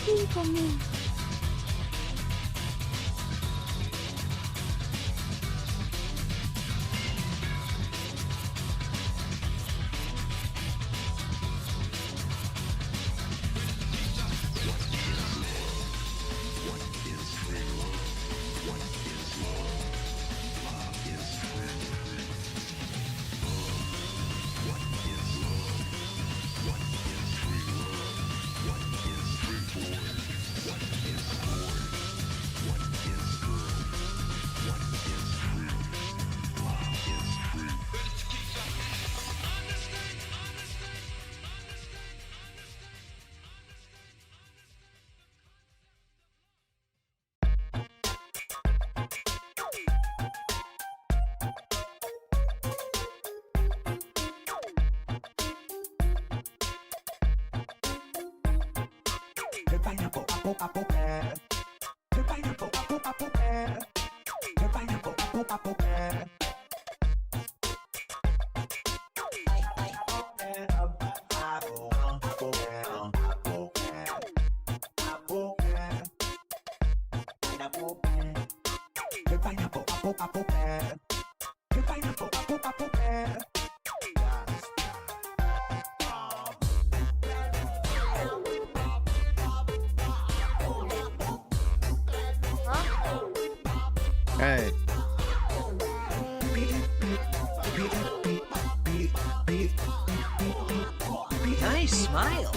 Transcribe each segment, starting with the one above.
incoming. The pineapple, apple, apple, pear. The pineapple, apple, apple, pear. The pineapple, apple, apple, pear. The pineapple, apple, apple, pear. The pineapple, apple, apple, pear. Hey. Nice smile.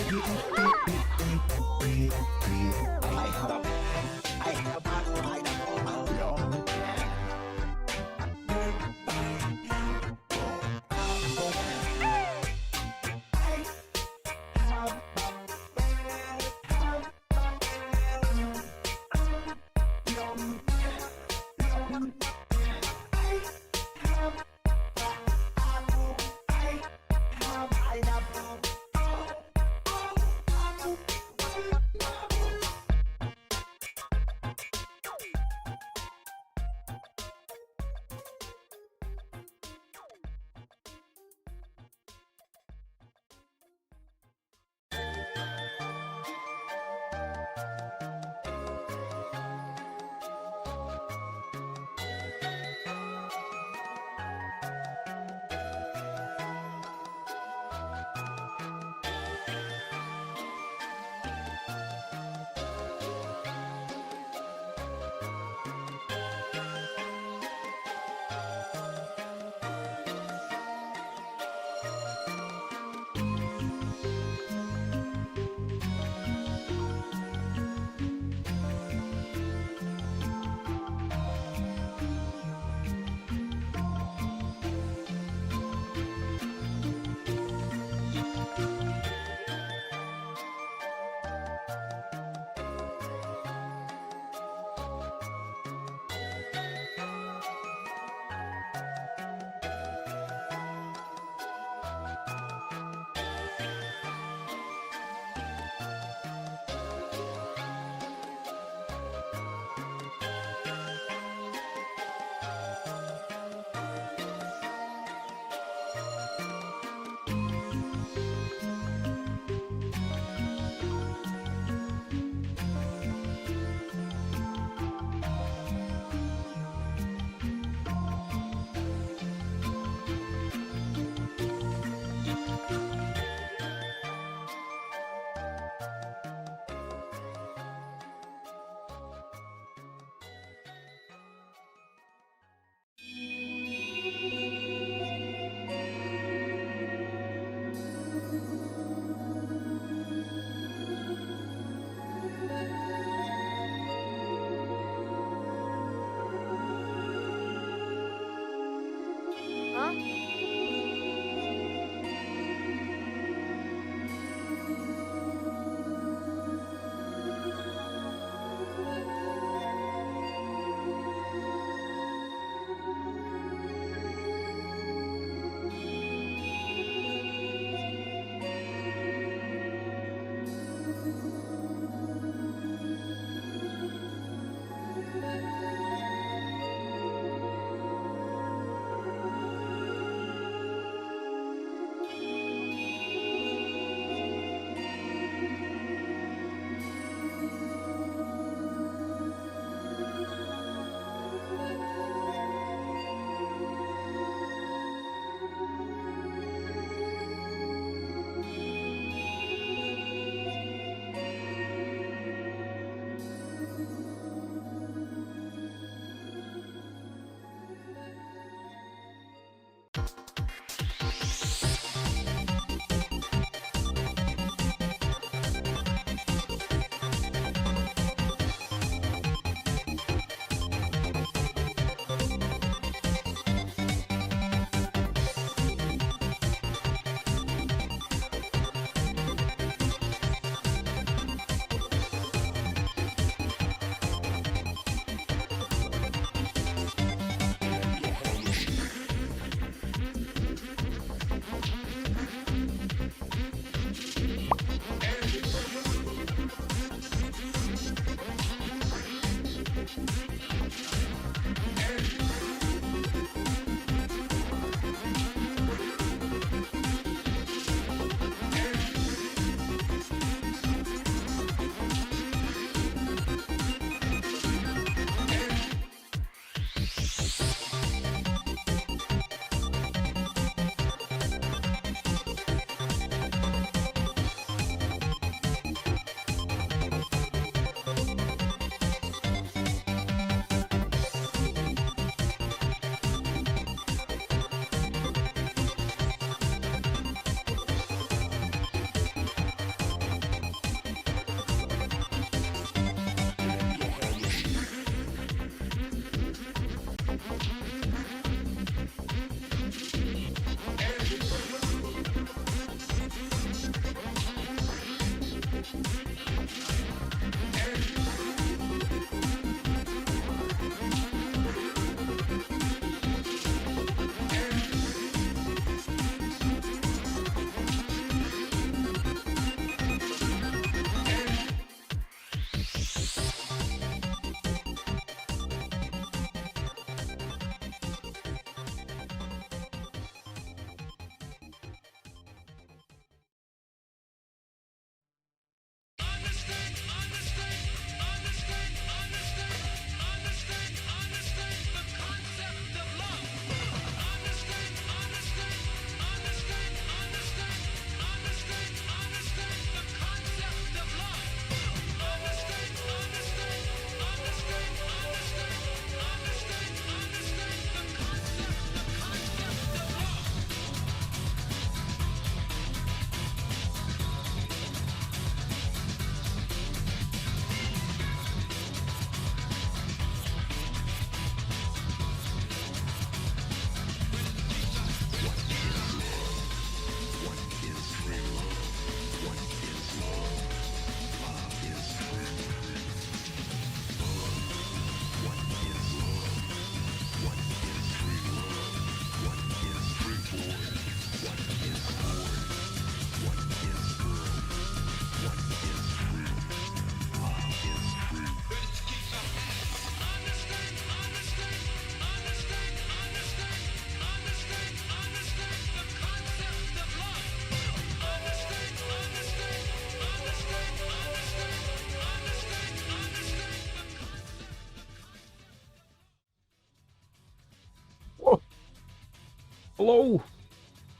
Hello.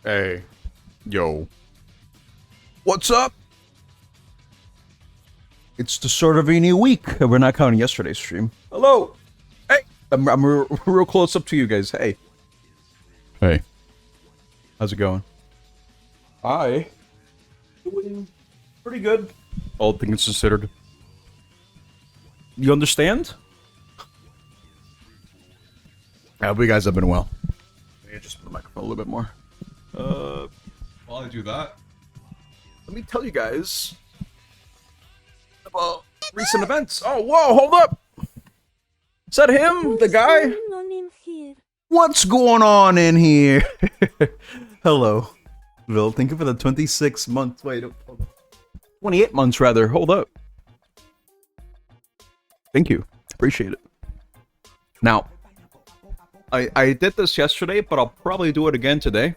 Hey. Yo. What's up? It's the start of a new week. We're not counting yesterday's stream. Hello. Hey. I'm real close up to you guys. Hey. Hey. How's it going? Hi. Doing pretty good. All things considered. You understand? I hope you guys have been well. Let me just put the microphone a little bit more. While I do that, let me tell you guys about recent events. Oh, whoa, hold up! Is that him? The guy? What's going on in here? Hello. Will, thank you for the 26 months. Wait, 28 months rather. Hold up. Thank you. Appreciate it. Now, I did this yesterday, but I'll probably do it again today.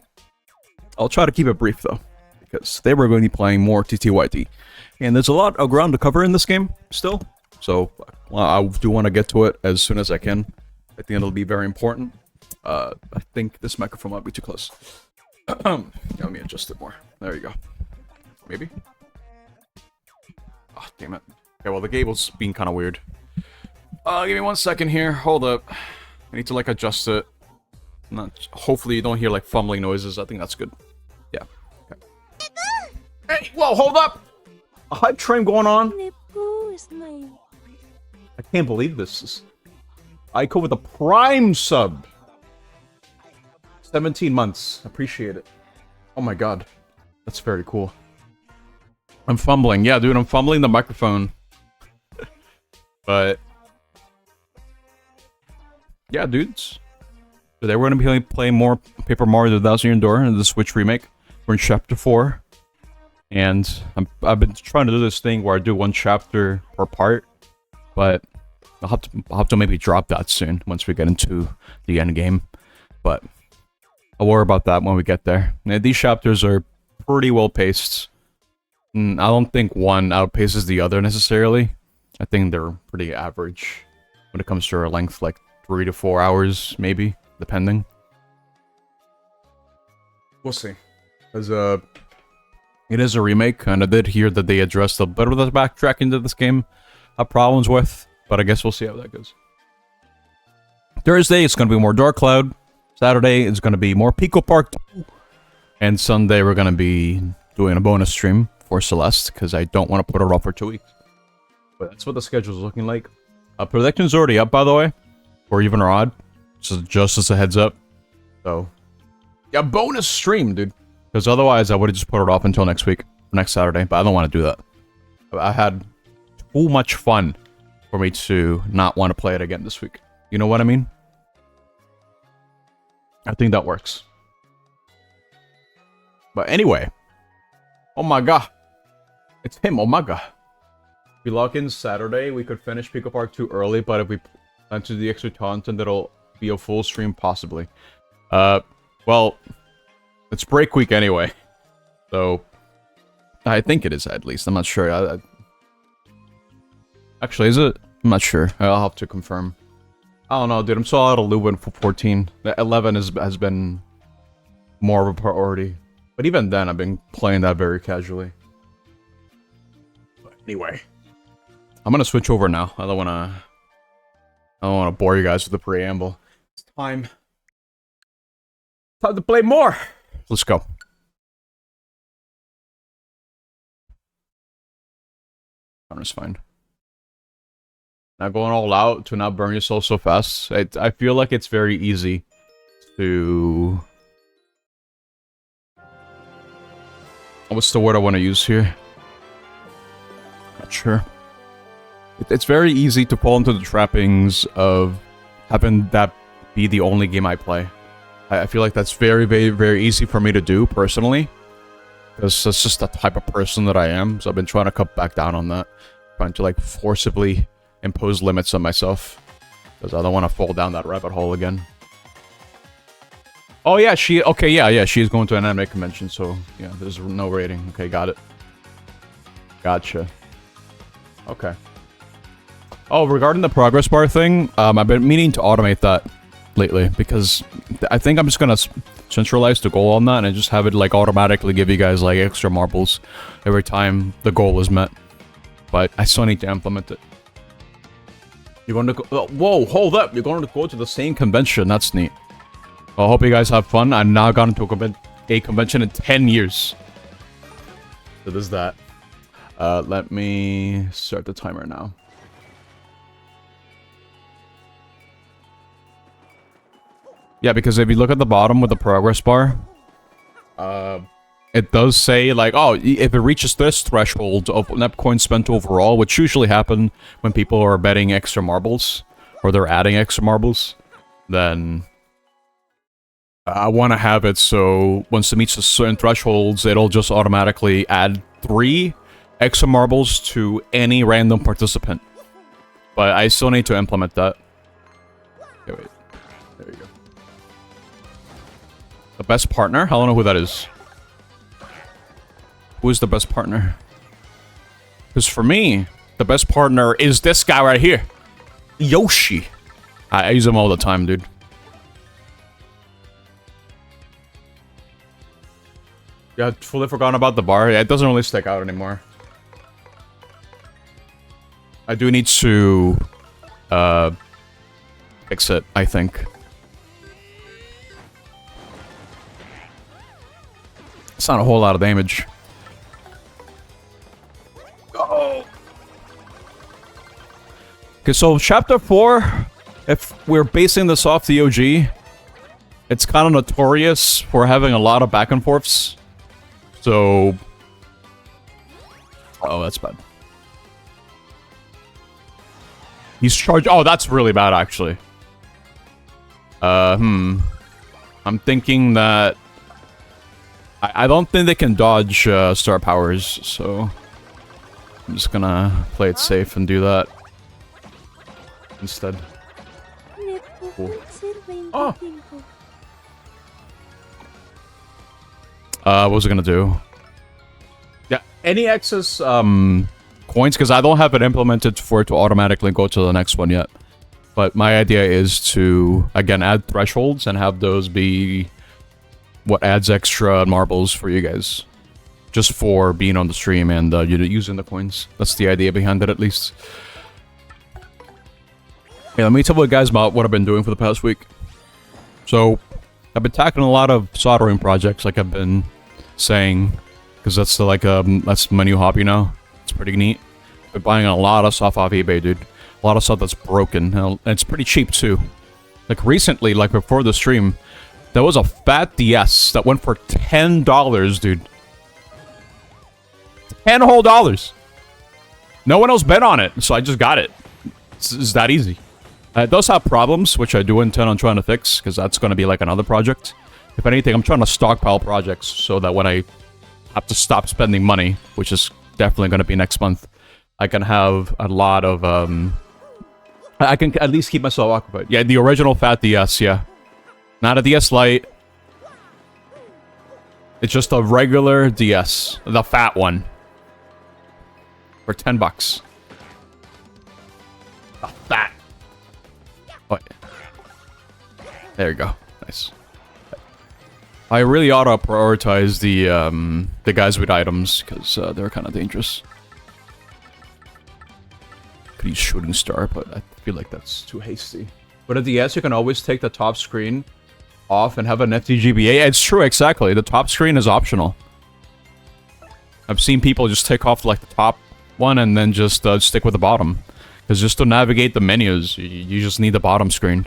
I'll try to keep it brief though, because they were going to be playing more TTYT. And there's a lot of ground to cover in this game still, so I do want to get to it as soon as I can. I think it'll be very important. I think this microphone might be too close. Let me adjust it more. There you go. Maybe? Oh, damn it. Okay, well, the cable's being kind of weird. Give me 1 second here. Hold up. I need to, like, adjust it. Hopefully you don't hear, like, fumbling noises. I think that's good. Yeah. Okay. Hey, whoa, hold up! A hype train going on? I can't believe this. Aiko with a Prime sub. 17 months. Appreciate it. Oh my god. That's very cool. I'm fumbling. Yeah, dude, I'm fumbling the microphone. But... yeah, dudes. Today we're going to be playing more Paper Mario The Thousand Year Door in the Switch remake. We're in Chapter 4. And I've been trying to do this thing where I do one chapter per part. But I'll have to maybe drop that soon once we get into the end game. But I'll worry about that when we get there. Now, these chapters are pretty well paced. I don't think one outpaces the other necessarily. I think they're pretty average when it comes to their length, like 3 to 4 hours, maybe, depending. We'll see. Because, it is a remake, and I did hear that they addressed a bit of the backtracking that this game had problems with, but I guess we'll see how that goes. Thursday, it's going to be more Dark Cloud. Saturday, it's going to be more Pico Park 2. And Sunday, we're going to be doing a bonus stream for Celeste, because I don't want to put it off for 2 weeks. But that's what the schedule's looking like. Prediction's already up, by the way. Or even or odd. So just as a heads up. So, yeah, bonus stream, dude. Because otherwise, I would have just put it off until next week. Next Saturday. But I don't want to do that. I had too much fun for me to not want to play it again this week. You know what I mean? I think that works. But anyway. Oh my god. It's him, oh my god. If we log in Saturday, we could finish Pico Park 2 early, but if we plan to do the extra content, it'll be a full stream, possibly. Well, it's break week anyway. So, I think it is at least. I'm not sure. Actually, is it? I'm not sure. I'll have to confirm. I don't know, dude. I'm so out of Lubin for 14. The 11 has been more of a priority. But even then, I've been playing that very casually. But anyway, I'm gonna switch over now. I don't wanna bore you guys with the preamble. It's time to play more. Let's go. Counter's fine. Not going all out to not burn yourself so fast. I feel like it's very easy to... what's the word I want to use here? Not sure. It's very easy to fall into the trappings of having that be the only game I play. I feel like that's very, very, very easy for me to do, personally. Because that's just the type of person that I am. So I've been trying to cut back down on that. Trying to, like, forcibly impose limits on myself. Because I don't want to fall down that rabbit hole again. Oh, yeah, okay, yeah, she is going to an anime convention, so, yeah, there's no rating. Okay, got it. Gotcha. Okay. Oh, regarding the progress bar thing, I've been meaning to automate that lately, because I think I'm just gonna centralize the goal on that and just have it like automatically give you guys like extra marbles every time the goal is met. But I still need to implement it. You're going to go... Oh, whoa, hold up. You're going to go to the same convention. That's neat. Well, I hope you guys have fun. I've now gone to a convention in 10 years. So there's that. Let me start the timer now. Yeah, because if you look at the bottom with the progress bar, it does say, like, oh, if it reaches this threshold of net coins spent overall, which usually happen when people are betting extra marbles, or they're adding extra marbles, then I want to have it so once it meets a certain thresholds, it'll just automatically add 3 extra marbles to any random participant. But I still need to implement that. Okay, wait. There you go. The best partner? I don't know who that is. Who is the best partner? Because for me, the best partner is this guy right here. Yoshi. I use him all the time, dude. Yeah, fully forgotten about the bar. Yeah, it doesn't really stick out anymore. I do need to fix it, I think. It's not a whole lot of damage. Oh. Okay, so chapter 4, if we're basing this off the OG, it's kind of notorious for having a lot of back and forths. So... Oh, that's bad. He's charged... Oh, that's really bad, actually. I'm thinking that... I don't think they can dodge star powers, so... I'm just gonna play it safe and do that. Instead. Cool. Oh! What was I gonna do? Yeah, any excess coins, because I don't have it implemented for it to automatically go to the next one yet. But my idea is to, again, add thresholds and have those be what adds extra marbles for you guys. Just for being on the stream and using the coins. That's the idea behind it, at least. Yeah, let me tell you guys about what I've been doing for the past week. So, I've been tackling a lot of soldering projects, like I've been saying, because that's that's my new hobby now. It's pretty neat. Been buying a lot of stuff off eBay, dude. A lot of stuff that's broken, and it's pretty cheap too. Like recently, like before the stream, there was a fat DS that went for $10, dude. $10 whole. No one else bet on it, so I just got it. It's that easy. It does have problems, which I do intend on trying to fix, because that's going to be like another project. If anything, I'm trying to stockpile projects so that when I have to stop spending money, which is definitely going to be next month, I can have a lot of, I can at least keep myself occupied. Yeah, the original fat DS, yeah. Not a DS Lite. It's just a regular DS. The fat one. For $10. A fat. Oh, yeah. There you go. Nice. I really ought to prioritize the guys with items, because they're kind of dangerous. Could use Shooting Star, but I feel like that's too hasty. But at the DS, you can always take the top screen off and have an FTGBA. It's true, exactly. The top screen is optional. I've seen people just take off like the top one and then just stick with the bottom. Because just to navigate the menus, you just need the bottom screen.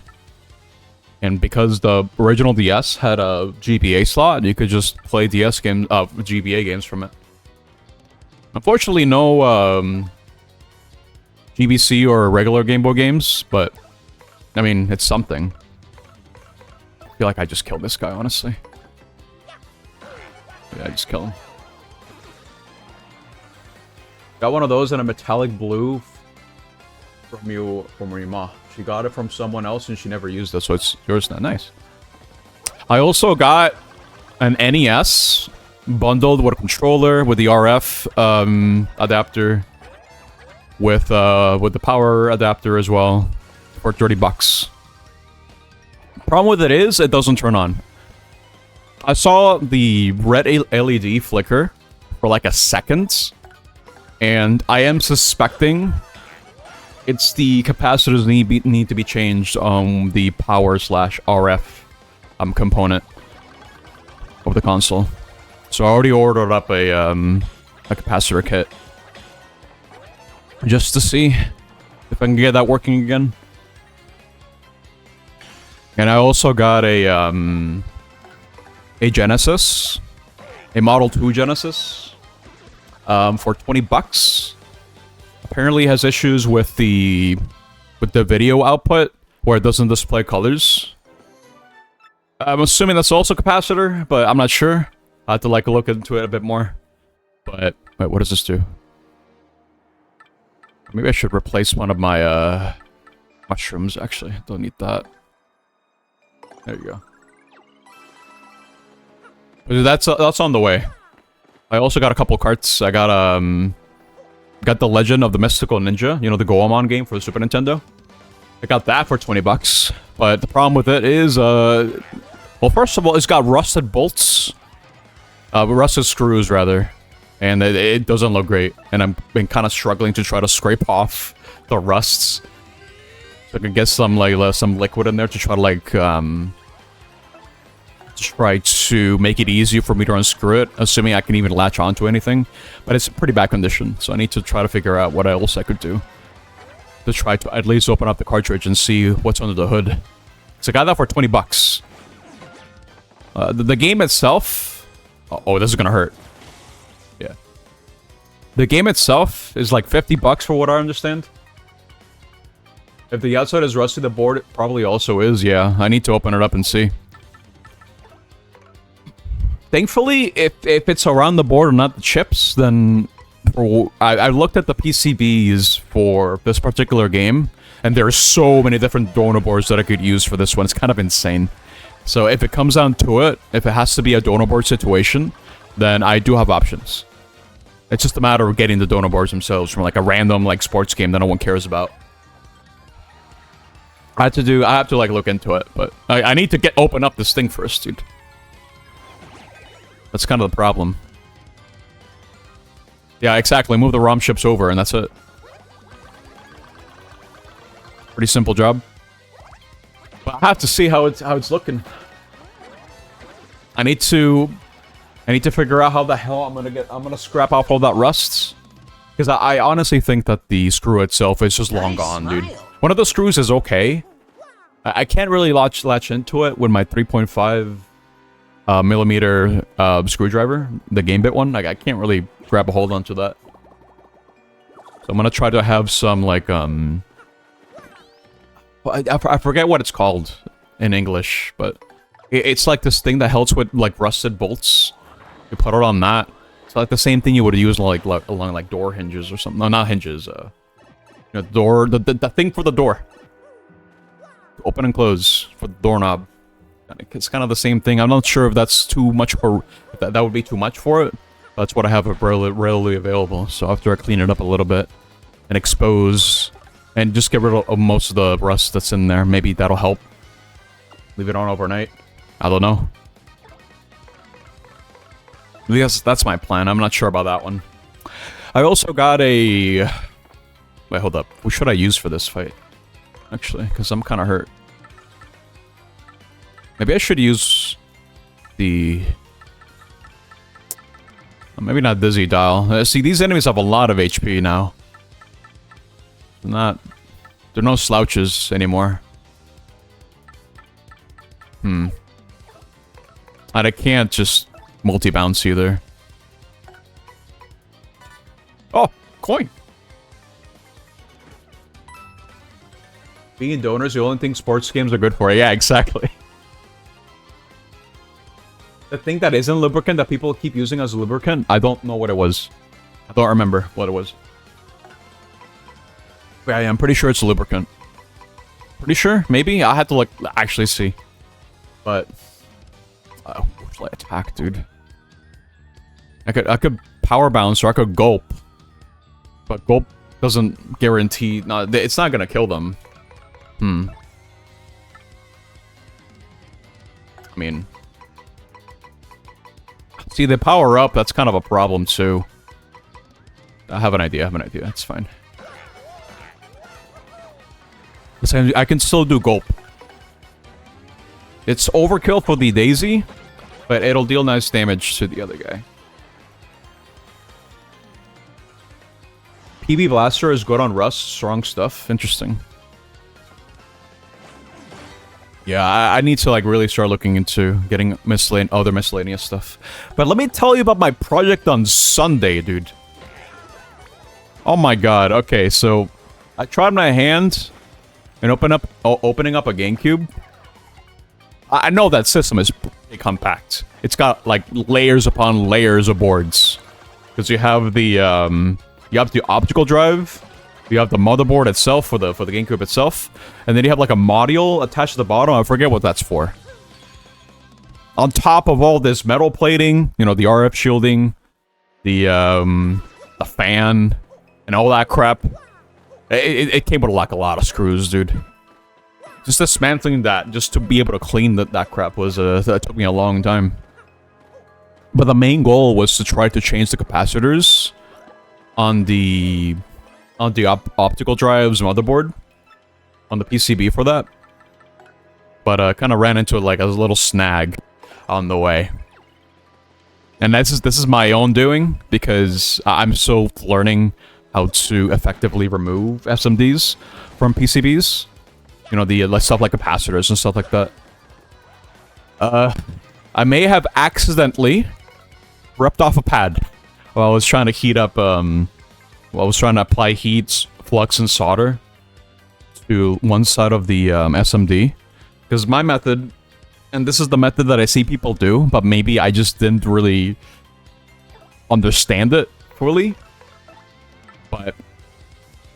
And because the original DS had a GBA slot, you could just play DS games, GBA games from it. Unfortunately, no GBC or regular Game Boy games, but I mean, it's something. I feel like I just killed this guy, honestly. Yeah, I just killed him. Got one of those in a metallic blue from your ma. She got it from someone else and she never used it, so it's yours now. Nice. I also got an NES bundled with a controller, with the RF adapter, with the power adapter as well, for $30. Problem with it is, it doesn't turn on. I saw the red LED flicker for like a second, and I am suspecting it's the capacitors need to be changed on the power slash RF component of the console. So I already ordered up a capacitor kit just to see if I can get that working again. And I also got a Genesis, a Model 2 Genesis, for $20. Apparently has issues with the video output where it doesn't display colors. I'm assuming that's also capacitor, but I'm not sure. I have to like look into it a bit more. But wait, what does this do? Maybe I should replace one of my mushrooms. Actually, don't need that. There you go. That's on the way. I also got a couple carts. I got the Legend of the Mystical Ninja, you know, the Goemon game for the Super Nintendo. I got that for $20, but the problem with it is, well, first of all, it's got rusted bolts, rusted screws rather, and it doesn't look great. And I've been kind of struggling to try to scrape off the rusts, so I can get some like some liquid in there to try to like try to make it easier for me to unscrew it, assuming I can even latch onto anything. But it's in pretty bad condition, so I need to try to figure out what else I could do to try to at least open up the cartridge and see what's under the hood. So I got that for $20. The game itself... Oh, this is gonna hurt. Yeah. The game itself is like $50 for what I understand. If the outside is rusty, the board probably also is, yeah. I need to open it up and see. Thankfully, if it's around the board and not the chips, then... I looked at the PCBs for this particular game, and there are so many different donor boards that I could use for this one. It's kind of insane. So if it comes down to it, if it has to be a donor board situation, then I do have options. It's just a matter of getting the donor boards themselves from like a random like sports game that no one cares about. I have to like look into it, but I need to open up this thing first, dude. That's kind of the problem. Yeah, exactly. Move the ROM chips over, and that's it. Pretty simple job. But I have to see how it's looking. I need to figure out how the hell I'm gonna scrap off all that rust. Because I honestly think that the screw itself is just long gone, dude. One of the screws is okay. I can't really latch into it with my 3.5 millimeter screwdriver, the Game Bit one. Like, I can't really grab a hold onto that. So I'm gonna try to have some like I forget what it's called in English, but it's like this thing that helps with like rusted bolts. You put it on that. It's like the same thing you would use like along like door hinges or something. No, not hinges. You know, door, the thing for the door. Open and close for the doorknob. It's kind of the same thing. I'm not sure if that's too much for... That would be too much for it. That's what I have readily available. So after I clean it up a little bit and expose and just get rid of most of the rust that's in there, maybe that'll help. Leave it on overnight. I don't know. Yes, that's my plan. I'm not sure about that one. I also got a... Wait, hold up. What should I use for this fight? Actually, because I'm kind of hurt. Maybe I should use the... Maybe not Dizzy Dial. See, these enemies have a lot of HP now. They're no slouches anymore. And I can't just multi-bounce either. Oh, coin! Being donors, the only thing sports games are good for. Yeah, exactly. The thing that isn't lubricant that people keep using as lubricant, I don't know what it was. I don't remember what it was. But yeah, I'm pretty sure it's lubricant. Pretty sure? Maybe? I had to, like, actually see. But... what should I attack, dude? I could power bounce or I could gulp. But gulp doesn't guarantee... No, it's not gonna kill them. I mean... See, they power up, that's kind of a problem too. I have an idea, that's fine. Listen, I can still do gulp. It's overkill for the Daisy, but it'll deal nice damage to the other guy. PB Blaster is good on Rust, strong stuff, interesting. Yeah, I need to like really start looking into getting other miscellaneous stuff. But let me tell you about my project on Sunday, dude. Oh my god, okay, so I tried my hand in opening up a GameCube. I know that system is pretty compact. It's got like layers upon layers of boards. Because you have the optical drive, you have the motherboard itself for the GameCube itself, and then you have like a module attached to the bottom. I forget what that's for. On top of all this metal plating, you know, the RF shielding, the fan, and all that crap. It came with like a lot of screws, dude. Just dismantling that, just to be able to clean that crap was that took me a long time. But the main goal was to try to change the capacitors on the optical drives motherboard on the PCB for that. But kind of ran into like a little snag on the way. And this is my own doing because I'm still learning how to effectively remove SMDs from PCBs. You know, the stuff like capacitors and stuff like that. I may have accidentally ripped off a pad while I was trying to heat up, while I was trying to apply heat, flux, and solder to one side of the SMD. Because my method, and this is the method that I see people do, but maybe I just didn't really understand it fully. But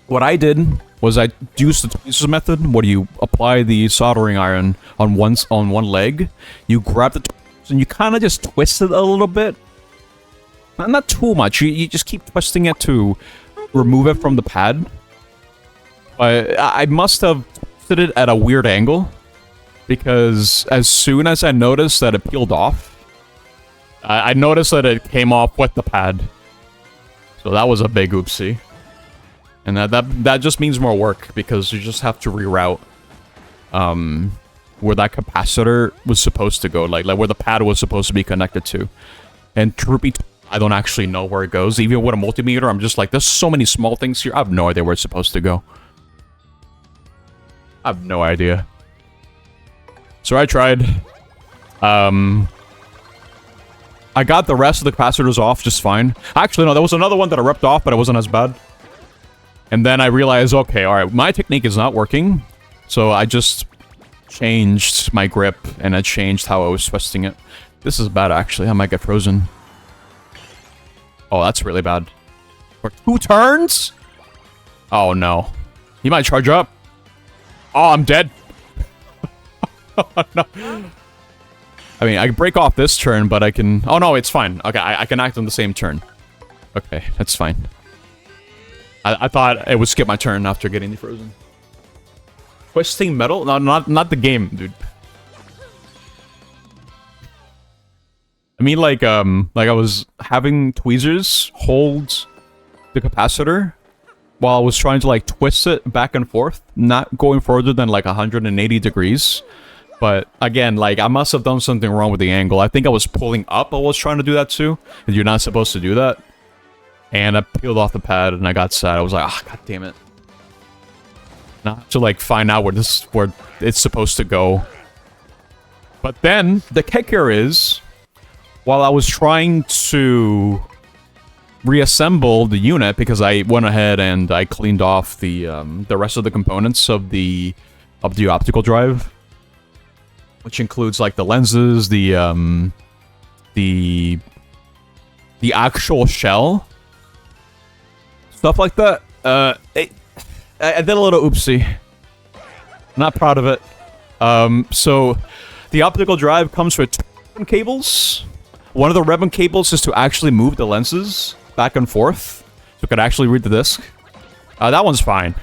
what I did was I used the tweezers method, where you apply the soldering iron on one leg, you grab the tweezers and you kind of just twist it a little bit. Not too much, you just keep twisting it to remove it from the pad. But I must have twisted it at a weird angle, because as soon as I noticed that it peeled off, I noticed that it came off with the pad. So that was a big oopsie. And that just means more work, because you just have to reroute where that capacitor was supposed to go, like where the pad was supposed to be connected to. And truth be told, I don't actually know where it goes. Even with a multimeter, I'm just like, there's so many small things here. I have no idea where it's supposed to go. I have no idea. So I tried. I got the rest of the capacitors off just fine. Actually, no, there was another one that I ripped off, but it wasn't as bad. And then I realized, okay, alright, my technique is not working. So I just changed my grip, and I changed how I was twisting it. This is bad, actually. I might get frozen. Oh, that's really bad. For 2 turns? Oh, no. He might charge up. Oh, I'm dead. Oh, no. I mean, I can break off this turn, but I can... Oh, no, it's fine. Okay, I can act on the same turn. Okay, that's fine. I thought it would skip my turn after getting the frozen. Twisting metal? No, not the game, dude. I mean, like I was having tweezers hold the capacitor while I was trying to, like, twist it back and forth, not going further than, like, 180 degrees. But, again, like, I must have done something wrong with the angle. I think I was pulling up while I was trying to do that, too. And you're not supposed to do that. And I peeled off the pad, and I got sad. I was like, ah, god damn it. Now I have to, like, find out where it's supposed to go. But then, the kicker is, while I was trying to reassemble the unit, because I went ahead and I cleaned off the rest of the components of the optical drive, which includes, like, the lenses, the actual shell, stuff like that. I did a little oopsie. Not proud of it. So the optical drive comes with 2 ribbon cables. One of the ribbon cables is to actually move the lenses back and forth, so it could actually read the disc. That one's fine.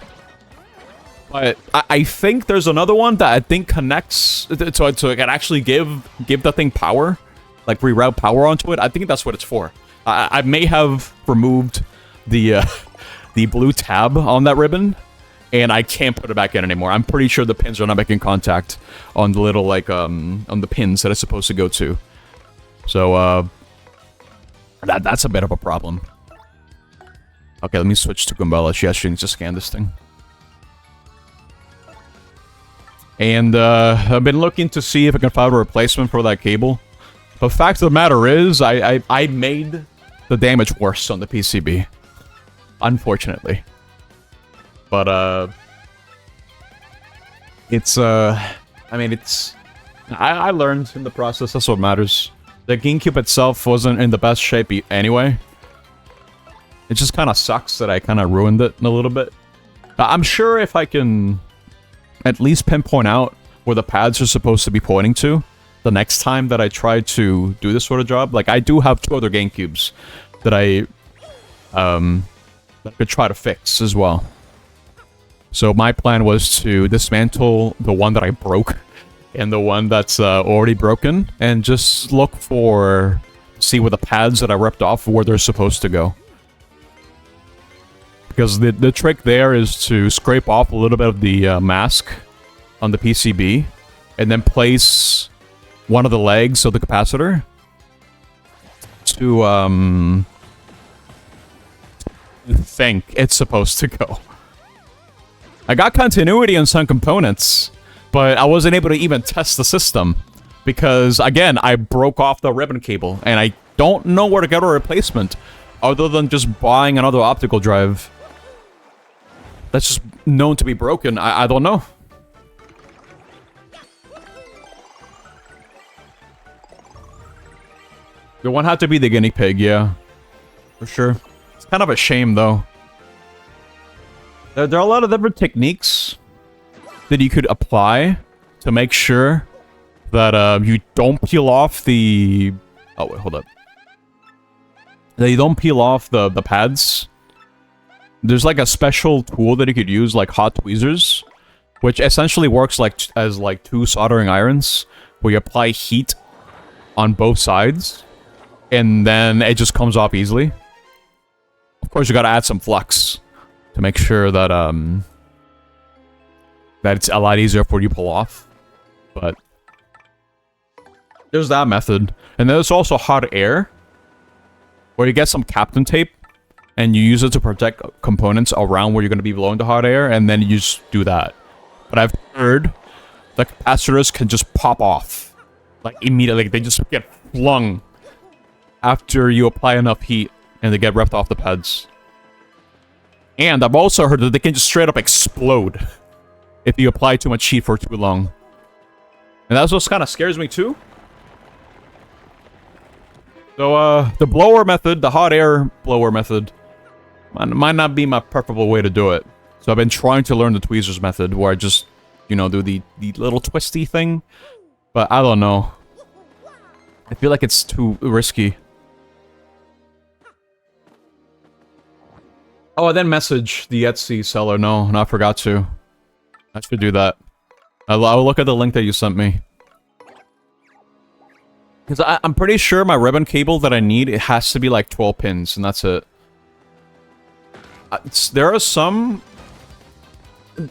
But I think there's another one that I think connects, so it can actually give the thing power. like reroute power onto it. I think that's what it's for. I may have removed the the blue tab on that ribbon, and I can't put it back in anymore. I'm pretty sure the pins are not making contact on the little, like, on the pins that it's supposed to go to. So, that's a bit of a problem. Okay, let me switch to Gumbella. She actually needs to scan this thing. And, I've been looking to see if I can find a replacement for that cable. The fact of the matter is, I made the damage worse on the PCB. Unfortunately. But, it's, I mean, it's... I learned in the process, that's what matters. The GameCube itself wasn't in the best shape anyway. It just kind of sucks that I kind of ruined it a little bit. I'm sure if I can at least pinpoint out where the pads are supposed to be pointing to the next time that I try to do this sort of job. Like, I do have 2 other GameCubes that I could try to fix as well. So my plan was to dismantle the one that I broke and the one that's already broken, and just look for, see where the pads that I ripped off, where they're supposed to go. Because the trick there is to scrape off a little bit of the mask on the PCB, and then place one of the legs of the capacitor to think it's supposed to go. I got continuity on some components, but I wasn't able to even test the system because, again, I broke off the ribbon cable, and I don't know where to get a replacement other than just buying another optical drive that's just known to be broken. I don't know. The one had to be the guinea pig, yeah. For sure. It's kind of a shame, though. There are a lot of different techniques that you could apply to make sure that you don't peel off the... Oh, wait, hold up. That you don't peel off the pads. There's like a special tool that you could use, like hot tweezers, which essentially works like as like 2 soldering irons, where you apply heat on both sides, and then it just comes off easily. Of course, you gotta add some flux to make sure that that it's a lot easier for you to pull off. But there's that method. And there's also hot air, where you get some Kapton tape, and you use it to protect components around where you're going to be blowing the hot air, and then you just do that. But I've heard the capacitors can just pop off. Like, immediately. They just get flung after you apply enough heat, and they get ripped off the pads. And I've also heard that they can just straight up explode if you apply too much heat for too long. And that's what kind of scares me too. So, the blower method, the hot air blower method, might not be my preferable way to do it. So I've been trying to learn the tweezers method, where I just, you know, do the little twisty thing. But I don't know. I feel like it's too risky. Oh, I then message the Etsy seller. No, I forgot to. I should do that. I'll look at the link that you sent me. Because I'm pretty sure my ribbon cable that I need, it has to be like 12 pins, and that's it. There are some... I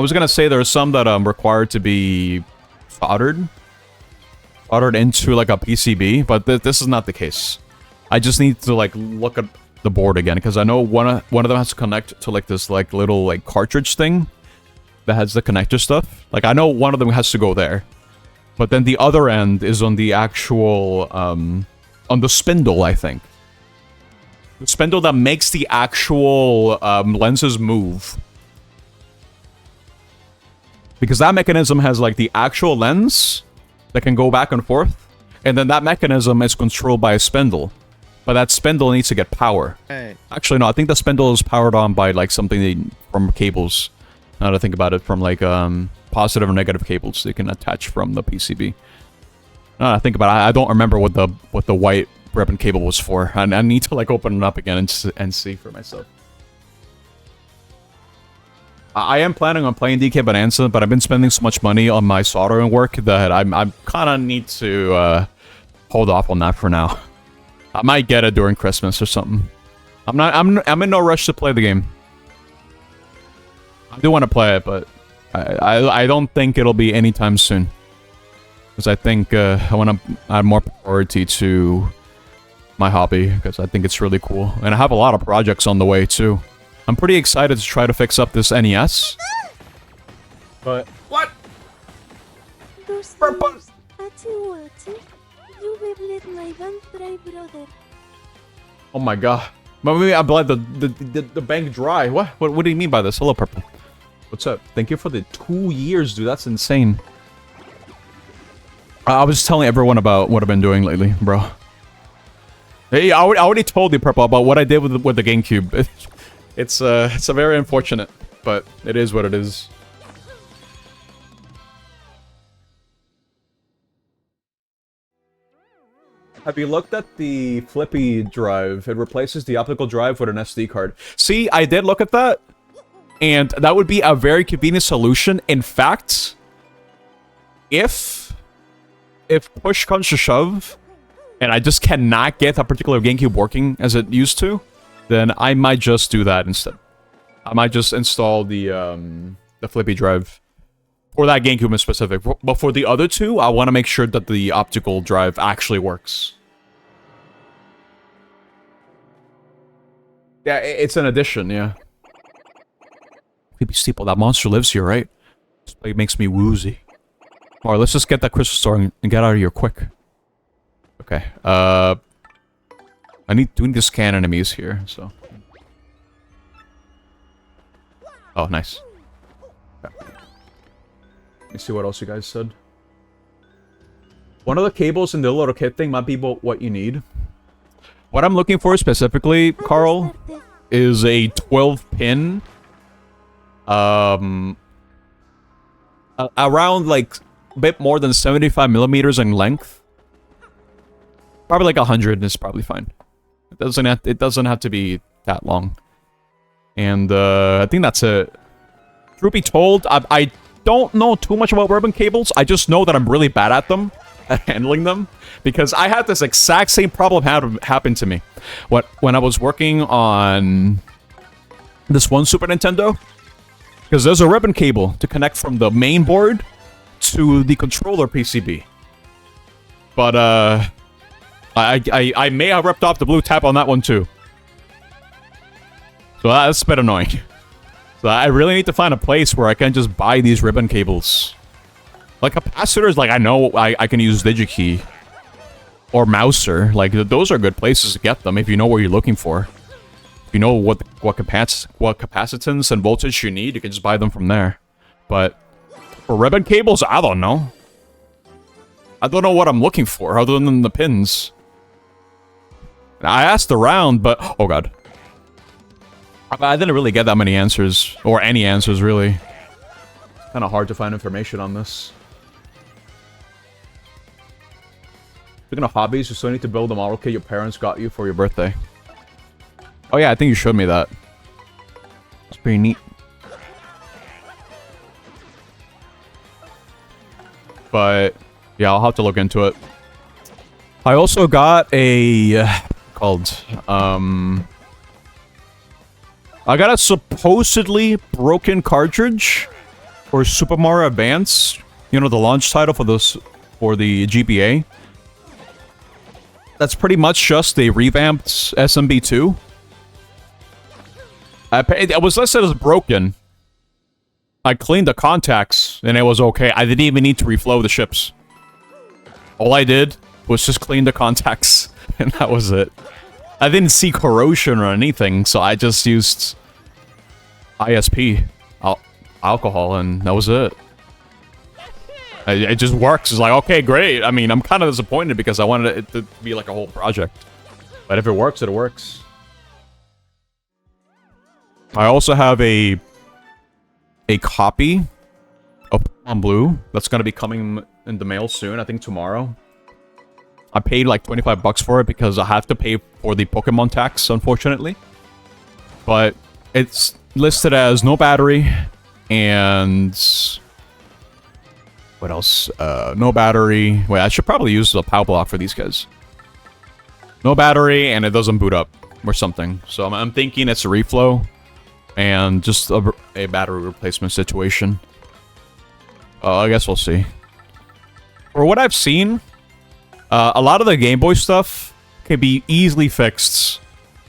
was gonna say there are some that required to be soldered into like a PCB, but this is not the case. I just need to like look at the board again, because I know one of them has to connect to like this like little like cartridge thing that has the connector stuff. Like I know one of them has to go there, but then the other end is on the actual on the spindle, I think. The spindle that makes the actual lenses move. Because that mechanism has like the actual lens that can go back and forth, and then that mechanism is controlled by a spindle. But that spindle needs to get power. Hey. Actually, no, I think the spindle is powered on by like something from cables. Now that I think about it, from like positive or negative cables they can attach from the PCB. Now that I think about it, I don't remember what the white ribbon cable was for. I need to like open it up again and see for myself. I am planning on playing DK Bonanza, but I've been spending so much money on my soldering work that I'm kind of need to hold off on that for now. I might get it during Christmas or something. I'm in no rush to play the game. I do want to play it, but I don't think it'll be anytime soon. Because I think I want to add more priority to my hobby, because I think it's really cool. And I have a lot of projects on the way, too. I'm pretty excited to try to fix up this NES. But... What? Purple. Oh my god. Maybe I bled the bank dry. What do you mean by this? Hello, Purple. What's up? Thank you for the 2 years, dude. That's insane. I was telling everyone about what I've been doing lately, bro. Hey, I already told you, Purple, about what I did with the GameCube. It's a very unfortunate, but it is what it is. Have you looked at the Flippy drive? It replaces the optical drive with an SD card. See, I did look at that, and that would be a very convenient solution. In fact, if push comes to shove, and I just cannot get that particular GameCube working as it used to, then I might just do that instead. I might just install the Flippy drive for that GameCube in specific. But for the other two, I want to make sure that the optical drive actually works. Yeah, it's an addition, yeah. Creepy Steeple, that monster lives here, right? This place makes me woozy. Alright, let's just get that crystal store and get out of here quick. Okay, we need to scan enemies here, so... Oh, nice. Okay. Let me see what else you guys said. One of the cables in the little kit thing might be what you need. What I'm looking for specifically, Carl, is a 12-pin... around, like, a bit more than 75 millimeters in length. Probably like 100 is probably fine. It doesn't have to be that long. And I think that's it. Truth be told, I don't know too much about ribbon cables. I just know that I'm really bad at them, at handling them, because I had this exact same problem happen to me. When I was working on this one Super Nintendo, because there's a ribbon cable to connect from the main board to the controller PCB. But I may have ripped off the blue tab on that one too. So that's a bit annoying. So I really need to find a place where I can just buy these ribbon cables. Like capacitors, like I know I can use DigiKey. Or Mouser. Like those are good places to get them if you know what you're looking for. If you know what capacitance and voltage you need, you can just buy them from there. But for ribbon cables, I don't know. I don't know what I'm looking for other than the pins. I asked around, but... Oh god. I didn't really get that many answers. Or any answers, really. It's kind of hard to find information on this. Speaking of hobbies, you still need to build a model kit your parents got you for your birthday. Oh yeah, I think you showed me that. It's pretty neat. But... yeah, I'll have to look into it. I also got a... called... I got a supposedly broken cartridge for Super Mario Advance. You know, the launch title for the GBA. That's pretty much just a revamped SMB2. It was listed as broken. I cleaned the contacts, and it was okay. I didn't even need to reflow the ships. All I did was just clean the contacts, and that was it. I didn't see corrosion or anything, so I just used ISP, alcohol, and that was it. It just works. It's like, okay, great. I mean, I'm kind of disappointed because I wanted it to be like a whole project. But if it works, it works. I also have a copy of Pokemon Blue that's going to be coming in the mail soon, I think tomorrow. I paid like 25 bucks for it because I have to pay for the Pokemon tax, unfortunately. But it's listed as no battery, And what else? No battery. Wait, I should probably use the power block for these guys. No battery, and it doesn't boot up or something. So I'm thinking it's a reflow and just a battery replacement situation. I guess we'll see. For what I've seen, a lot of the Game Boy stuff can be easily fixed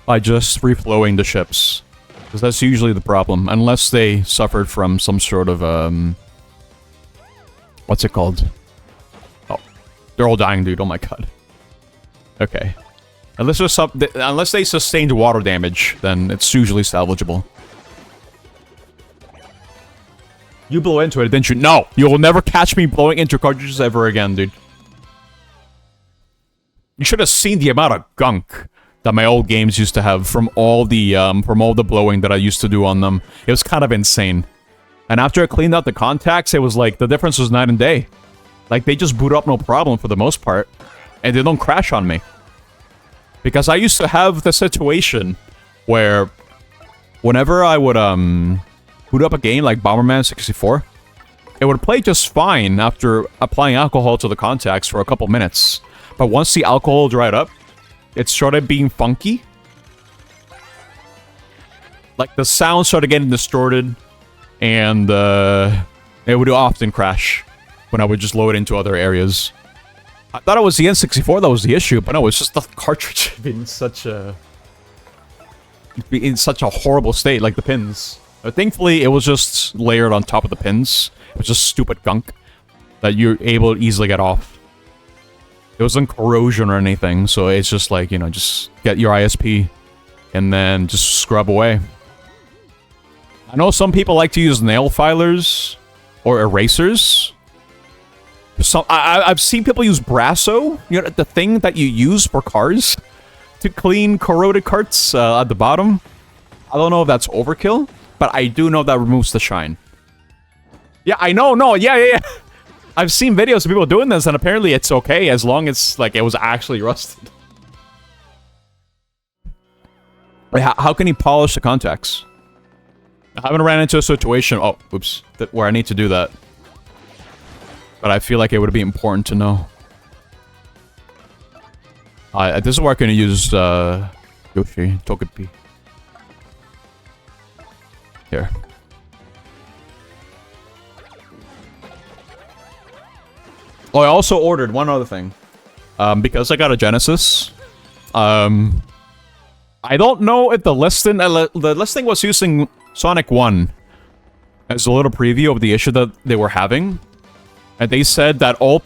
by just reflowing the ships. Because that's usually the problem. Unless they suffered from some sort of, what's it called? Oh, they're all dying, dude. Oh my god. Okay. Unless they sustained water damage, then it's usually salvageable. You blow into it, didn't you? No! You will never catch me blowing into cartridges ever again, dude. You should have seen the amount of gunk that my old games used to have from all the blowing that I used to do on them. It was kind of insane. And after I cleaned out the contacts, it was like, the difference was night and day. Like, they just boot up no problem for the most part. And they don't crash on me. Because I used to have the situation where whenever I would boot up a game like Bomberman 64, it would play just fine after applying alcohol to the contacts for a couple minutes. But once the alcohol dried up, it started being funky. Like the sound started getting distorted, and it would often crash when I would just load into other areas. I thought it was the N64 that was the issue, but no, it's just the cartridge being in such a horrible state, like the pins. But thankfully, it was just layered on top of the pins. It was just stupid gunk that you're able to easily get off. It wasn't corrosion or anything, so it's just like, you know, just get your ISP and then just scrub away. I know some people like to use nail filers or erasers. I've seen people use Brasso, you know, the thing that you use for cars to clean corroded carts at the bottom. I don't know if that's overkill, but I do know that removes the shine. Yeah, I know, no, yeah. I've seen videos of people doing this, and apparently it's okay as long as, like, it was actually rusted. Wait, how can he polish the contacts? I haven't ran into a situation, oh, oops, where I need to do that. But I feel like it would be important to know. This is where I can use, Yoshi, Togepi. Here. Oh, I also ordered one other thing. Because I got a Genesis. I don't know if the listing was using Sonic 1 as a little preview of the issue that they were having. And they said that all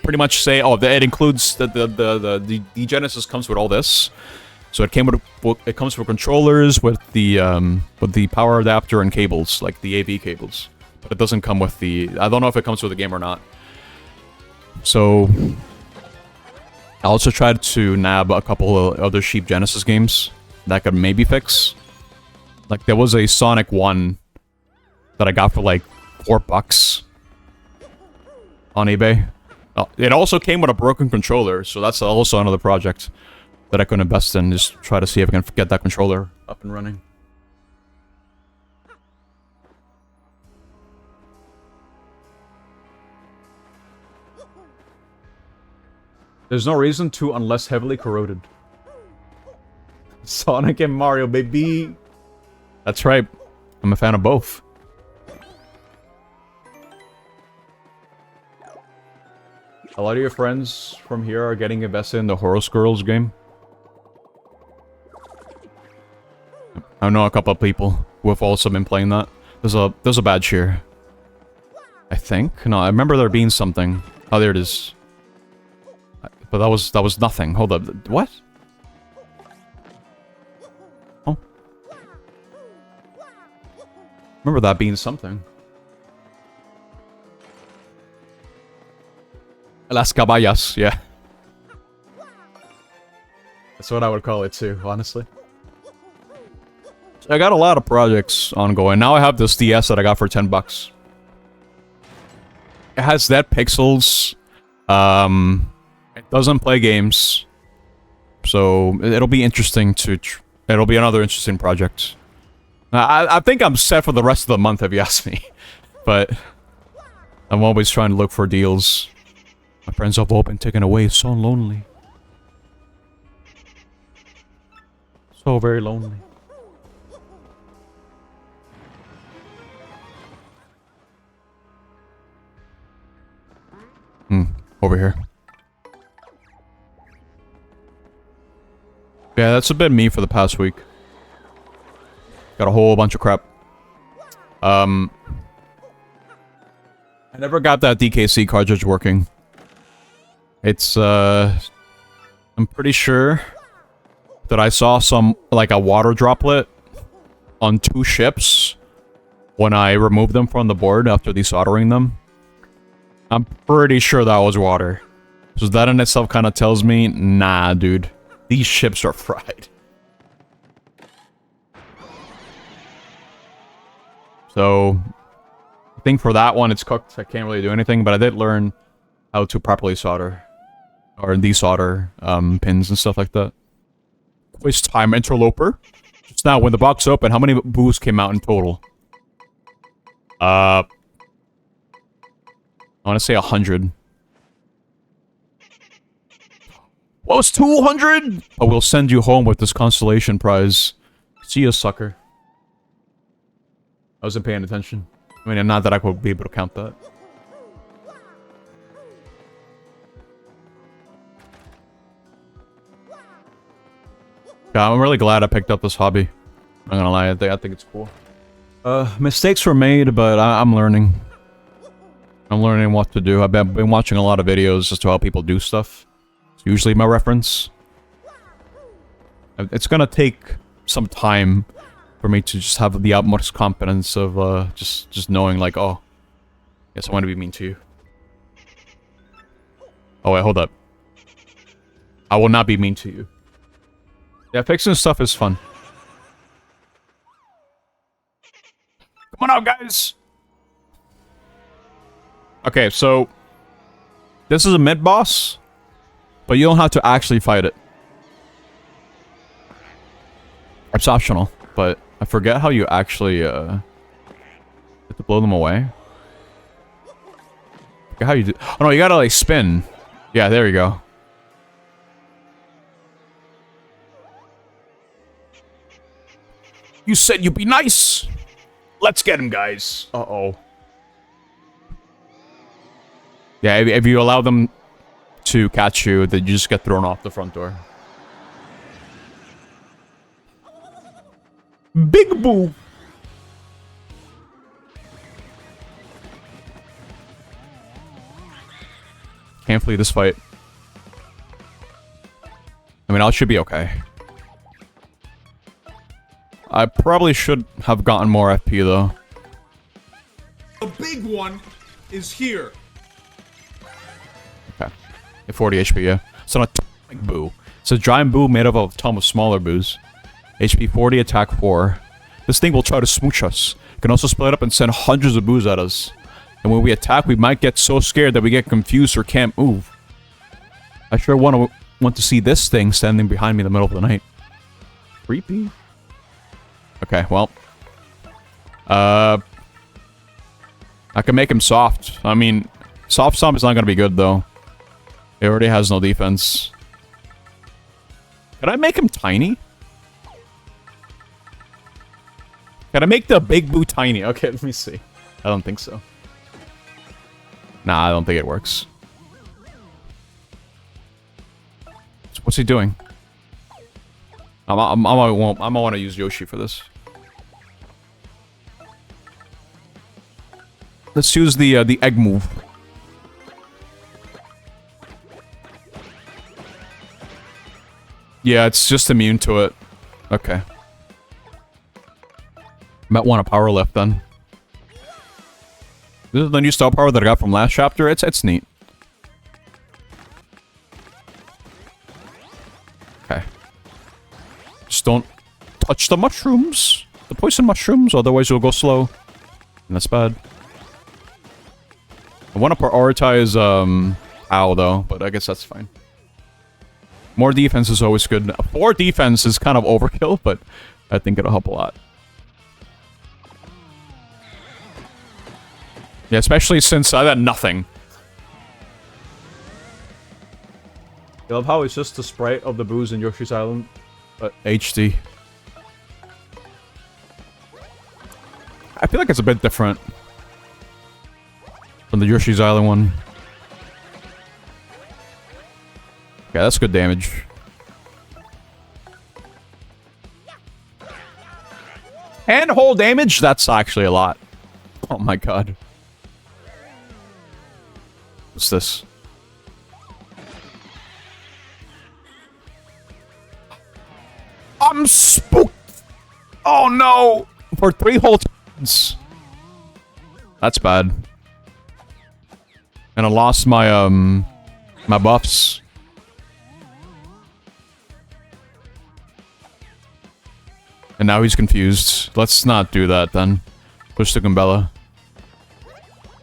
pretty much say, oh, it includes the Genesis comes with all this. So it comes with controllers, with the power adapter and cables, like the AV cables. But it doesn't come with the, I don't know if it comes with the game or not. So I also tried to nab a couple of other cheap Genesis games that could maybe fix. Like there was a Sonic 1 that I got for like $4 on eBay. It also came with a broken controller, so that's also another project that I could invest in. Just try to see if I can get that controller up and running. There's no reason to unless heavily corroded. Sonic and Mario, baby! That's right. I'm a fan of both. A lot of your friends from here are getting invested in the Horus Girls game. I know a couple of people who have also been playing that. There's a badge here. I think? No, I remember there being something. Oh, there it is. But that was nothing. Hold up. What? Oh. Remember that being something. Las Caballas, yeah. That's what I would call it too, honestly. So I got a lot of projects ongoing. Now I have this DS that I got for $10. It has dead pixels. It doesn't play games. So it'll be interesting to... it'll be another interesting project. I think I'm set for the rest of the month if you ask me. But I'm always trying to look for deals. My friends have all been taken away, so lonely. So very lonely. Over here. Yeah, that's a bit me for the past week. Got a whole bunch of crap. I never got that DKC cartridge working. It's, I'm pretty sure that I saw some, like, a water droplet on 2 ships when I removed them from the board after desoldering them. I'm pretty sure that was water. So that in itself kind of tells me, nah, dude. These ships are fried. So, I think for that one, it's cooked. I can't really do anything, but I did learn how to properly solder. Or desolder pins and stuff like that. Waste time, interloper. Just now, when the box opened, how many boos came out in total? I want to say 100. What was 200? I will send you home with this consolation prize. See you, sucker. I wasn't paying attention. I mean, not that I would be able to count that. Yeah, I'm really glad I picked up this hobby. I'm gonna lie, I think it's cool. Mistakes were made, but I'm learning. I'm learning what to do. I've been watching a lot of videos as to how people do stuff. It's usually my reference. It's gonna take some time for me to just have the utmost confidence of just knowing, like, oh, yes, I want to be mean to you. Oh wait, hold up. I will not be mean to you. Yeah, fixing stuff is fun. Come on out, guys! Okay, so this is a mid-boss, but you don't have to actually fight it. It's optional, but I forget how you actually have to blow them away. I forget how you do. Oh no, you gotta like spin. Yeah, there you go. You said you'd be nice. Let's get him, guys. Uh-oh. Yeah, if you allow them to catch you, then you just get thrown off the front door. Big Boo! Can't flee this fight. I mean, I should be okay. I probably should have gotten more FP, though. The big one is here. Okay. 40 HP, yeah. It's not a big boo. It's a giant boo made up of a ton of smaller boos. HP 40, attack 4. This thing will try to smooch us. It can also split up and send hundreds of boos at us. And when we attack, we might get so scared that we get confused or can't move. I sure want to see this thing standing behind me in the middle of the night. Creepy. Okay, well. I can make him soft. I mean, soft stomp is not going to be good, though. It already has no defense. Can I make him tiny? Can I make the big boo tiny? Okay, let me see. I don't think so. Nah, I don't think it works. What's he doing? I want to use Yoshi for this. Let's use the egg move. Yeah, it's just immune to it. Okay. Might want a power lift then. This is the new star power that I got from last chapter. It's neat. Okay. Just don't touch the mushrooms. The poison mushrooms, otherwise you'll go slow. And that's bad. I want to prioritize, Owl, though, but I guess that's fine. More defense is always good. 4 defense is kind of overkill, but I think it'll help a lot. Yeah, especially since I had nothing. I love how it's just the sprite of the booze in Yoshi's Island, but HD. I feel like it's a bit different from the Yoshi's Island one. Yeah, that's good damage. And whole damage? That's actually a lot. Oh my god. What's this? I'm spooked! Oh no! For 3 whole turns. That's bad. And I lost my, my buffs. And now he's confused. Let's not do that then. Push the Gumbella.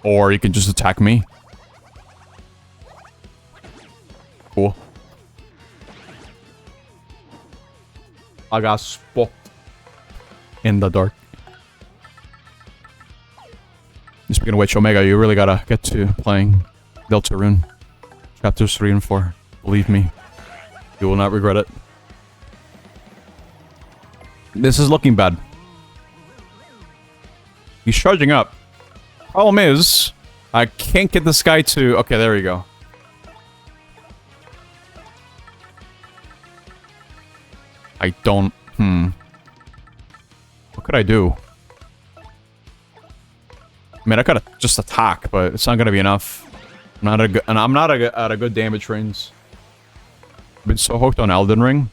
Or you can just attack me. Cool. I got spooked in the dark. Speaking of which, Omega, you really gotta get to playing Deltarune. Chapters 3 and 4. Believe me. You will not regret it. This is looking bad. He's charging up. Problem is, I can't get this guy to... Okay, there we go. I don't... What could I do? I mean, I could just attack, but it's not gonna be enough. I'm not at a good damage range. Been so hooked on Elden Ring.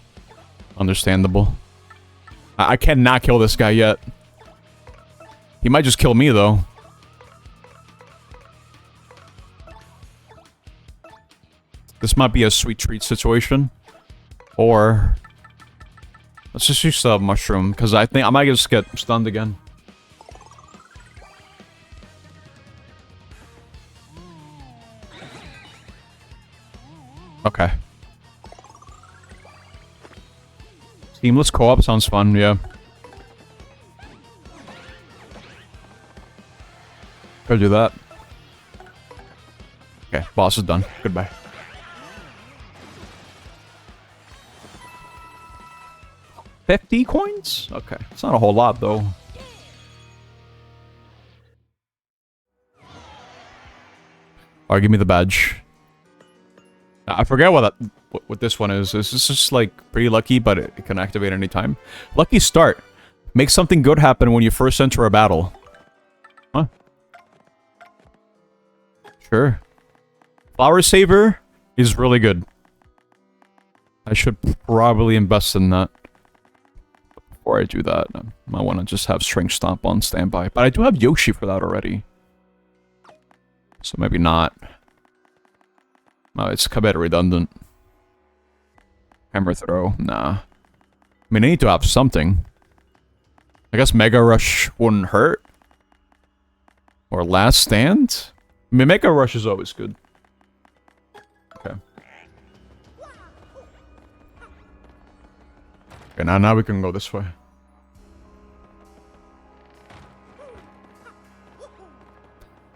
Understandable. I cannot kill this guy yet. He might just kill me, though. This might be a sweet treat situation. Or... let's just use the mushroom, because I think I might just get stunned again. Okay. Seamless co-op sounds fun, yeah. Gotta do that. Okay, boss is done. Goodbye. $50 coins? Okay. It's not a whole lot, though. Alright, give me the badge. I forget what this one is. This is just, like, pretty lucky, but it can activate anytime. Lucky start. Make something good happen when you first enter a battle. Huh. Sure. Flower Saver is really good. I should probably invest in that. Before I do that, I might want to just have Strength Stomp on standby. But I do have Yoshi for that already. So maybe not. No, it's a bit redundant. Hammer Throw, nah. I mean, I need to have something. I guess Mega Rush wouldn't hurt. Or Last Stand? I mean, Mega Rush is always good. Okay. Okay, now we can go this way.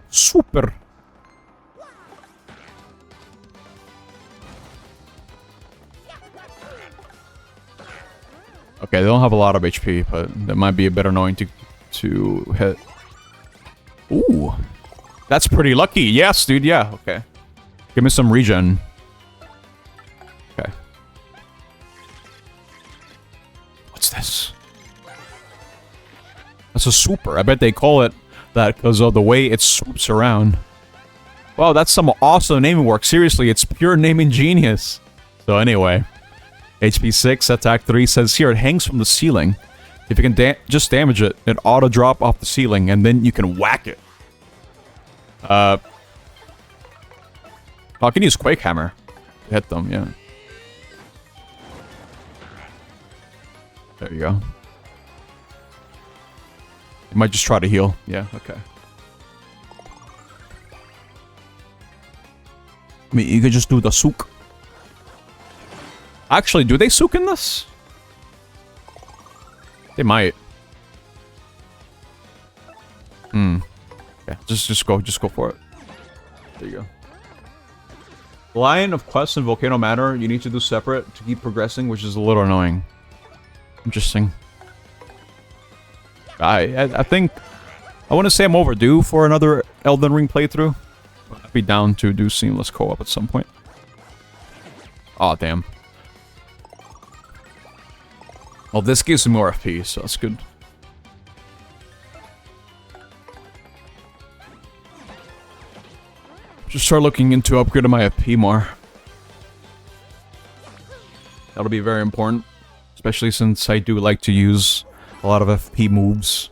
Super! Okay, they don't have a lot of HP, but that might be a bit annoying to hit. Ooh. That's pretty lucky. Yes, dude, yeah, okay. Give me some regen. Okay. What's this? That's a super. I bet they call it that because of the way it swoops around. Wow, that's some awesome naming work. Seriously, it's pure naming genius. So anyway. HP 6, attack 3 says here, it hangs from the ceiling. If you can just damage it, it auto-drop off the ceiling, and then you can whack it. Oh, I can use Quake Hammer to hit them, yeah. There you go. You might just try to heal. Yeah, okay. I mean, you could just do the souk. Actually, do they souk in this? They might. Okay. Just go for it. There you go. Line of quests and Volcano Manor, you need to do separate to keep progressing, which is a little annoying. Interesting. I think I want to say I'm overdue for another Elden Ring playthrough. I'd be down to do seamless co-op at some point. Aw, damn. Well, this gives me more FP, so that's good. Just start looking into upgrading my FP more. That'll be very important. Especially since I do like to use a lot of FP moves.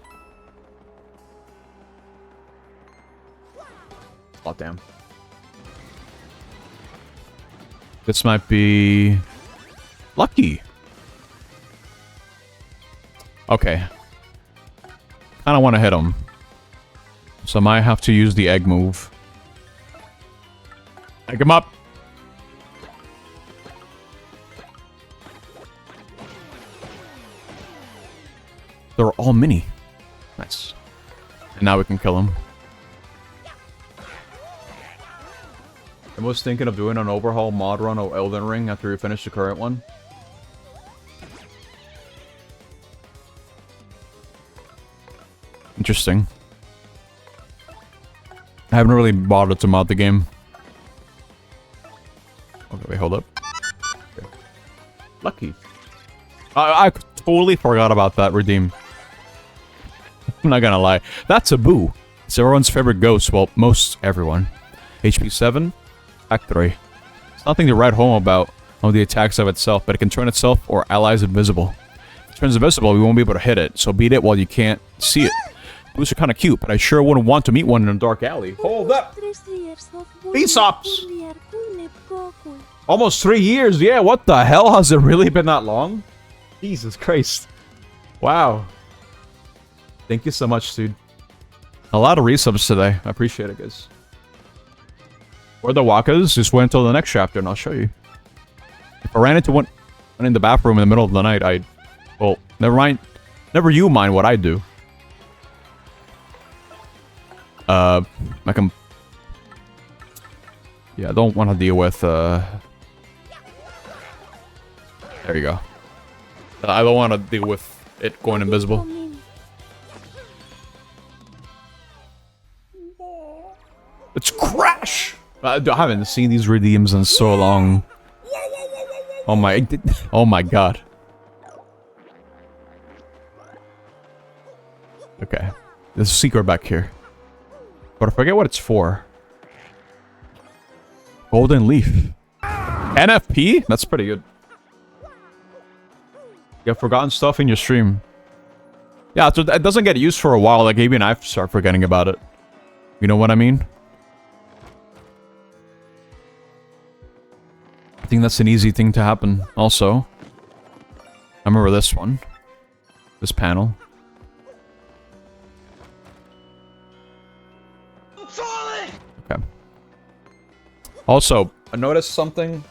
Oh, damn. This might be... lucky. Okay. Kinda wanna hit him. So I might have to use the egg move. Egg him up! They're all mini. Nice. And now we can kill him. I was thinking of doing an overhaul mod run of Elden Ring after we finish the current one. Interesting. I haven't really bothered to mod the game. Okay, wait, hold up. Okay. Lucky. I totally forgot about that redeem. I'm not gonna lie. That's a boo. It's everyone's favorite ghost. Well, most everyone. HP 7, Act 3. It's nothing to write home about on the attacks of itself, but it can turn itself or allies invisible. If it turns invisible, we won't be able to hit it, so beat it while you can't see it. Boos are kind of cute, but I sure wouldn't want to meet one in a dark alley. Hold up! Aesops! Almost 3 years, yeah, what the hell? Has it really been that long? Jesus Christ. Wow. Thank you so much, dude. A lot of resubs today. I appreciate it, guys. Where the Wakas? Just wait until the next chapter and I'll show you. If I ran into one in the bathroom in the middle of the night, I'd... well, never mind. Never you mind what I do. I can... yeah, I don't want to deal with, there you go. I don't want to deal with it going invisible. It's Crash! I haven't seen these redeems in so long. Oh my god. Okay. There's a secret back here. But I forget what it's for. Golden Leaf. NFP? That's pretty good. You have forgotten stuff in your stream. Yeah, so it doesn't get used for a while. Like, even I start forgetting about it. You know what I mean? I think that's an easy thing to happen. Also, I remember this one. This panel. Okay. Also, I noticed something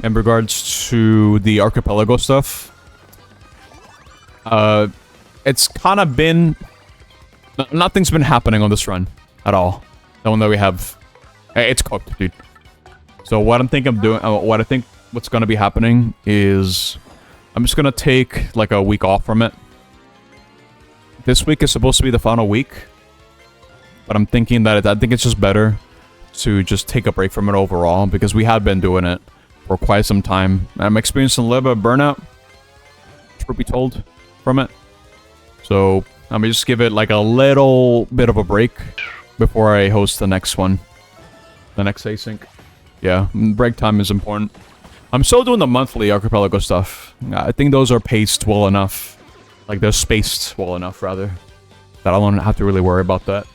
in regards to the archipelago stuff. It's kind of been... nothing's been happening on this run at all. The one that we have... it's cooked, dude. So what I'm thinking of doing... what I think what's going to be happening is... I'm just going to take, like, a week off from it. This week is supposed to be the final week. But I'm thinking that I think it's just better to just take a break from it overall, because we have been doing it for quite some time. I'm experiencing a little bit of burnout, truth be told, from it. So I'm gonna just give it like a little bit of a break before I host the next one. The next async. Yeah, break time is important. I'm still doing the monthly archipelago stuff. I think those are paced well enough. Like, they're spaced well enough, rather. That I don't have to really worry about that.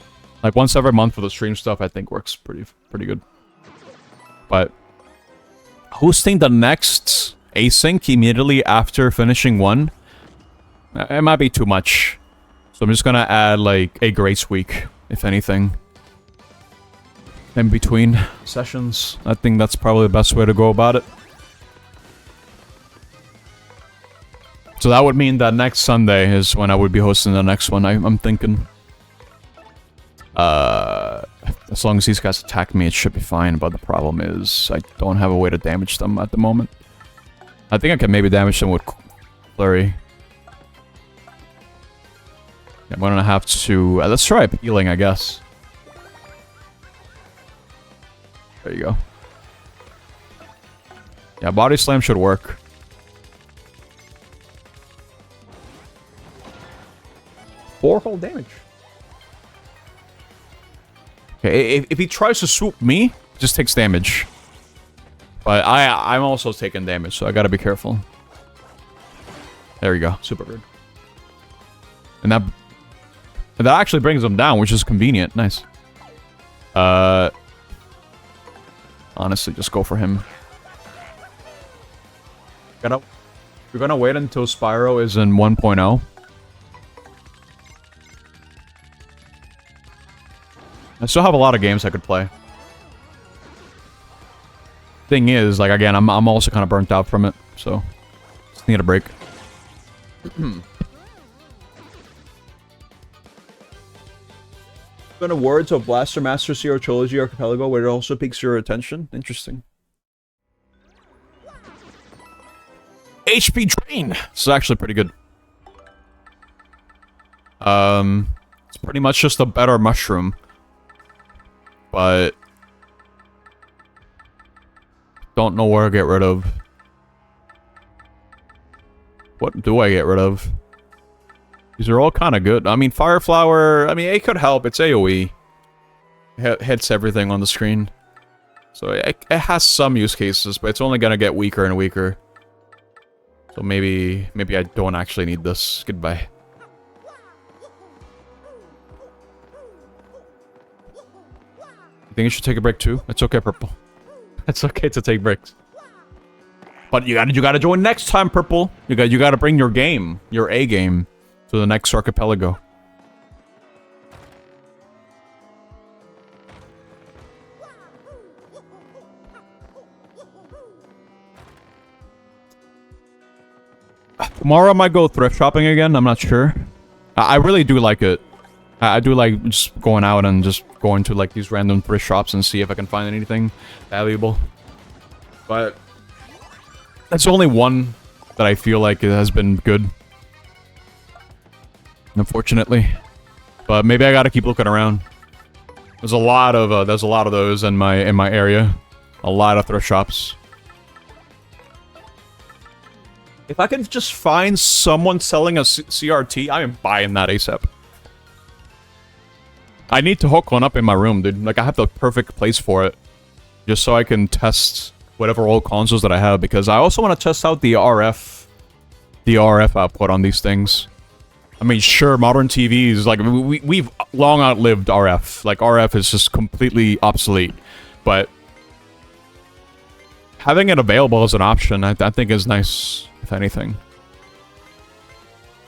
Like, once every month for the stream stuff, I think works pretty good. But hosting the next async immediately after finishing one, it might be too much. So I'm just gonna add, like, a grace week, if anything. In between sessions. I think that's probably the best way to go about it. So that would mean that next Sunday is when I would be hosting the next one, I'm thinking. As long as these guys attack me, it should be fine, but the problem is I don't have a way to damage them at the moment. I think I can maybe damage them with Flurry. I'm gonna have to... let's try appealing, I guess. There you go. Yeah, Body Slam should work. Four whole damage. Okay, if he tries to swoop me, just takes damage. But I'm also taking damage, so I gotta be careful. There you go, super good. And that actually brings him down, which is convenient. Nice. Honestly, just go for him. We're gonna wait until Spyro is in 1.0. I still have a lot of games I could play. Thing is, like, again, I'm also kind of burnt out from it, so just need a break. Been awards of Blaster Master Zero Trilogy Archipelago where it also piques your attention. Interesting. HP Drain. This is actually pretty good. It's pretty much just a better mushroom. But don't know where to get rid of. What do I get rid of? These are all kind of good. I mean, Fire Flower, I mean, it could help. It's AoE. It hits everything on the screen. So it has some use cases, but it's only going to get weaker and weaker. So maybe I don't actually need this. Goodbye. You think you should take a break too? It's okay, Purple. It's okay to take breaks. But you gotta join next time, Purple. You gotta bring your game, your A game, to the next archipelago. Tomorrow I might go thrift shopping again. I'm not sure. I really do like it. I do like just going out and just going to like these random thrift shops and see if I can find anything valuable. But that's only one that I feel like it has been good. Unfortunately. But maybe I gotta keep looking around. There's a lot of those in my area. A lot of thrift shops. If I can just find someone selling a CRT, I am buying that ASAP. I need to hook one up in my room, dude. Like, I have the perfect place for it. Just so I can test whatever old consoles that I have. Because I also want to test out the RF output on these things. I mean, sure, modern TVs, like, we've long outlived RF. Like, RF is just completely obsolete. But having it available as an option, I think is nice, if anything.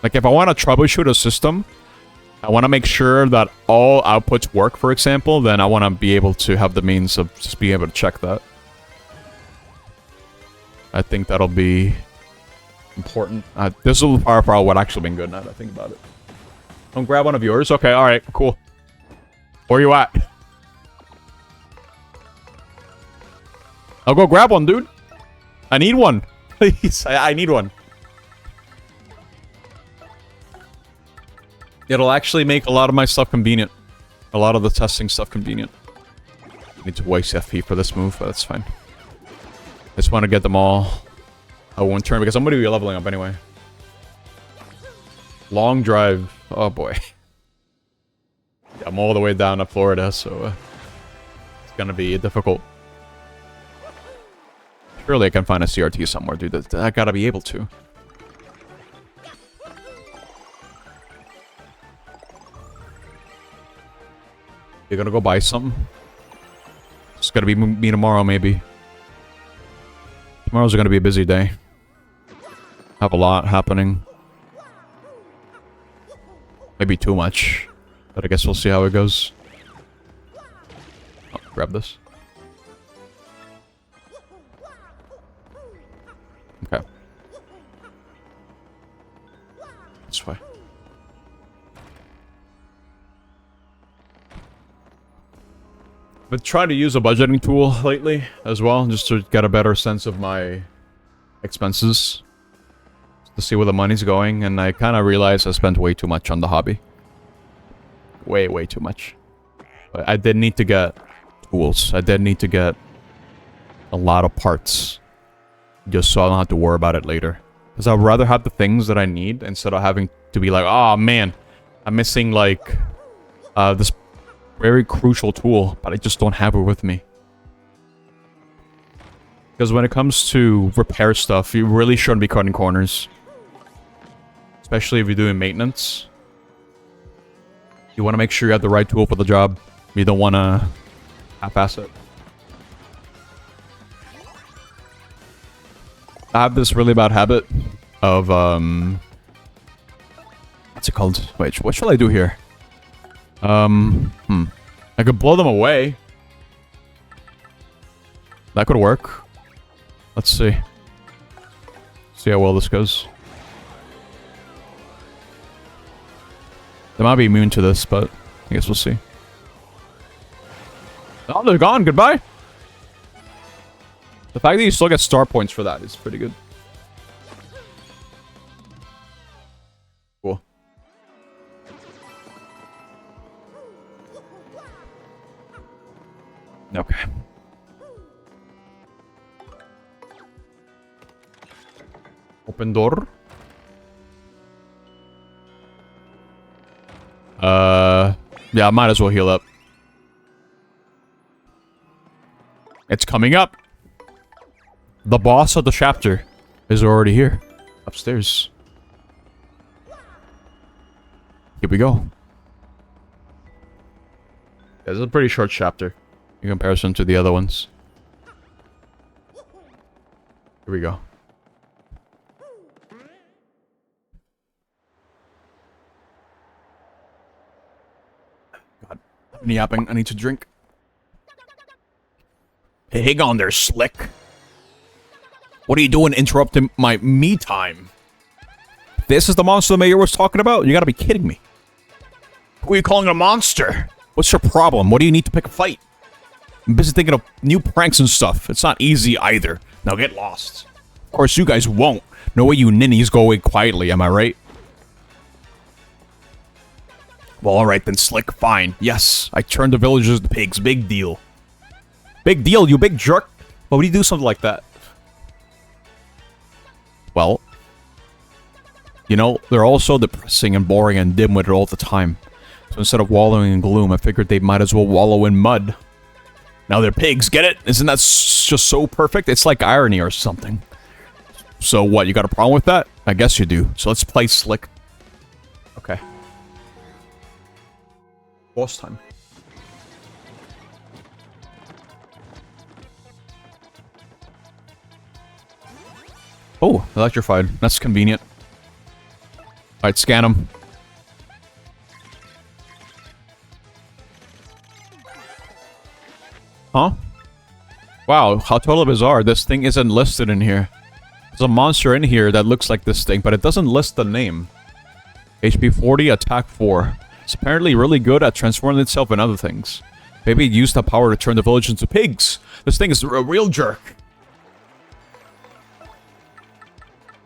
Like, if I want to troubleshoot a system, I want to make sure that all outputs work, for example, then I want to be able to have the means of just being able to check that. I think that'll be important. This will Firefly would actually been good now that I think about it. Don't grab one of yours? Okay, alright, cool. Where you at? I'll go grab one, dude. I need one. Please, I need one. It'll actually make a lot of my stuff convenient. A lot of the testing stuff convenient. I need to waste FP for this move, but that's fine. I just want to get them all at one turn, because I'm going to be leveling up anyway. Long drive. Oh boy. I'm all the way down to Florida, so it's going to be difficult. Surely I can find a CRT somewhere, dude. I gotta be able to. You're gonna go buy something? It's gonna be me tomorrow, maybe. Tomorrow's gonna be a busy day. Have a lot happening. Maybe too much. But I guess we'll see how it goes. Oh, grab this. Okay. This way. But trying to use a budgeting tool lately as well, just to get a better sense of my expenses. To see where the money's going, and I kind of realized I spent way too much on the hobby. Way too much. But I did need to get tools. I did need to get a lot of parts. Just so I don't have to worry about it later. Because I'd rather have the things that I need instead of having to be like, oh man, I'm missing like this very crucial tool, but I just don't have it with me. Because when it comes to repair stuff, you really shouldn't be cutting corners. Especially if you're doing maintenance. You want to make sure you have the right tool for the job. You don't want to half-ass it. I have this really bad habit of, what's it called? Wait, what shall I do here? I could blow them away. That could work. Let's see. See how well this goes. They might be immune to this, but I guess we'll see. Oh, they're gone. Goodbye. The fact that you still get star points for that is pretty good. Cool. Okay. Open door. Yeah, I might as well heal up. It's coming up. The boss of the chapter is already here. Upstairs. Here we go. This is a pretty short chapter in comparison to the other ones. Here we go. God, I'm yapping. I need to drink. Hey, hang on there, Slick. What are you doing interrupting my me time? This is the monster the mayor was talking about? You gotta be kidding me. Who are you calling a monster? What's your problem? What do you need to pick a fight? I'm busy thinking of new pranks and stuff. It's not easy either. Now get lost. Of course, you guys won't. No way you ninnies go away quietly, am I right? Well, alright then, Slick. Fine. Yes, I turned the villagers to pigs. Big deal. Big deal, you big jerk. Why would you do something like that? Well, you know, they're all so depressing and boring and dim-witted all the time. So instead of wallowing in gloom, I figured they might as well wallow in mud. Now they're pigs, get it? Isn't that just so perfect? It's like irony or something. So what, you got a problem with that? I guess you do. So let's play Slick. Okay. Boss time. Oh, electrified. That's convenient. Alright, scan him. Huh? Wow, how totally bizarre. This thing isn't listed in here. There's a monster in here that looks like this thing, but it doesn't list the name. HP 40, attack 4. It's apparently really good at transforming itself in other things. Maybe it used that power to turn the village into pigs. This thing is a real jerk.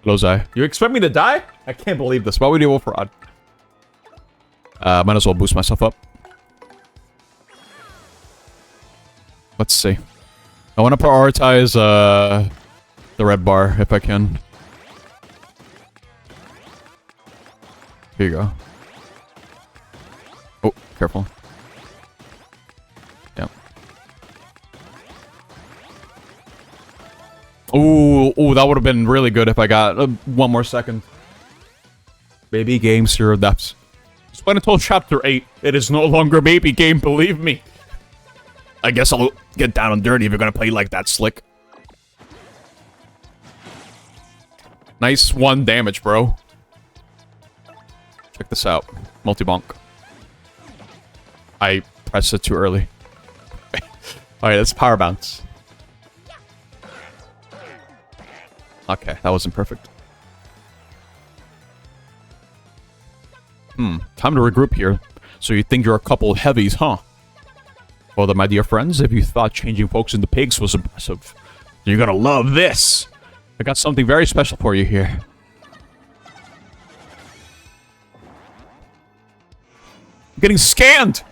Lozai. You expect me to die? I can't believe this. Why would you roll for odd? Might as well boost myself up. Let's see. I want to prioritize the red bar if I can. Here you go. Oh, careful. Yeah. Ooh, that would have been really good if I got one more second. Baby game, Zero Depths. It's been until chapter 8. It is no longer a baby game, believe me. I guess I'll get down and dirty if you're gonna play like that, Slick. Nice 1 damage, bro. Check this out. Multi-bonk. I pressed it too early. Alright, let's power bounce. Okay, that wasn't perfect. Time to regroup here. So you think you're a couple of heavies, huh? Well then, my dear friends, if you thought changing folks into pigs was impressive, you're gonna love this. I got something very special for you here. I'm getting scanned!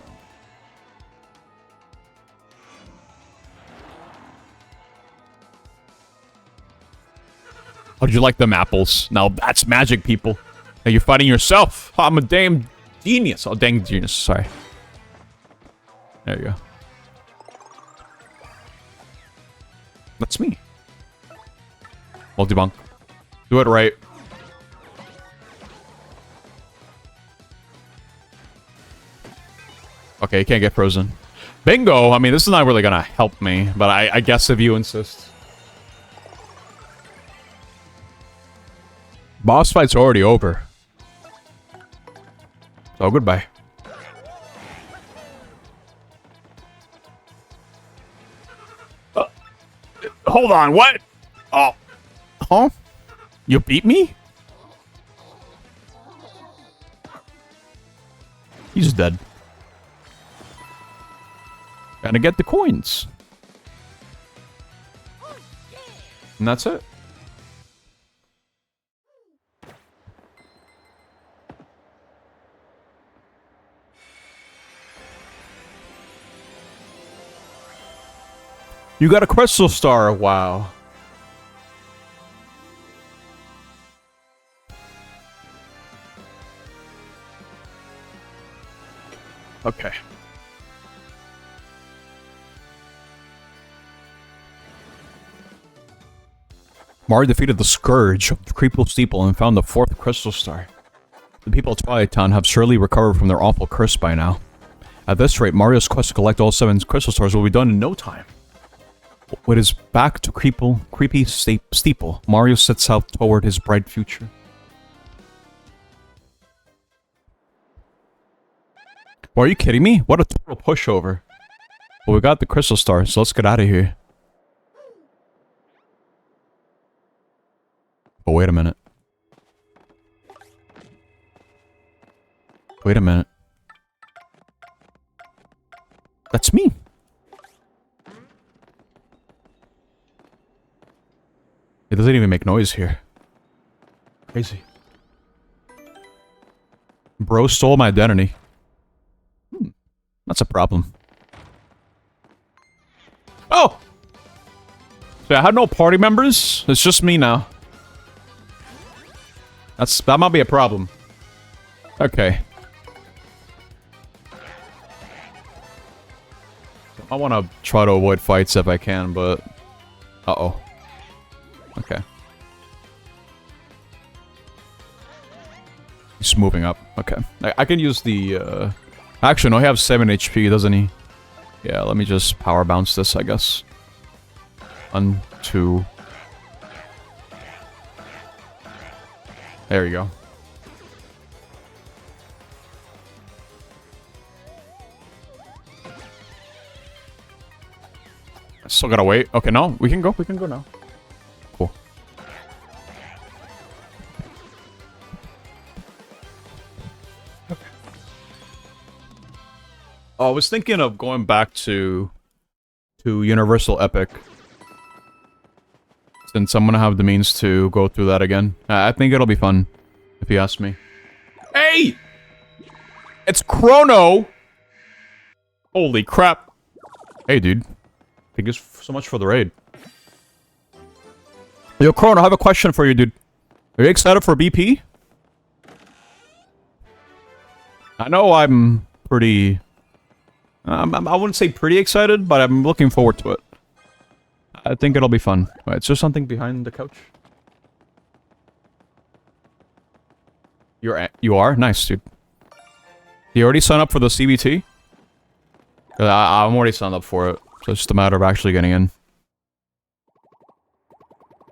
How did you like them apples? Now that's magic, people. Now you're fighting yourself. I'm a damn genius. Oh, dang genius. Sorry. There you go. That's me. Multi-bunk. Do it right. Okay, you can't get frozen. Bingo! I mean, this is not really gonna help me, but I guess if you insist. Boss fight's already over. So goodbye. Hold on, what? Oh. Huh? You beat me? He's dead. Gotta get the coins. And that's it. You got a crystal star, wow. Okay. Mario defeated the Scourge of the Creeple Steeple and found the 4th crystal star. The people of Twilight Town have surely recovered from their awful curse by now. At this rate, Mario's quest to collect all 7 crystal stars will be done in no time. With his back to creepy steeple, Mario sets out toward his bright future. Well, are you kidding me? What a total pushover. Well, we got the crystal stars, so let's get out of here. But wait a minute. Wait a minute. That's me. It doesn't even make noise here. Crazy. Bro stole my identity. That's a problem. Oh! So I had no party members? It's just me now. That might be a problem. Okay. I want to try to avoid fights if I can, but... Uh-oh. Okay. He's moving up. Okay. I can use the, Actually, no, he has 7 HP, doesn't he? Yeah, let me just power bounce this, I guess. 1, 2... There you go. I still gotta wait. Okay, no, we can go now. Cool. Okay. Oh, I was thinking of going back to Universal Epic. Since I'm gonna have the means to go through that again. I think it'll be fun, if you ask me. Hey! It's Chrono! Holy crap. Hey, dude. Thank you so much for the raid. Yo, Chrono, I have a question for you, dude. Are you excited for BP? I know I'm pretty... I wouldn't say pretty excited, but I'm looking forward to it. I think it'll be fun. Wait, is there something behind the couch? You are? Nice, dude. You already signed up for the CBT? I'm already signed up for it. So it's just a matter of actually getting in.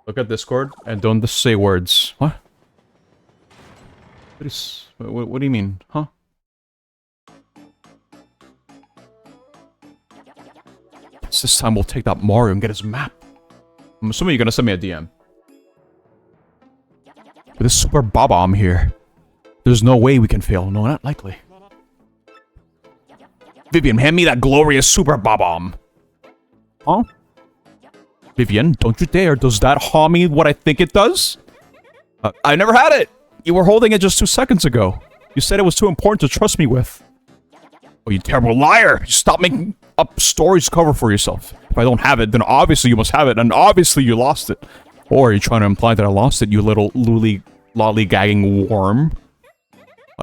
Look at Discord and don't just say words. What? What do you mean? Huh? This time we'll take that Mario and get his map. I'm assuming you're gonna send me a DM. With this Super Bob-omb here, there's no way we can fail. No, not likely. Vivian, hand me that glorious super bomb. Huh? Vivian, don't you dare. Does that harm me what I think it does? I never had it. You were holding it just 2 seconds ago. You said it was too important to trust me with. Oh, you terrible liar. Stop making up stories to cover for yourself. If I don't have it, then obviously you must have it, and obviously you lost it. Or are you trying to imply that I lost it, you little lollygagging worm?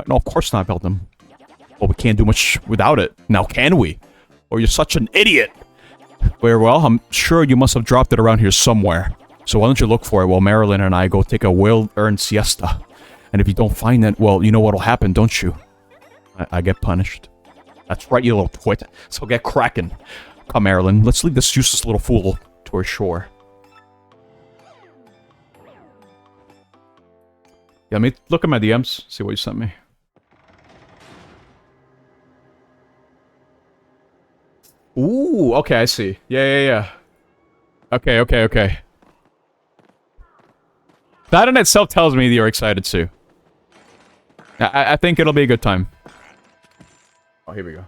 No, of course not, Beldam. Well, we can't do much without it. Now can we? Or you're such an idiot. Very well, I'm sure you must have dropped it around here somewhere. So why don't you look for it while Marilyn and I go take a well-earned siesta? And if you don't find it, well, you know what'll happen, don't you? I get punished. That's right, you little twit. So get cracking. Come, Marilyn, let's leave this useless little fool to her shore. Yeah, let me look at my DMs, see what you sent me. Ooh, okay, I see. Yeah. Okay. That in itself tells me that you're excited too. I think it'll be a good time. Oh, here we go.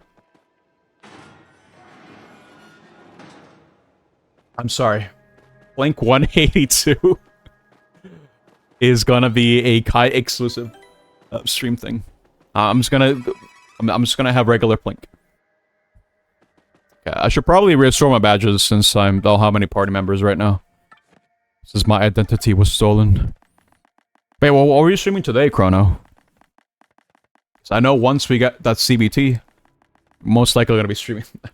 I'm sorry. Blink 182 is gonna be a Kai exclusive stream thing. I'm just gonna have regular Blink. Okay, I should probably restore my badges since I don't have many party members right now. Since my identity was stolen. Wait, well, what were you streaming today, Chrono? So I know once we get that CBT, most likely gonna be streaming. I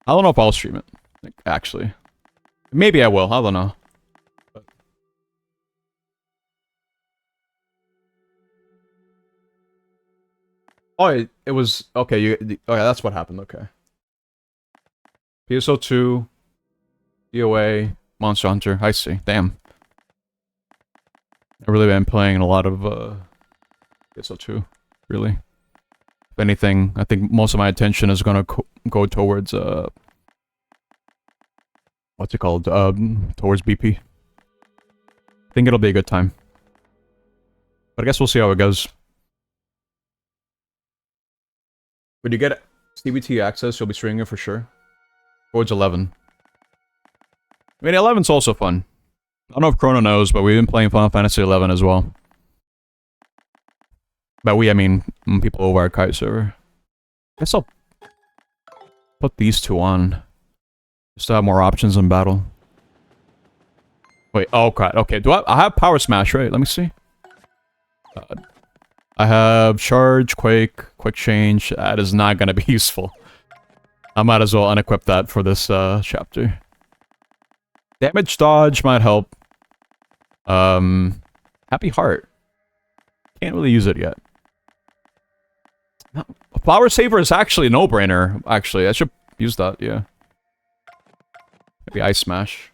don't know if I'll stream it, like, actually. Maybe I will, I don't know. But... Oh, it was... Okay, okay, that's what happened, okay. PSO2, DOA, Monster Hunter, I see, damn. I've really been playing a lot of, PSO2, really. If anything, I think most of my attention is gonna go towards, what's it called? Towards BP. I think it'll be a good time. But I guess we'll see how it goes. When you get CBT access, you'll be streaming it for sure. Towards 11. I mean, 11's also fun. I don't know if Chrono knows, but we've been playing Final Fantasy 11 as well. By we, I mean people over our Kite server. I guess I'll put these two on. Just to have more options in battle. Wait, oh crap, okay, I have Power Smash, right? Let me see. I have Charge, Quake, Quick Change. That is not gonna be useful. I might as well unequip that for this chapter. Damage Dodge might help. Happy Heart. Can't really use it yet. No, Flower Saver is actually a no-brainer, actually. I should use that, yeah. Maybe Ice Smash.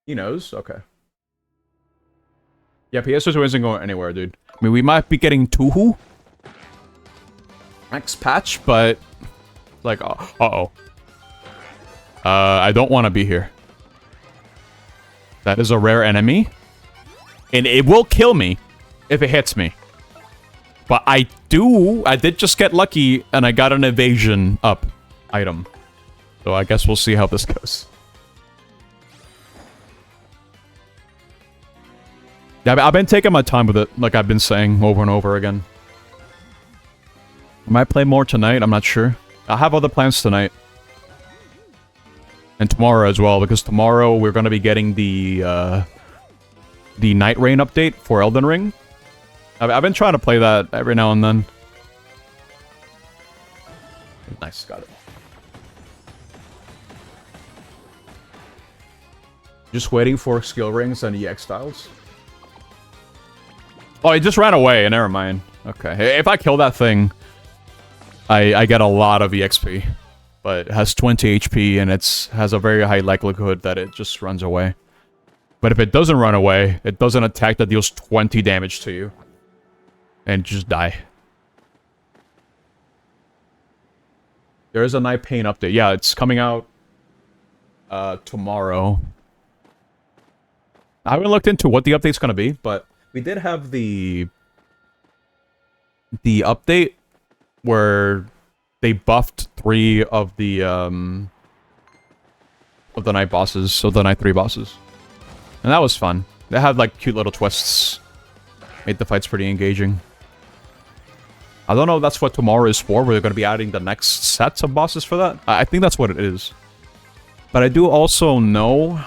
He knows? Okay. Yeah, PS2 isn't going anywhere, dude. I mean, we might be getting Tuhu next patch, but... Like, uh-oh. I don't want to be here. That is a rare enemy. And it will kill me if it hits me. But I did just get lucky and I got an evasion up item. So I guess we'll see how this goes. Yeah, I've been taking my time with it, like I've been saying over and over again. I might play more tonight, I'm not sure. I have other plans tonight. And tomorrow as well, because tomorrow we're going to be getting the Night Rain update for Elden Ring. I've been trying to play that every now and then. Nice, got it. Just waiting for skill rings and EX styles. Oh, it just ran away, never mind. Okay, if I kill that thing, I get a lot of EXP. But it has 20 HP and has a very high likelihood that it just runs away. But if it doesn't run away, it does an attack that deals 20 damage to you. And just die. There is a Night Pain update. Yeah, it's coming out tomorrow. I haven't looked into what the update's gonna be, but we did have the update where they buffed 3 of the night bosses, so the night 3 bosses. And that was fun. They had like cute little twists. Made the fights pretty engaging. I don't know if that's what tomorrow is for. We're going to be adding the next sets of bosses for that. I think that's what it is. But I do also know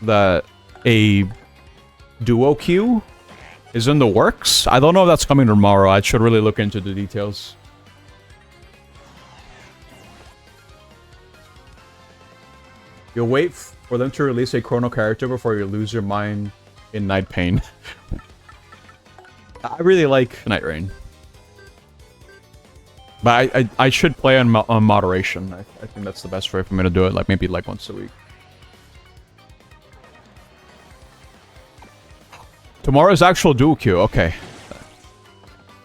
that a duo queue is in the works. I don't know if that's coming tomorrow. I should really look into the details. You'll wait for them to release a Chrono character before you lose your mind in Night Pain. I really like Night Rain. But I should play on moderation. I think that's the best way for me to do it. Like maybe like once a week. Tomorrow's actual dual queue. Okay.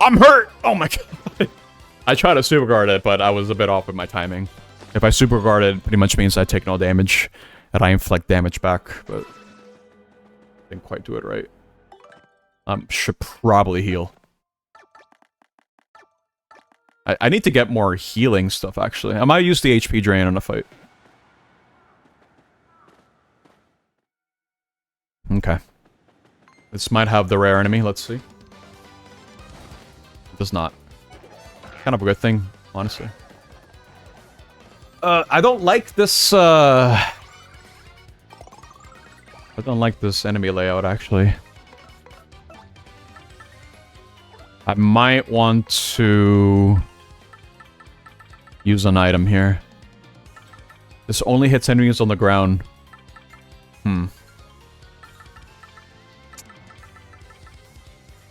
I'm hurt! Oh my god. I tried to super guard it, but I was a bit off with my timing. If I super guard it, pretty much means I take no damage. And I inflict damage back, but... didn't quite do it right. Should probably heal. I need to get more healing stuff, actually. I might use the HP drain in a fight. Okay. This might have the rare enemy, let's see. It does not. Kind of a good thing, honestly. I don't like this, I don't like this enemy layout, actually. I might want to use an item here. This only hits enemies on the ground. I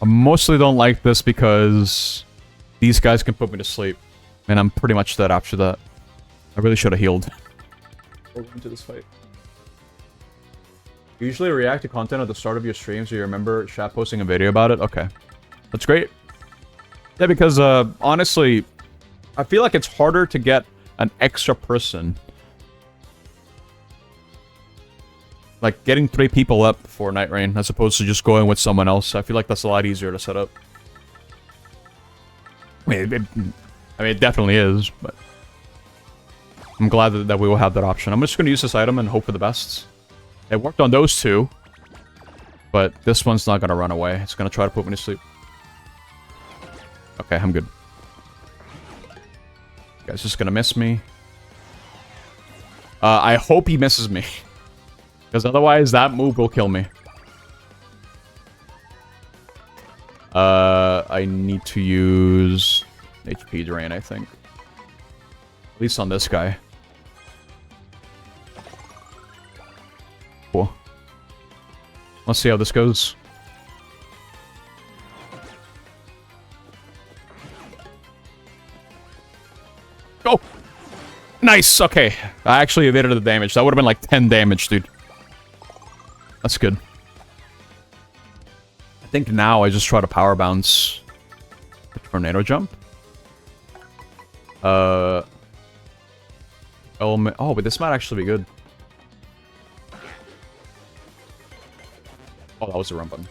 mostly don't like this because these guys can put me to sleep. And I'm pretty much dead after that. I really should have healed. We'll go into this fight. You usually react to content at the start of your streams, so you remember chat posting a video about it? Okay. That's great. Yeah, because, honestly, I feel like it's harder to get an extra person. Like, getting 3 people up for Night Rain, as opposed to just going with someone else. I feel like that's a lot easier to set up. I mean, it definitely is, but... I'm glad that we will have that option. I'm just going to use this item and hope for the best. It worked on those 2. But this one's not going to run away. It's going to try to put me to sleep. Okay, I'm good. Guy's just going to miss me. I hope he misses me. Because otherwise, that move will kill me. I need to use HP drain, I think. At least on this guy. Cool. Let's see how this goes. Go! Nice! Okay. I actually evaded the damage. That would have been like 10 damage, dude. That's good. I think now I just try to power bounce. Tornado jump. Element. Oh, but this might actually be good. Oh, that was the run button.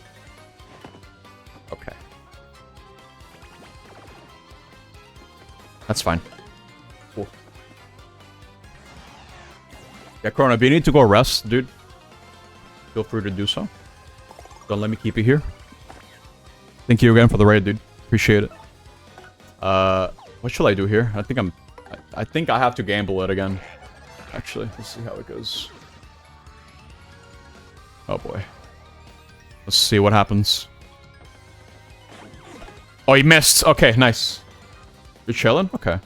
Okay. That's fine. Cool. Yeah, Chrono, if you need to go rest, dude, feel free to do so. Don't let me keep you here. Thank you again for the raid, dude. Appreciate it. What should I do here? I think I have to gamble it again. Actually, let's see how it goes. Oh boy. Let's see what happens. Oh, he missed. Okay, nice. You're chilling? Okay.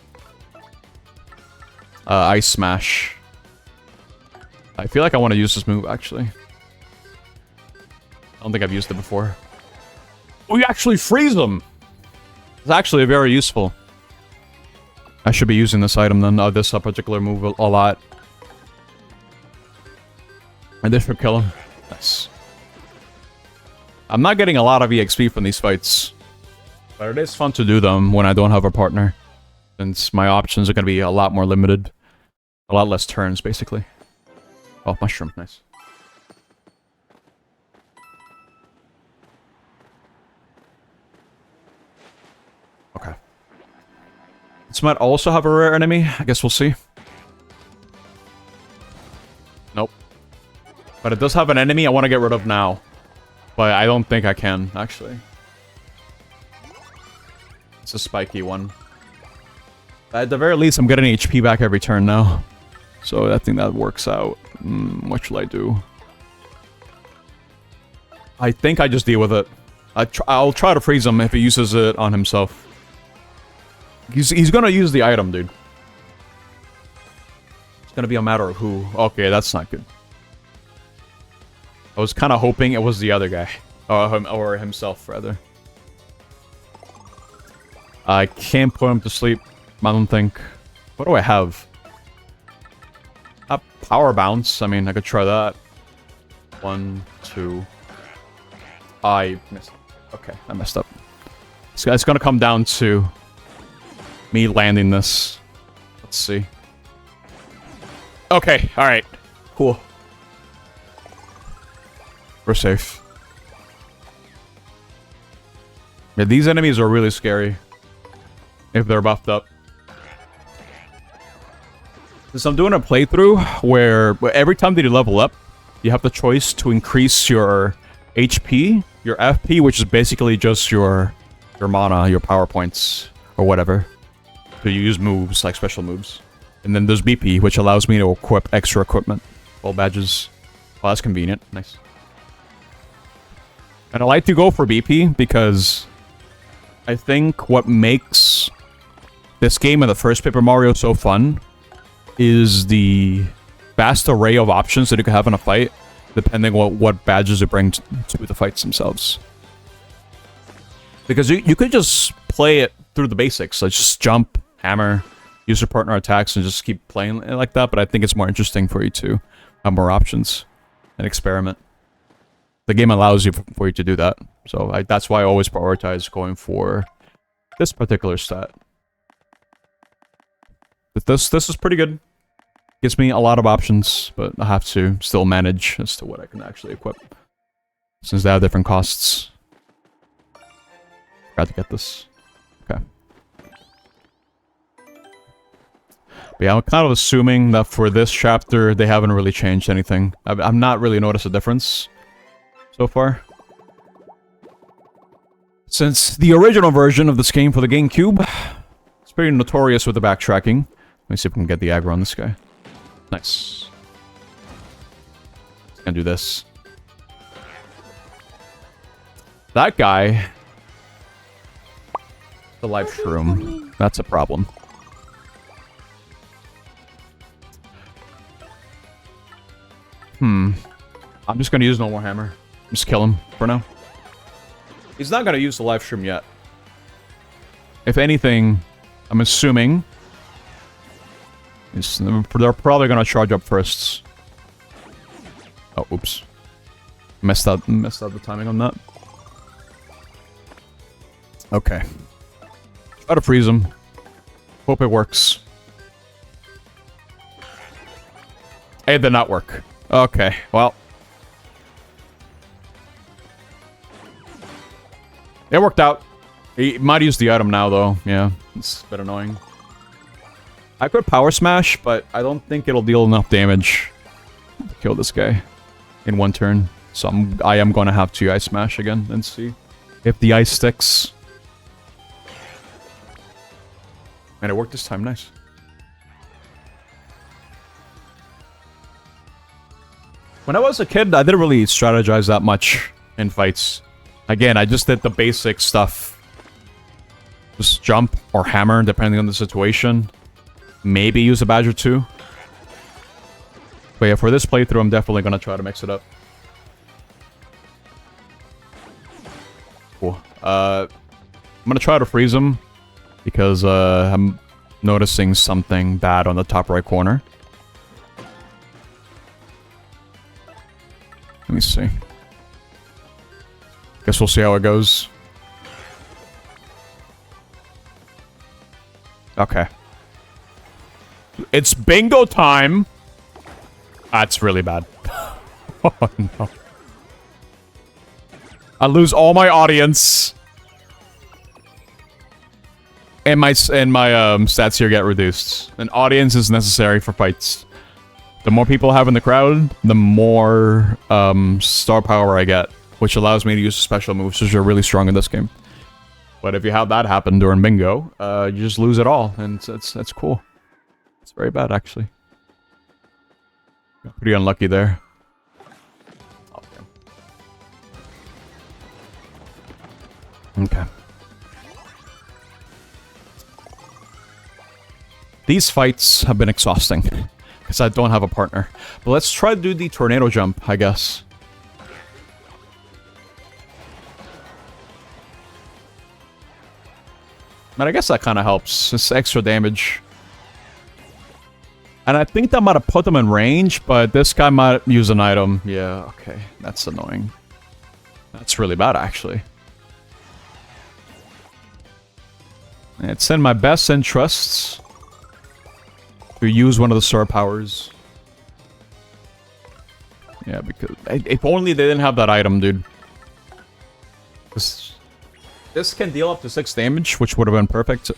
Ice Smash. I feel like I want to use this move, actually. I don't think I've used it before. Oh, you actually freeze them! It's actually very useful. I should be using this item then, this particular move a lot. And this should kill him. Nice. I'm not getting a lot of EXP from these fights. But it is fun to do them when I don't have a partner. Since my options are going to be a lot more limited. A lot less turns, basically. Oh, mushroom. Nice. Okay. This might also have a rare enemy. I guess we'll see. Nope. But it does have an enemy I want to get rid of now. But I don't think I can, actually. It's a spiky one. At the very least, I'm getting HP back every turn now. So I think that works out. What shall I do? I think I just deal with it. I'll try to freeze him if he uses it on himself. He's gonna use the item, dude. It's gonna be a matter of who. Okay, that's not good. I was kind of hoping it was the other guy. Or himself, rather. I can't put him to sleep. I don't think. What do I have? A power bounce. I mean, I could try that. 1, 2. I missed. Okay, I messed up. It's gonna come down to me landing this. Let's see. Okay, alright. Cool. We're safe. Yeah, these enemies are really scary. If they're buffed up. So I'm doing a playthrough where every time that you level up, you have the choice to increase your HP, your FP, which is basically just your mana, your power points, or whatever. So you use moves, like special moves. And then there's BP, which allows me to equip extra equipment. All badges. Well, that's convenient. Nice. And I like to go for BP because I think what makes this game and the first Paper Mario so fun is the vast array of options that you can have in a fight, depending on what badges it brings to the fights themselves. Because you could just play it through the basics, like just jump, hammer, use your partner attacks, and just keep playing it like that, but I think it's more interesting for you to have more options and experiment. The game allows you for you to do that, so that's why I always prioritize going for this particular stat. But this is pretty good. Gives me a lot of options, but I have to still manage as to what I can actually equip. Since they have different costs. Got to get this. Okay. But yeah, I'm kind of assuming that for this chapter, they haven't really changed anything. I've not really noticed a difference so far. Since the original version of this game for the GameCube, it's pretty notorious with the backtracking. Let me see if we can get the aggro on this guy. Nice. Gonna do this. That guy... The live shroom. That's a problem. I'm just gonna use no more hammer. Just kill him for now. He's not gonna use the live shroom yet. If anything, I'm assuming... They're probably gonna charge up first. Oh, oops. Messed up the timing on that. Okay. Try to freeze him. Hope it works. It did not work. Okay, well. It worked out. He might use the item now, though. Yeah, it's a bit annoying. I could power smash, but I don't think it'll deal enough damage to kill this guy in one turn. So I am going to have to ice smash again and see if the ice sticks. And it worked this time, nice. When I was a kid, I didn't really strategize that much in fights. Again, I just did the basic stuff. Just jump or hammer, depending on the situation. Maybe use a badge or two. But yeah, for this playthrough, I'm definitely going to try to mix it up. Cool. I'm going to try to freeze him. Because I'm noticing something bad on the top right corner. Let me see. Guess we'll see how it goes. Okay. It's bingo time! That's really bad. Oh no. I lose all my audience. And my stats here get reduced. An audience is necessary for fights. The more people I have in the crowd, the more star power I get, which allows me to use special moves, which are really strong in this game. But if you have that happen during bingo, you just lose it all, and that's cool. It's very bad, actually. Got pretty unlucky there. Okay. These fights have been exhausting, because I don't have a partner. But let's try to do the tornado jump, I guess. But I guess that kind of helps. It's extra damage. And I think that might have put them in range, but this guy might use an item. Yeah, okay. That's annoying. That's really bad, actually. It's in my best interests to use one of the star powers. Yeah, because if only they didn't have that item, dude. This can deal up to 6 damage, which would have been perfect to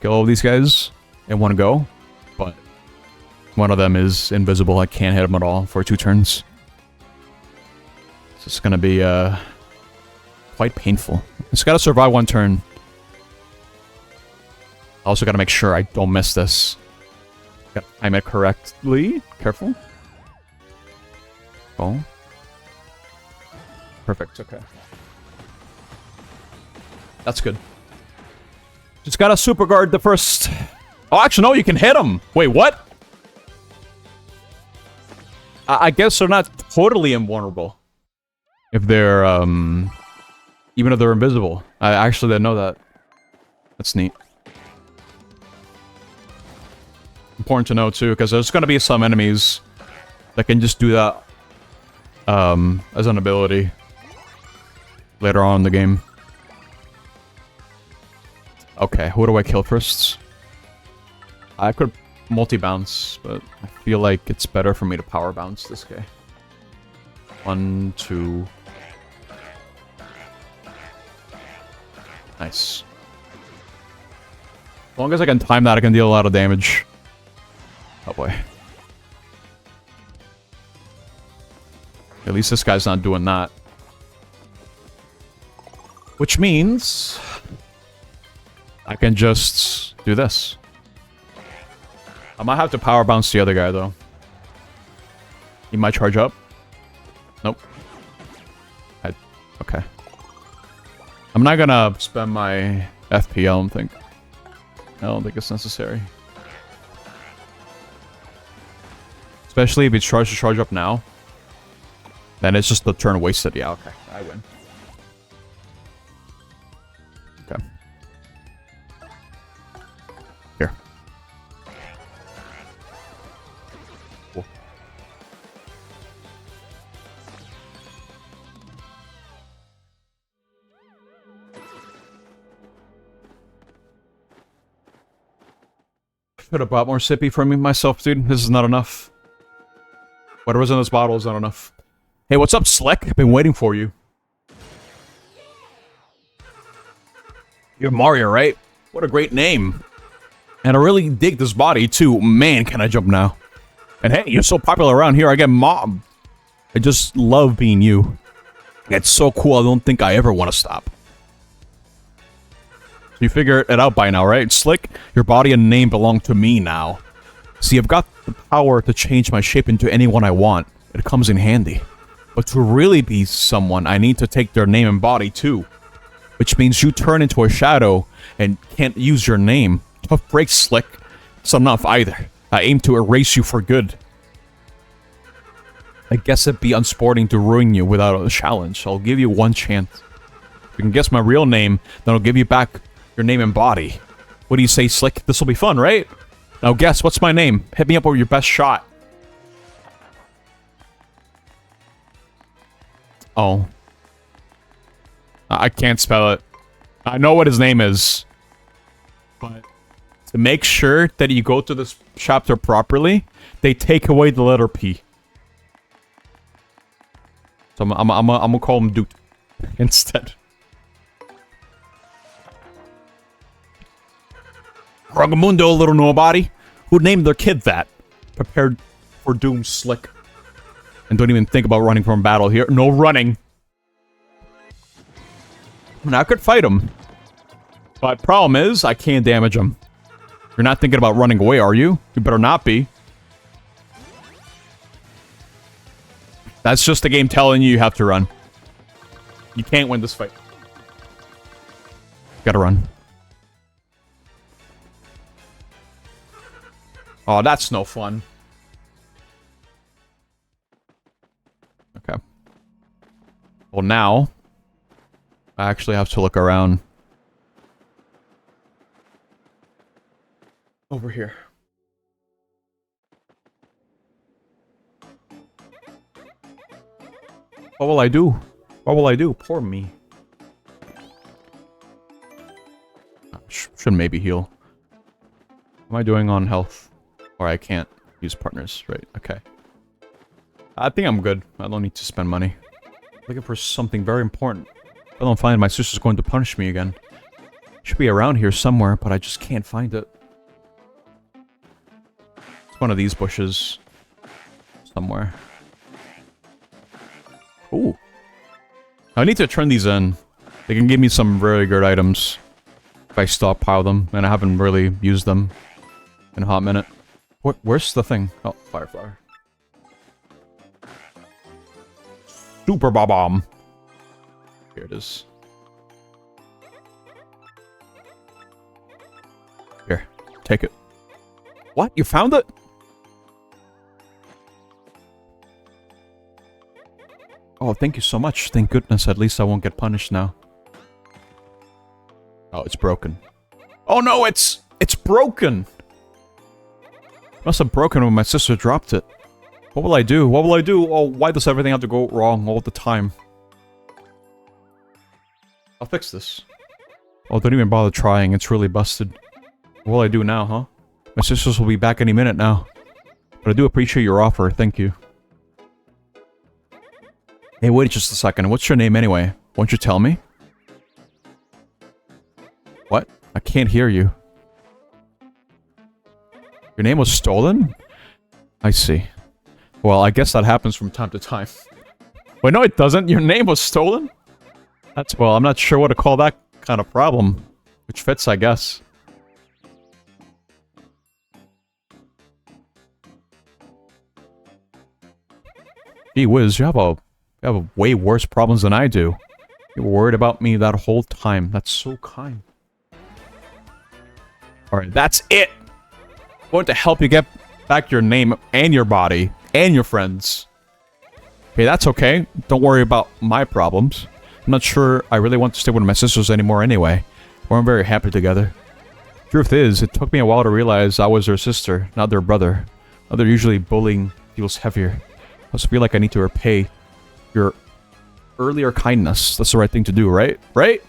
kill all these guys in one go. But one of them is invisible. I can't hit him at all for 2 turns. So it's gonna be quite painful. It's gotta survive 1 turn. I also gotta make sure I don't miss this. Gotta time it correctly. Careful. Oh. Perfect, okay. That's good. Just gotta super guard the first... Oh, actually, no, you can hit them! Wait, what? I guess they're not totally invulnerable. If they're, even if they're invisible. I actually didn't know that. That's neat. Important to know, too, because there's gonna be some enemies that can just do that, as an ability later on in the game. Okay, who do I kill first? I could multi-bounce, but I feel like it's better for me to power bounce this guy. 1, 2... Nice. As long as I can time that, I can deal a lot of damage. Oh boy. At least this guy's not doing that. Which means... I can just do this. I might have to power bounce the other guy, though. He might charge up. Nope. Okay. I'm not gonna spend my FP, I don't think. I don't think it's necessary. Especially if he tries to charge up now. Then it's just the turn wasted. Yeah, okay. I win. Okay. Here. Cool. Should have bought more sippy for me myself, dude. This is not enough. Whatever's in this bottle is not enough. Hey, what's up, Slick? I've been waiting for you. You're Mario, right? What a great name. And I really dig this body, too. Man, can I jump now. And hey, you're so popular around here, I get mobbed. I just love being you. It's so cool, I don't think I ever want to stop. You figured it out by now, right? Slick, your body and name belong to me now. See, I've got the power to change my shape into anyone I want. It comes in handy. But to really be someone, I need to take their name and body too. Which means you turn into a shadow and can't use your name. Tough break, Slick. It's enough either. I aim to erase you for good. I guess it'd be unsporting to ruin you without a challenge. I'll give you one chance. If you can guess my real name, then I'll give you back your name and body. What do you say, Slick? This'll be fun, right? Now guess, what's my name? Hit me up with your best shot. Oh. I can't spell it. I know what his name is. But to make sure that you go to this chapter properly, they take away the letter P. So I'm gonna call him Duke instead. Ragamundo, little nobody, who named their kid that. Prepared for doom slick. And don't even think about running from battle here. No running. I mean, I could fight him. But problem is, I can't damage him. You're not thinking about running away, are you? You better not be. That's just the game telling you have to run. You can't win this fight. Gotta run. Oh, that's no fun. Okay. Well, now I actually have to look around. Over here. What will I do? What will I do? Poor me. Should maybe heal. What am I doing on health? Or I can't use partners, right? Okay. I think I'm good. I don't need to spend money. Looking for something very important. If I don't find it, my sister's going to punish me again. Should be around here somewhere, but I just can't find it. It's one of these bushes. Somewhere. Ooh. I need to turn these in. They can give me some very good items if I stockpile them, and I haven't really used them in a hot minute. Where's the thing? Oh, fire flower. Super bomb. Here it is. Here, take it. What? You found it? Oh, thank you so much. Thank goodness. At least I won't get punished now. Oh, it's broken. Oh no, it's broken. Must have broken when my sister dropped it. What will I do? What will I do? Oh, why does everything have to go wrong all the time? I'll fix this. Oh, don't even bother trying. It's really busted. What will I do now, huh? My sisters will be back any minute now. But I do appreciate your offer. Thank you. Hey, wait just a second. What's your name anyway? Won't you tell me? What? I can't hear you. Your name was stolen? I see. Well, I guess that happens from time to time. Wait, no it doesn't. Your name was stolen? That's, well, I'm not sure what to call that kind of problem. Which fits, I guess. Gee whiz, you have a way worse problems than I do. You were worried about me that whole time. That's so kind. Alright, that's it! I'm going to help you get back your name and your body and your friends. Okay, that's okay. Don't worry about my problems. I'm not sure I really want to stay with my sisters anymore anyway. We're very happy together. Truth is, it took me a while to realize I was their sister, not their brother. Now they're usually bullying feels heavier. I just feel like I need to repay your earlier kindness. That's the right thing to do, right? Right?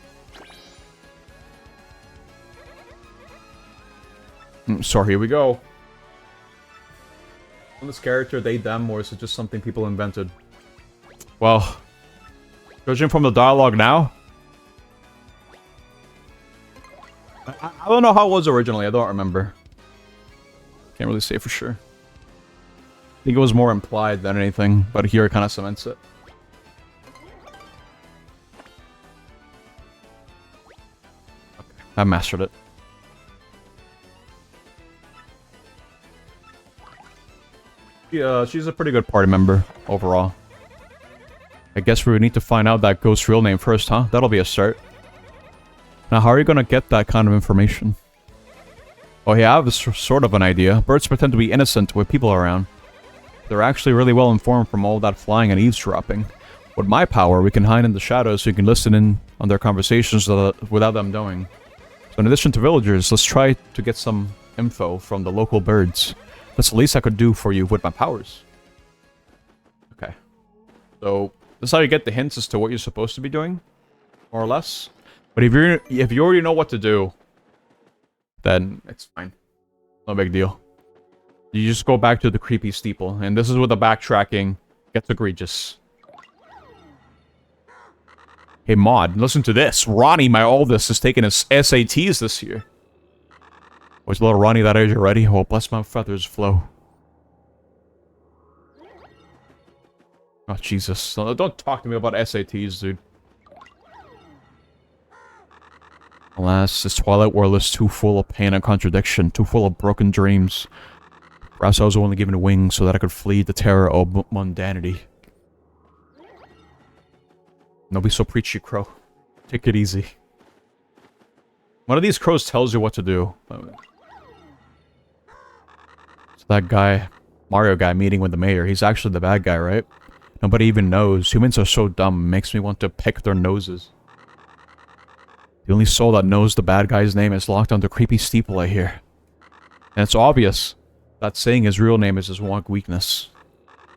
So here we go. Is this character they, them, or is it just something people invented? Well, judging from the dialogue now, I don't know how it was originally. I don't remember. Can't really say for sure. I think it was more implied than anything, but here it kind of cements it. Okay, I mastered it. Yeah, she's a pretty good party member, overall. I guess we would need to find out that ghost's real name first, huh? That'll be a start. Now, how are you gonna get that kind of information? Oh yeah, I have sort of an idea. Birds pretend to be innocent with people around. They're actually really well informed from all that flying and eavesdropping. With my power, we can hide in the shadows so you can listen in on their conversations without them knowing. So in addition to villagers, let's try to get some info from the local birds. That's the least I could do for you with my powers. Okay. So, this is how you get the hints as to what you're supposed to be doing. More or less. But if you already know what to do, then it's fine. No big deal. You just go back to the creepy steeple. And this is where the backtracking gets egregious. Hey, Maud, listen to this. Ronnie, my oldest, is taking his SATs this year. Was a little runny that age already? Well, bless my feathers flow. Oh, Jesus. Don't talk to me about SATs, dude. Alas, this Twilight world is too full of pain and contradiction, too full of broken dreams. Perhaps I was only given wings so that I could flee the terror of mundanity. Don't be so preachy, Crow. Take it easy. One of these crows tells you what to do. It's that guy, Mario guy, meeting with the mayor. He's actually the bad guy, right? Nobody even knows. Humans are so dumb, it makes me want to pick their noses. The only soul that knows the bad guy's name is locked on the creepy steeple, I hear. And it's obvious that saying his real name is his one weakness.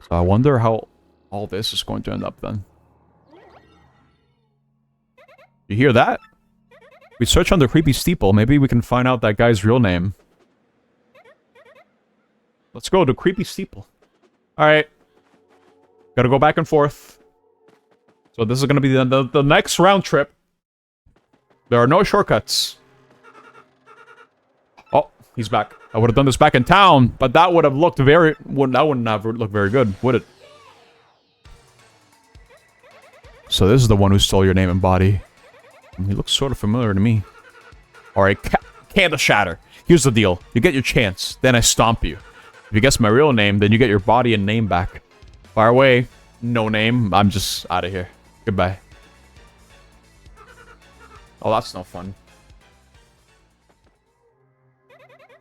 So I wonder how all this is going to end up then. You hear that? We search on the creepy steeple, maybe we can find out that guy's real name. Let's go to creepy steeple. Alright. Gotta go back and forth. So this is gonna be the next round trip. There are no shortcuts. Oh, he's back. I would have done this back in town, but that would have looked very... that wouldn't have looked very good, would it? So this is the one who stole your name and body. He looks sort of familiar to me. Alright, Candle Shatter. Here's the deal. You get your chance, then I stomp you. If you guess my real name, then you get your body and name back. Far away. No name. I'm just out of here. Goodbye. Oh, that's no fun.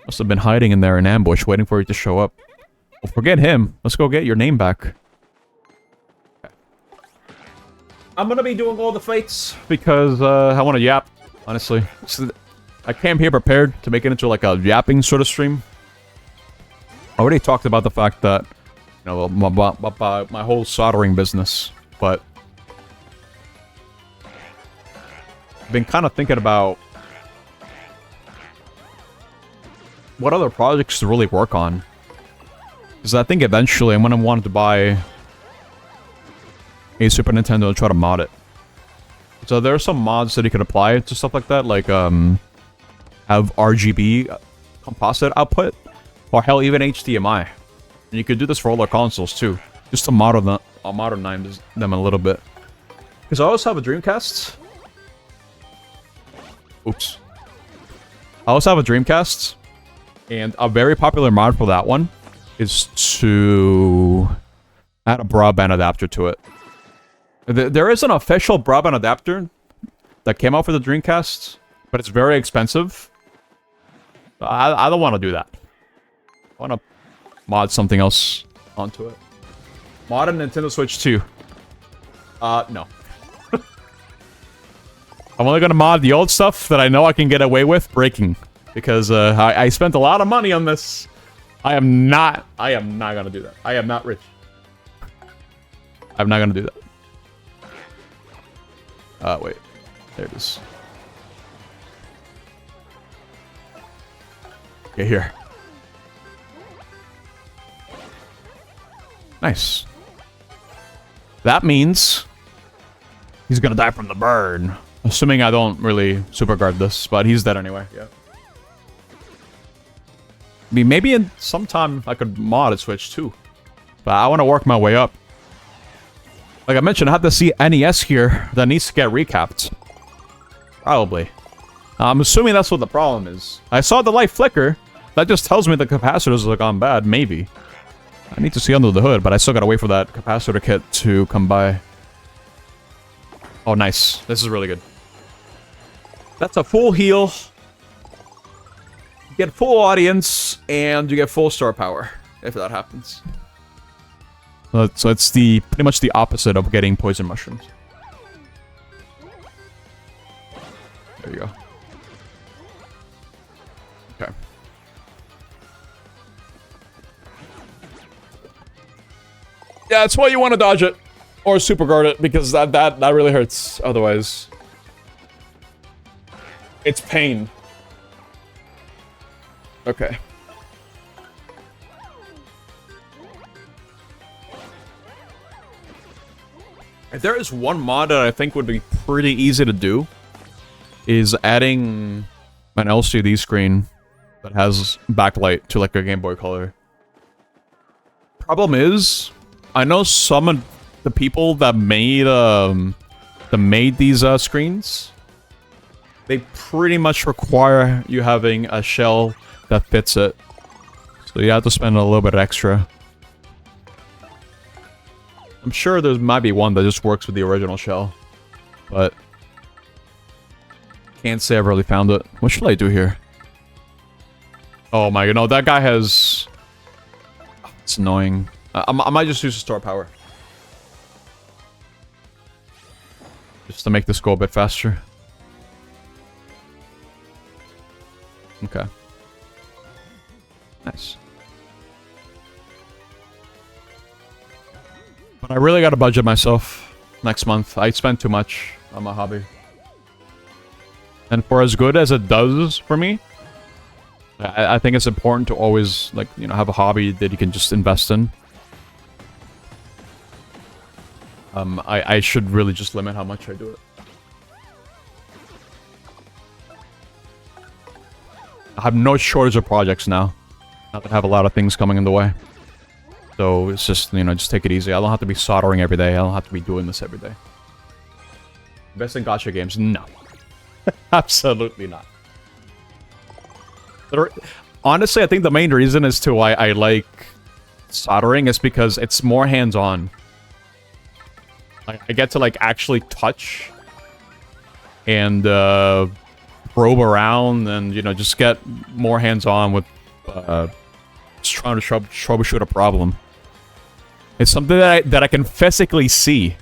Must have been hiding in there in ambush, waiting for you to show up. Well, forget him. Let's go get your name back. I'm gonna be doing all the fights because I want to yap, honestly. So I came here prepared to make it into like a yapping sort of stream. I already talked about the fact that, you know, my whole soldering business, but I've been kind of thinking about what other projects to really work on. Because I think eventually I'm gonna want to buy a Super Nintendo and try to mod it. So there are some mods that you can apply to stuff like that, like have RGB composite output, or hell, even HDMI. And you could do this for all our consoles too, just to modernize them a little bit. Because I also have a Dreamcast. Oops. I also have a Dreamcast, and a very popular mod for that one is to add a broadband adapter to it. There is an official broadband adapter that came out for the Dreamcast, but it's very expensive. I don't want to do that. I want to mod something else onto it. Mod a Nintendo Switch 2. No. I'm only going to mod the old stuff that I know I can get away with breaking. Because I spent a lot of money on this. I am not going to do that. I am not rich. I'm not going to do that. Wait. There it is. Okay, here. Nice. That means he's gonna die from the burn. Assuming I don't really super guard this, but he's dead anyway, yeah. I mean, maybe in some time I could mod a Switch too. But I want to work my way up. Like I mentioned, I have to see NES here that needs to get recapped. Probably. I'm assuming that's what the problem is. I saw the light flicker. That just tells me the capacitors have gone bad, maybe. I need to see under the hood, but I still gotta wait for that capacitor kit to come by. Oh, nice. This is really good. That's a full heal. You get full audience, and you get full star power, if that happens. So it's pretty much the opposite of getting poison mushrooms. There you go. Okay. Yeah, that's why you want to dodge it. Or super guard it, because that really hurts otherwise. It's pain. Okay. If there is one mod that I think would be pretty easy to do, is adding an LCD screen that has backlight to like a Game Boy Color. Problem is, I know some of the people that made these screens, they pretty much require you having a shell that fits it. So you have to spend a little bit extra. I'm sure there might be one that just works with the original shell, but can't say I've really found it. What should I do here? Oh my god, no, that guy has... It's annoying. I might just use the store power. Just to make this go a bit faster. Okay. Nice. But I really gotta budget myself next month. I spend too much on my hobby. And for as good as it does for me, I think it's important to always, like, you know, have a hobby that you can just invest in. I should really just limit how much I do it. I have no shortage of projects now. Not that I have a lot of things coming in the way. So it's just, you know, just take it easy. I don't have to be soldering every day. I don't have to be doing this every day. Best in gacha games? No. Absolutely not. Honestly, I think the main reason as to why I like soldering is because it's more hands-on. I get to, like, actually touch and probe around and, you know, just get more hands-on with just trying to troubleshoot a problem. It's something that I can physically see.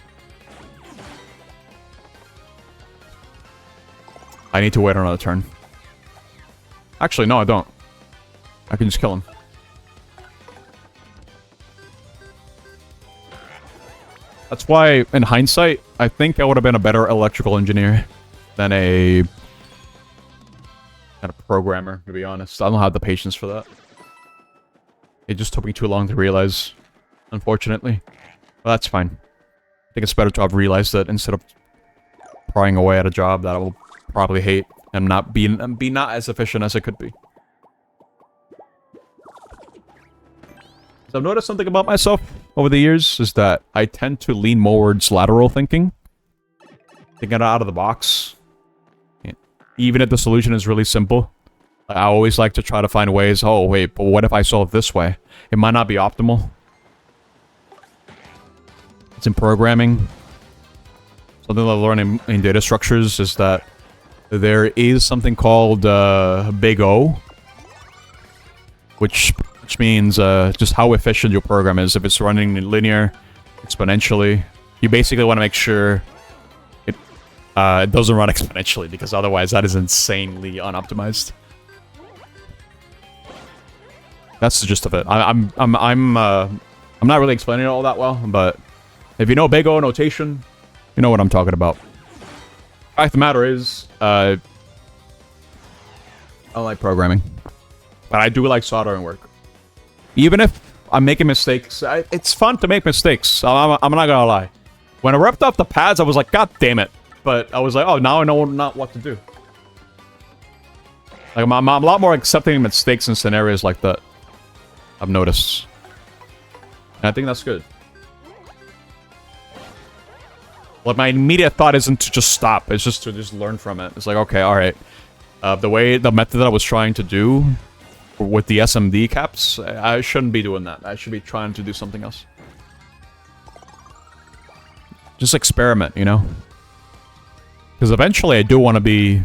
I need to wait another turn. Actually, no, I don't. I can just kill him. That's why, in hindsight, I think I would have been a better electrical engineer than a kind of programmer, to be honest. I don't have the patience for that. It just took me too long to realize, unfortunately. But that's fine. I think it's better to have realized that instead of prying away at a job that I will probably hate and not be not as efficient as it could be. So I've noticed something about myself over the years is that I tend to lean more towards lateral thinking. Thinking out of the box. Even if the solution is really simple. I always like to try to find ways, oh wait, but what if I solve this way? It might not be optimal. It's in programming. Something that I learned in data structures is that there is something called Big O. Which means just how efficient your program is. If it's running in linear, exponentially, you basically want to make sure it doesn't run exponentially, because otherwise that is insanely unoptimized. That's the gist of it. I'm not really explaining it all that well, but if you know Big O notation, you know what I'm talking about. Fact of the matter is, I like programming, but I do like soldering work. Even if I'm making mistakes, it's fun to make mistakes. I'm not gonna lie. When I ripped off the pads, I was like, God damn it. But I was like, oh, now I know not what to do. Like, I'm a lot more accepting mistakes in scenarios like that. I've noticed. And I think that's good. Like, my immediate thought isn't to just stop. It's just to just learn from it. It's like, okay, alright. The method that I was trying to do with the SMD caps, I shouldn't be doing that. I should be trying to do something else. Just experiment, you know? Because eventually I do want to be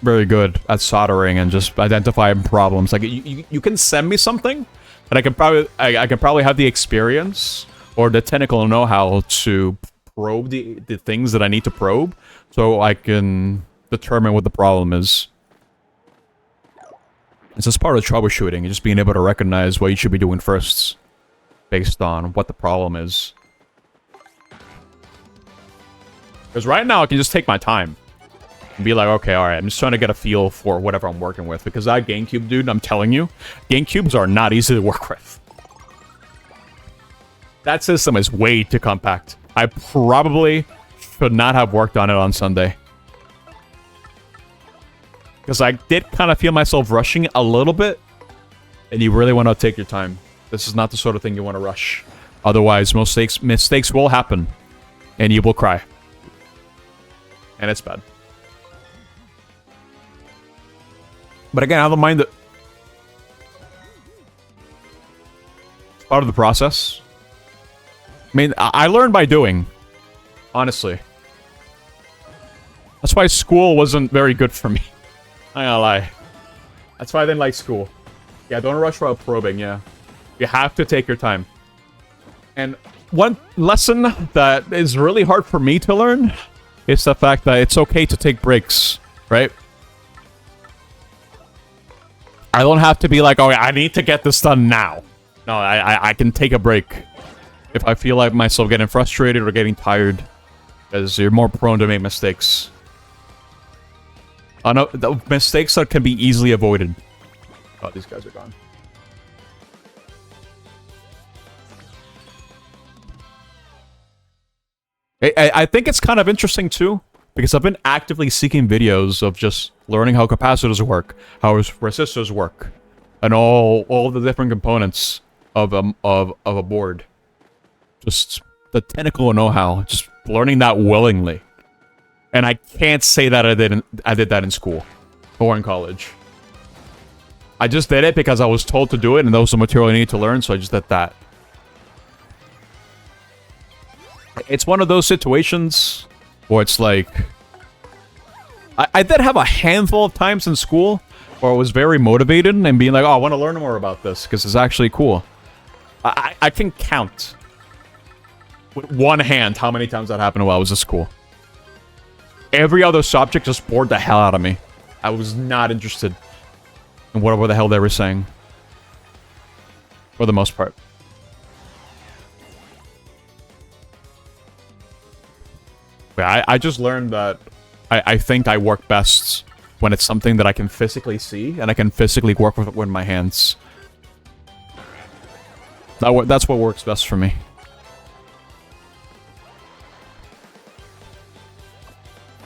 very good at soldering and just identifying problems. Like, you can send me something, and I can probably have the experience or the technical know-how to probe the things that I need to probe, so I can determine what the problem is. It's just part of troubleshooting, just being able to recognize what you should be doing first, based on what the problem is. Because right now, I can just take my time. And be like, okay, alright, I'm just trying to get a feel for whatever I'm working with. Because that GameCube dude, I'm telling you, GameCubes are not easy to work with. That system is way too compact. I probably should not have worked on it on Sunday. Because I did kind of feel myself rushing a little bit. And you really want to take your time. This is not the sort of thing you want to rush. Otherwise, mistakes will happen. And you will cry. And it's bad. But again, I don't mind it. It's part of the process. I mean, I learned by doing. Honestly. That's why school wasn't very good for me. I ain't gonna lie. That's why I didn't like school. Yeah, don't rush while probing, yeah. You have to take your time. And one lesson that is really hard for me to learn is the fact that it's okay to take breaks, right? I don't have to be like, oh, I need to get this done now. No, I can take a break if I feel like myself getting frustrated or getting tired, because you're more prone to make mistakes. Oh no, the mistakes that can be easily avoided. Oh, these guys are gone. I think it's kind of interesting too, because I've been actively seeking videos of just learning how capacitors work, how resistors work, and all the different components of a board. Just the technical know-how, just learning that willingly. And I can't say that I did that in school or in college. I just did it because I was told to do it, and that was the material I needed to learn, so I just did that. It's one of those situations where it's like... I did have a handful of times in school where I was very motivated and being like, oh, I want to learn more about this because it's actually cool. I can count with one hand how many times that happened while I was at school. Every other subject just bored the hell out of me. I was not interested in whatever the hell they were saying. For the most part. Yeah, I just learned that I think I work best when it's something that I can physically see and I can physically work with my hands. That's what works best for me.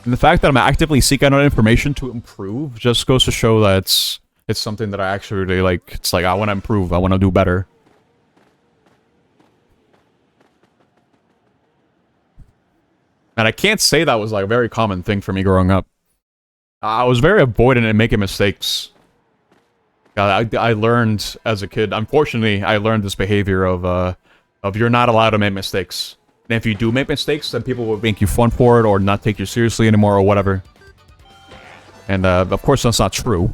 And the fact that I'm actively seeking out information to improve just goes to show that it's something that I actually really like. It's like, I want to improve. I want to do better. And I can't say that was like a very common thing for me growing up. I was very avoidant in making mistakes. I learned as a kid. Unfortunately, I learned this behavior of you're not allowed to make mistakes. And if you do make mistakes, then people will make you fun for it or not take you seriously anymore or whatever. And of course, that's not true,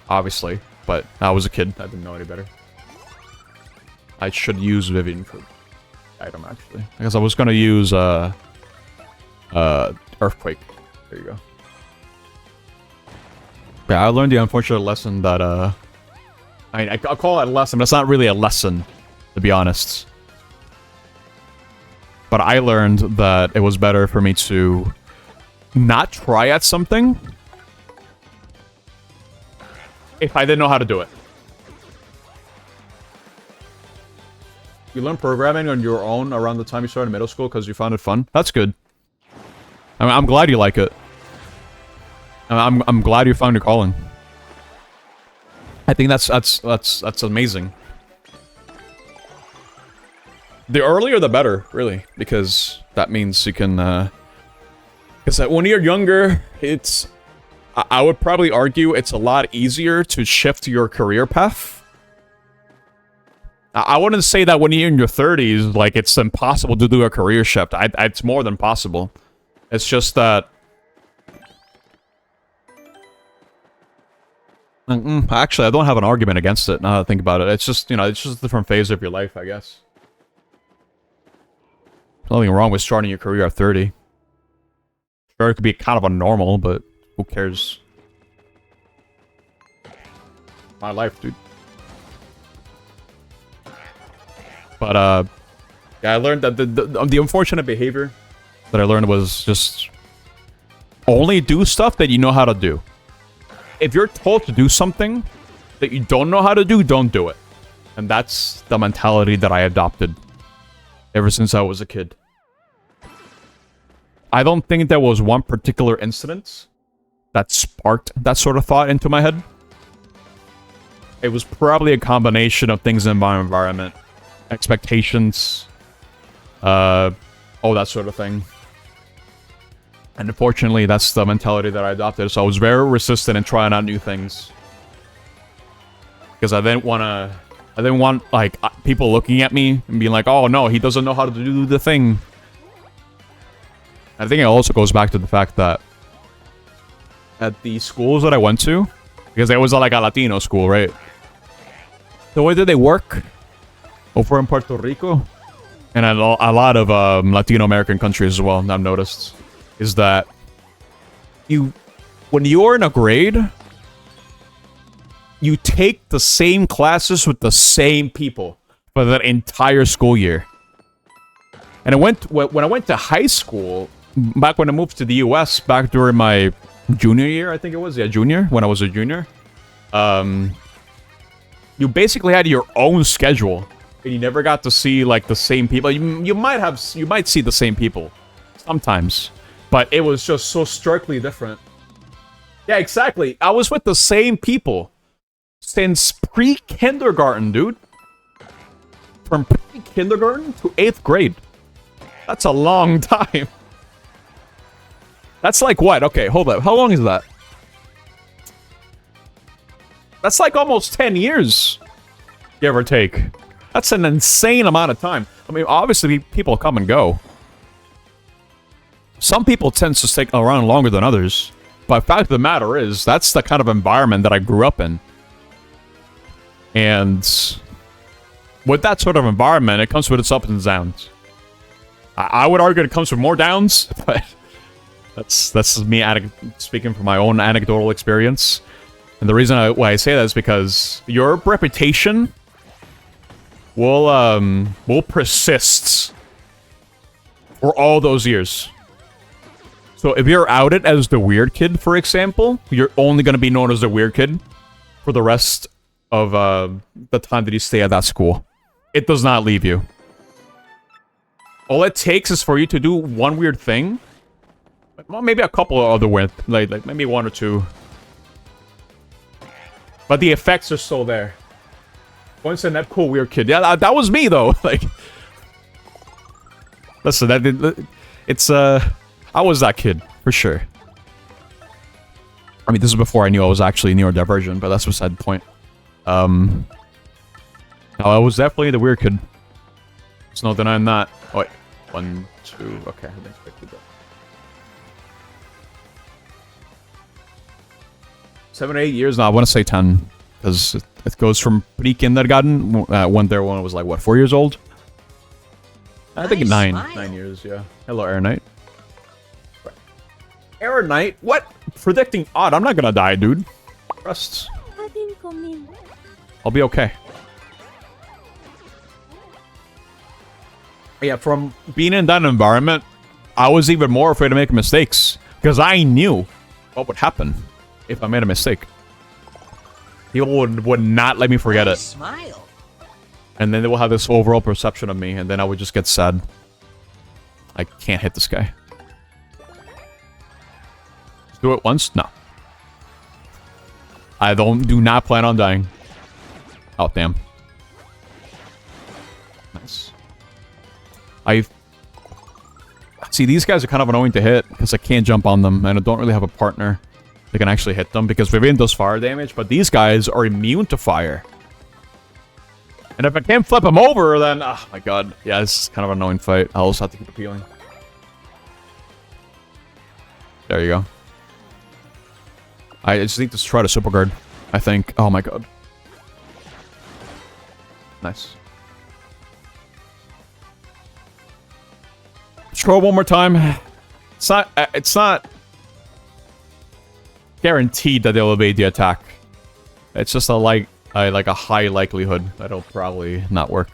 obviously. But I was a kid. I didn't know any better. I should use Vivian for item, actually. Because I was going to use Earthquake. There you go. Yeah, I learned the unfortunate lesson that, I'll call it a lesson, but it's not really a lesson, to be honest. But I learned that it was better for me to not try at something if I didn't know how to do it. You learned programming on your own around the time you started middle school because you found it fun? That's good. I mean, I'm glad you like it. I'm glad you found your calling. I think that's amazing. The earlier the better, really, because that means you can, because when you're younger, I would probably argue it's a lot easier to shift your career path. I wouldn't say that when you're in your 30s, like, it's impossible to do a career shift. It's more than possible. It's just that... Actually, I don't have an argument against it, now that I think about it. It's just, you know, it's just a different phase of your life, I guess. There's nothing wrong with starting your career at 30. Sure, it could be kind of a normal, but who cares? My life, dude. But, yeah, I learned that the unfortunate behavior that I learned was just only do stuff that you know how to do. If you're told to do something that you don't know how to do, don't do it. And that's the mentality that I adopted ever since I was a kid. I don't think there was one particular incident that sparked that sort of thought into my head. It was probably a combination of things in my environment, expectations, all that sort of thing. And unfortunately, that's the mentality that I adopted. So I was very resistant in trying out new things. Because I didn't want, like, people looking at me and being like, oh, no, he doesn't know how to do the thing. I think it also goes back to the fact that at the schools that I went to, because it was like a Latino school, right? The way that they work over in Puerto Rico, and a lot of Latino American countries as well, I've noticed, is that when you're in a grade, you take the same classes with the same people for that entire school year. And when I went to high school, back when I moved to the US, back during my junior year, I think it was, yeah, junior, when I was a junior, you basically had your own schedule, and you never got to see like the same people. You might see the same people sometimes, but it was just so starkly different. Yeah, exactly. I was with the same people since pre-kindergarten, dude. From pre-kindergarten to 8th grade. That's a long time. That's like what? Okay, hold up. How long is that? That's like almost 10 years, give or take. That's an insane amount of time. I mean, obviously, people come and go. Some people tend to stick around longer than others. But the fact of the matter is, that's the kind of environment that I grew up in. And with that sort of environment, it comes with its ups and downs. I would argue it comes with more downs, but that's me speaking from my own anecdotal experience. And the reason why I say that is because your reputation will persist for all those years. So if you're outed as the weird kid, for example, you're only going to be known as the weird kid for the rest of the time that you stay at that school. It does not leave you. All it takes is for you to do one weird thing. Well, maybe a couple of other weird, like maybe one or two. But the effects are still there. Once in that cool weird kid. Yeah, that was me though. Like, listen, I was that kid for sure. I mean, this is before I knew I was actually neurodivergent, but that's beside the point. No, I was definitely the weird kid. There's no denying that. Oh, wait. 1, 2. Okay, I didn't expect that. 7 or 8 years now. I want to say 10, because it goes from pre-kindergarten. Went there when I was like, what, 4 years old? I think Nice 9 smile. years. Yeah. Hello, Air Knight. Air Knight? What? Predicting odd. I'm not gonna die, dude. Trust. I'll be okay. Yeah, from being in that environment, I was even more afraid of making mistakes. Because I knew what would happen if I made a mistake. People would not let me forget Nice it. smile. And then they will have this overall perception of me, and then I would just get sad. I can't hit this guy. Just do it once? No. I do not plan on dying. Oh, damn. Nice. See, these guys are kind of annoying to hit, because I can't jump on them, and I don't really have a partner that can actually hit them, because Vivian does fire damage, but these guys are immune to fire. And if I can't flip him over, then... Oh my god. Yeah, this is kind of an annoying fight. I'll also have to keep appealing. There you go. I just need to try to super guard, I think. Oh my god. Nice. Throw one more time. It's not guaranteed that they'll evade the attack. It's just like a high likelihood that it'll probably not work.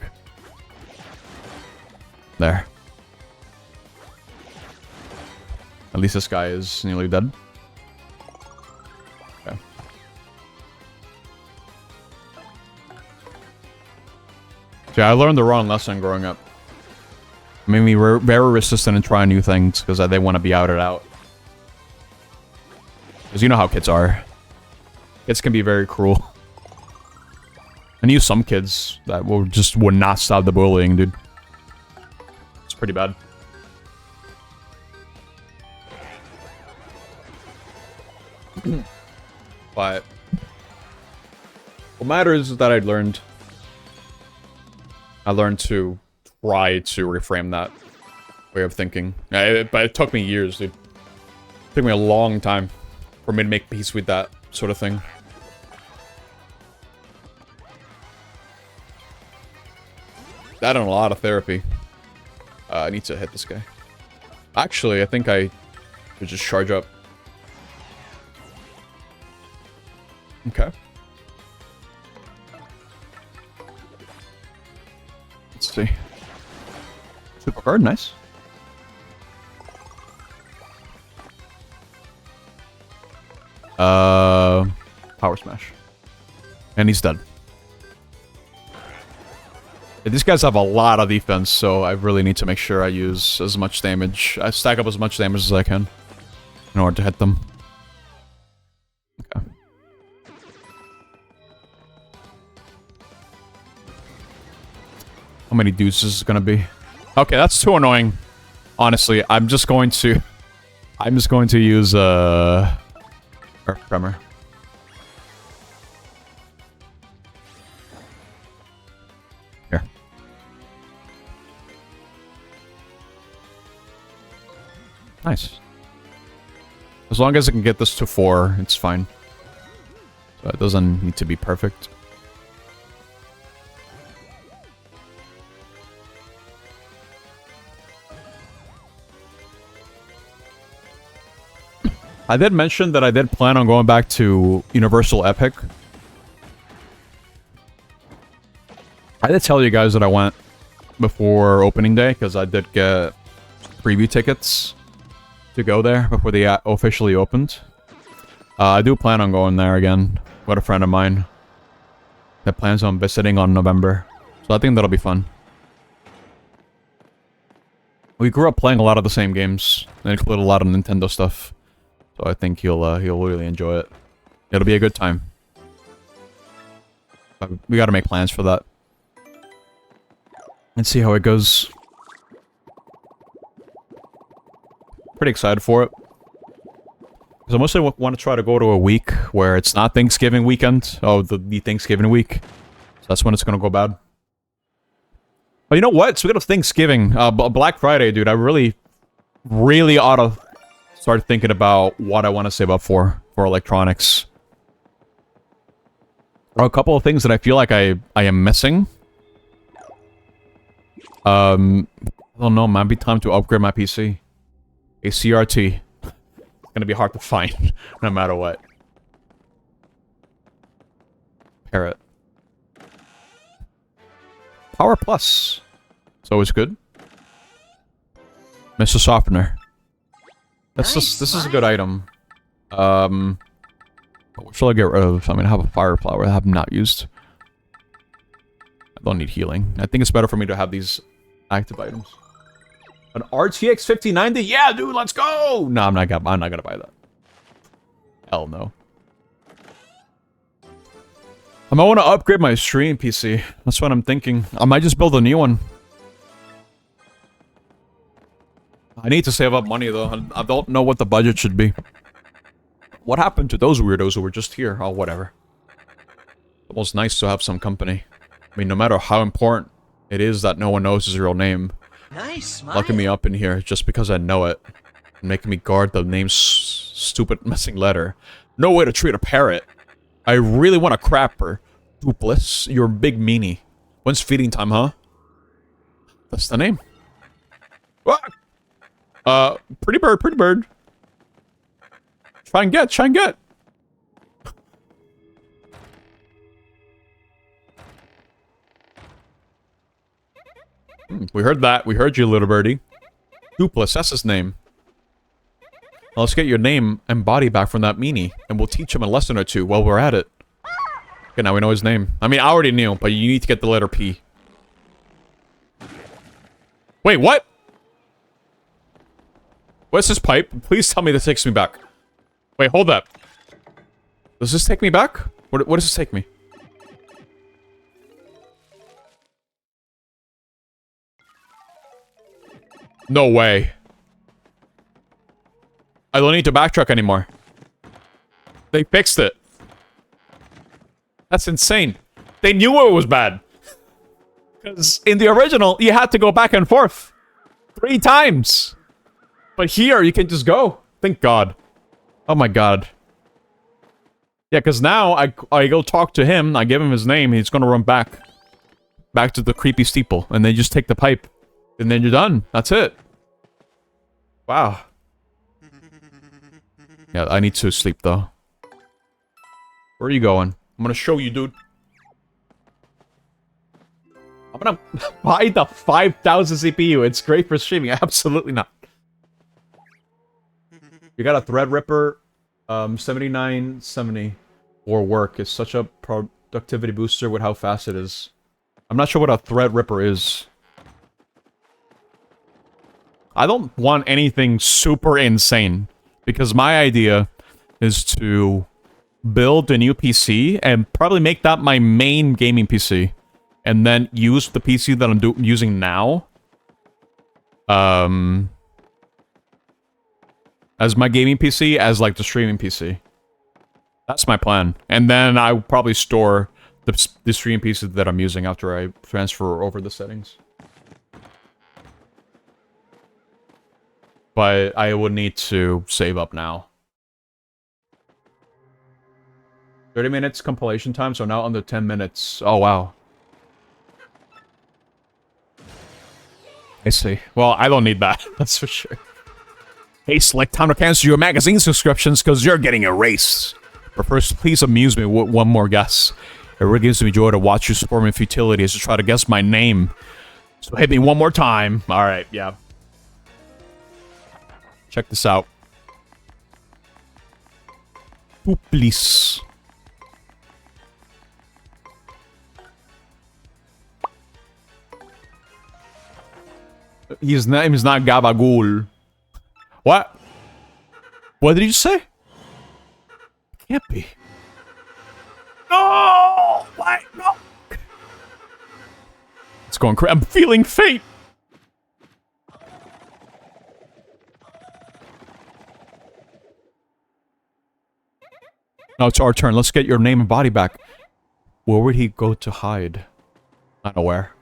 There. At least this guy is nearly dead. Okay. Yeah, I learned the wrong lesson growing up. It made me very resistant in trying new things because I didn't want to be outed out. Because you know how kids are. Kids can be very cruel. I knew some kids that would not stop the bullying, dude. It's pretty bad. But what matters is that I learned to try to reframe that way of thinking. But it took me years, dude. It took me a long time for me to make peace with that sort of thing. That and a lot of therapy. I need to hit this guy. Actually, I think I should just charge up. Okay. Let's see. Super card, nice. Power Smash. And he's dead. These guys have a lot of defense, so I really need to make sure I use as much damage. I stack up as much damage as I can in order to hit them. Okay. How many dudes is this gonna be? Okay, that's too annoying. Honestly, I'm just going to use Earth Tremor. Here. Nice. As long as I can get this to 4, it's fine. So it doesn't need to be perfect. I did mention that I did plan on going back to Universal Epic. I did tell you guys that I went before opening day, because I did get preview tickets to go there before they officially opened. I do plan on going there again with a friend of mine that plans on visiting on November. So I think that'll be fun. We grew up playing a lot of the same games. They include a lot of Nintendo stuff. So I think he'll really enjoy it. It'll be a good time. But we gotta make plans for that. And see how it goes. Pretty excited for it. Because I mostly want to try to go to a week where it's not Thanksgiving weekend. Oh, the Thanksgiving week. So that's when it's gonna go bad. But you know what? Speaking of Thanksgiving, Black Friday, dude, I really ought to start thinking about what I want to save up for electronics. There are a couple of things that I feel like I am missing. I don't know, might be time to upgrade my PC. A CRT. It's gonna be hard to find, no matter what. Parrot. Power Plus. It's always good. Mr. Softener. This is a good item. What shall I get rid of? I mean, I have a fire flower that I have not used. I don't need healing. I think it's better for me to have these active items. An RTX 5090? Yeah, dude, let's go! No, I'm not gonna buy that. Hell no. I might want to upgrade my stream PC. That's what I'm thinking. I might just build a new one. I need to save up money, though. I don't know what the budget should be. What happened to those weirdos who were just here? Oh, whatever. It was nice to have some company. I mean, no matter how important it is that no one knows his real name, Nice smile. locking me up in here just because I know it, and making me guard the name's stupid missing letter. No way to treat a parrot. I really want a crapper. Dupless, you're a big meanie. When's feeding time, huh? That's the name. Ah! Pretty bird, pretty bird. Try and get, try and get. We heard that. We heard you, little birdie. Dupless, that's his name. Now let's get your name and body back from that meanie, and we'll teach him a lesson or two while we're at it. Okay, now we know his name. I mean, I already knew, but you need to get the letter P. Wait, what? What's this pipe? Please tell me this takes me back. Wait, hold up. Does this take me back? What does this take me? No way. I don't need to backtrack anymore. They fixed it. That's insane. They knew it was bad. Because in the original, you had to go back and forth 3 times. But here, you can just go. Thank God. Oh my God. Yeah, because now I go talk to him, I give him his name, he's gonna run back. Back to the creepy steeple, and then just take the pipe. And then you're done. That's it. Wow. Yeah, I need to sleep, though. Where are you going? I'm gonna show you, dude. I'm gonna buy the 5,000 CPU. It's great for streaming. Absolutely not. You got a Threadripper 7970 for work. It's such a productivity booster with how fast it is. I'm not sure what a Threadripper is. I don't want anything super insane. Because my idea is to build a new PC and probably make that my main gaming PC. And then use the PC that I'm using now as my gaming PC, as like the streaming PC. That's my plan. And then I'll probably store the streaming PC that I'm using after I transfer over the settings. But I would need to save up now. 30 minutes compilation time, so now under 10 minutes. Oh, wow. I see. Well, I don't need that. That's for sure. Hey, Slick, time to cancel your magazine subscriptions because you're getting erased. But first, please amuse me with one more guess. It really gives me joy to watch you perform in futility as you try to guess my name. So hit me one more time. Alright, yeah. Check this out. Please. His name is not Gabagool. What? What did you say? Can't be. No! Why? No! It's going crazy. I'm feeling fate. Now it's our turn. Let's get your name and body back. Where would he go to hide? Not aware.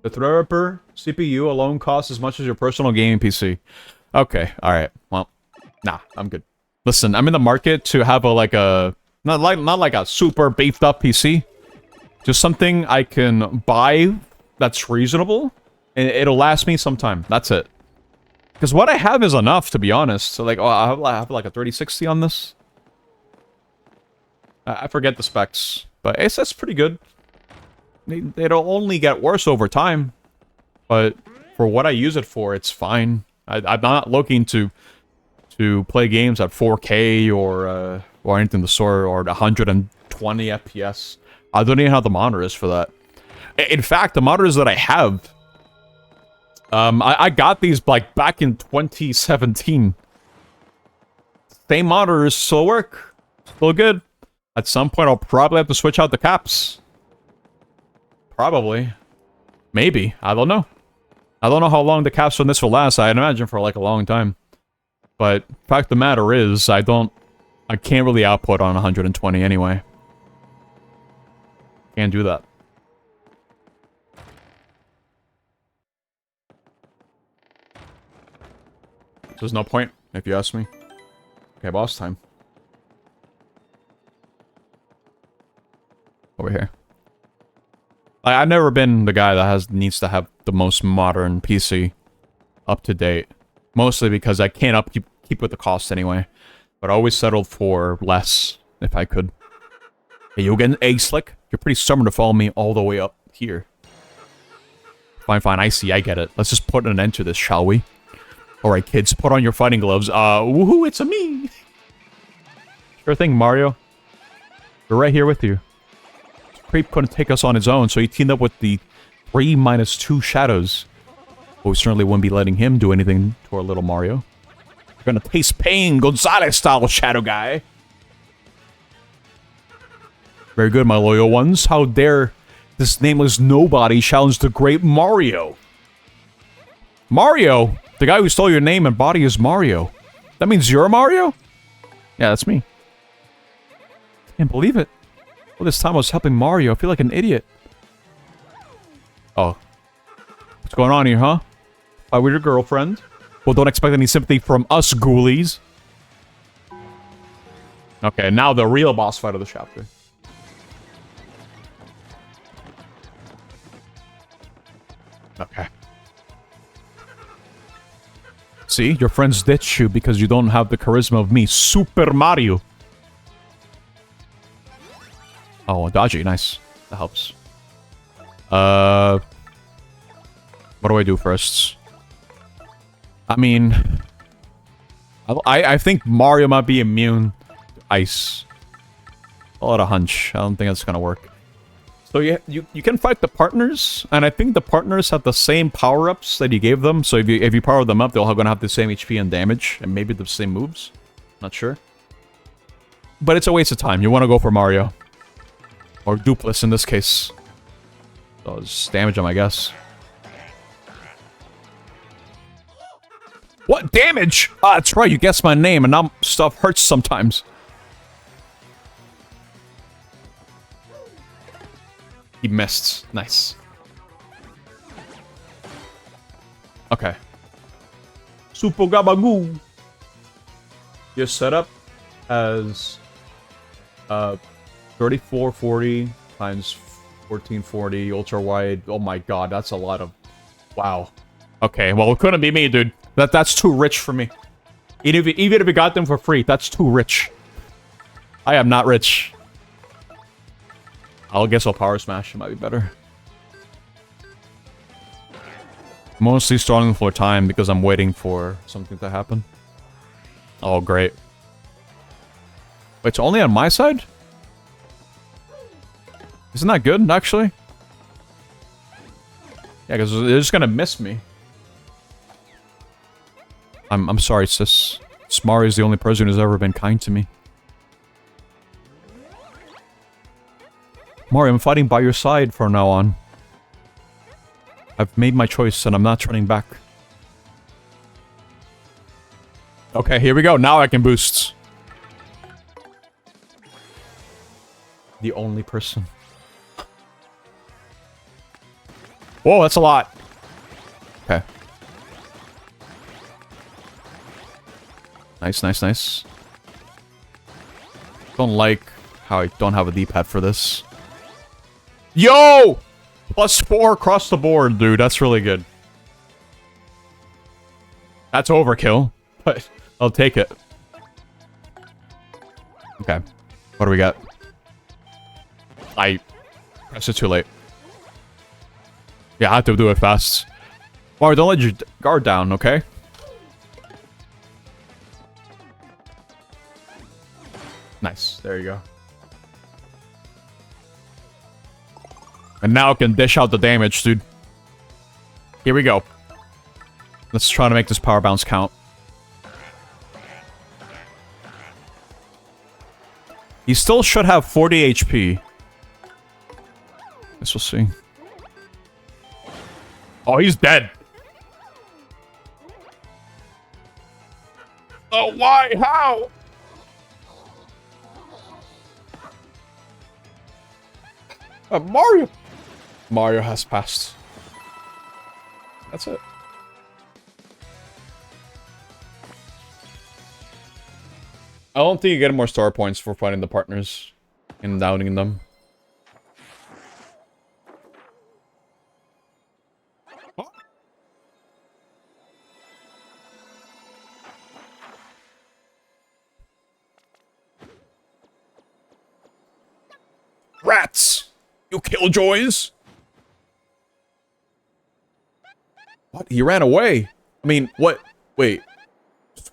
The Threadripper CPU alone costs as much as your personal gaming PC. Okay, alright. Well, nah, I'm good. Listen, I'm in the market to have not like a super beefed up PC. Just something I can buy that's reasonable, and it'll last me some time. That's it. Because what I have is enough, to be honest. So, like, oh, I have like a 3060 on this. I forget the specs, but it's pretty good. It'll only get worse over time, but for what I use it for, it's fine. I'm not looking to play games at 4K or anything of the sort, or 120 FPS. I don't even have the monitors for that. In fact, the monitors that I have, I got these like back in 2017. Same monitors still work, still good. At some point, I'll probably have to switch out the caps. Probably. Maybe. I don't know. I don't know how long the caps on this will last. I'd imagine for like a long time. But fact of the matter is, I can't really output on 120 anyway. Can't do that. There's no point, if you ask me. Okay, boss time. Over here. I've never been the guy that needs to have the most modern PC up to date. Mostly because I can't keep with the cost anyway. But I always settled for less, if I could. Hey, you again, Egg Slick? You're pretty stubborn to follow me all the way up here. Fine, I see, I get it. Let's just put an end to this, shall we? Alright, kids, put on your fighting gloves. Woohoo, it's a me! Sure thing, Mario. We're right here with you. Creep couldn't take us on his own, so he teamed up with the 3-2 shadows. But we certainly wouldn't be letting him do anything to our little Mario. You're gonna taste pain, Gonzalez-style Shadow Guy. Very good, my loyal ones. How dare this nameless nobody challenge the great Mario? Mario? The guy who stole your name and body is Mario. That means you're Mario? Yeah, that's me. Can't believe it. All this time I was helping Mario. I feel like an idiot. Oh. What's going on here, huh? We're your girlfriend. Well, don't expect any sympathy from us, ghoulies. Okay, now the real boss fight of the chapter. Okay. See, your friends ditch you because you don't have the charisma of me, Super Mario. Oh, dodgy, nice. That helps. What do I do first? I mean, I think Mario might be immune to ice. A lot of hunch. I don't think that's gonna work. So you can fight the partners, and I think the partners have the same power-ups that you gave them. So if you power them up, they're all gonna have the same HP and damage, and maybe the same moves. Not sure. But it's a waste of time. You want to go for Mario. Or Dupless in this case. Does damage him, I guess. What damage? Ah, that's right, you guessed my name, and now stuff hurts sometimes. He missed. Nice. Okay. Super Gabagoo. Your setup as 3440 times 1440 ultra wide. Oh my god, that's a lot of... Wow. Okay, well, it couldn't be me, dude. That's too rich for me. Even if you got them for free, that's too rich. I am not rich. I guess I'll power smash. It might be better. Mostly stalling for time because I'm waiting for something to happen. Oh, great. Wait, it's only on my side? Isn't that good, actually? Yeah, because they're just gonna miss me. I'm sorry, sis. Smari is the only person who's ever been kind to me. Mario, I'm fighting by your side from now on. I've made my choice and I'm not turning back. Okay, here we go. Now I can boost. The only person. Whoa, that's a lot. Okay. Nice, nice, nice. Don't like how I don't have a D-pad for this. Yo! +4 across the board, dude. That's really good. That's overkill, but I'll take it. Okay. What do we got? I pressed it too late. Yeah, I have to do it fast. Mario, don't let your guard down, okay? Nice. There you go. And now I can dish out the damage, dude. Here we go. Let's try to make this power bounce count. He still should have 40 HP. Guess we'll see. Oh, he's dead. Oh, why? How? Mario. Mario has passed. That's it. I don't think you get more star points for fighting the partners and downing them. Rats! You killjoys! What? He ran away? I mean, what? Wait.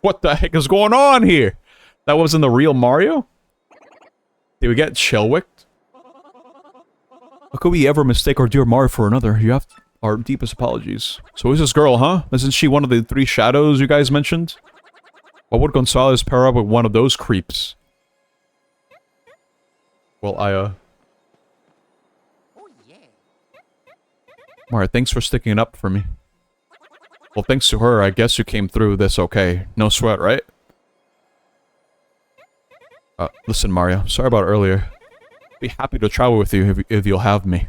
What the heck is going on here? That wasn't the real Mario? Did we get shell-wicked? How could we ever mistake our dear Mario for another? You have our deepest apologies. So who's this girl, huh? Isn't she one of the 3 shadows you guys mentioned? Why would Gonzalez pair up with one of those creeps? Well, Oh yeah. Alright, thanks for sticking it up for me. Well, thanks to her, I guess you came through this okay. No sweat, right? Listen, Mario. Sorry about earlier. Be happy to travel with you if you'll have me.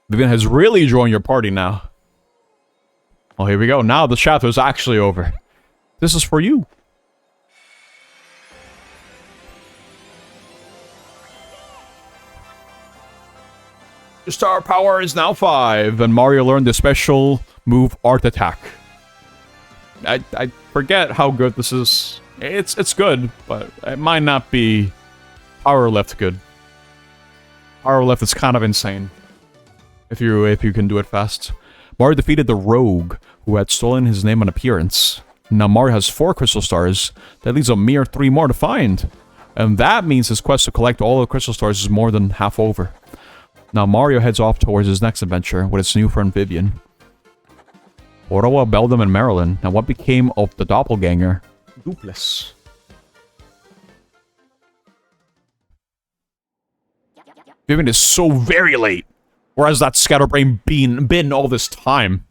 Vivian has really joined your party now. Well, here we go. Now the chapter is actually over. This is for you. Your star power is now 5, and Mario learned the special move Art Attack. I forget how good this is. It's good, but it might not be Power Left good. Power Left is kind of insane. If you can do it fast. Mario defeated the rogue who had stolen his name and appearance. Now Mario has 4 crystal stars. That leaves a mere 3 more to find. And that means his quest to collect all the crystal stars is more than half over. Now Mario heads off towards his next adventure with his new friend Vivian. Ottawa, Beldam, and Maryland. Now what became of the doppelganger? Dupless. Vivian is so very late. Whereas that scatterbrain been all this time.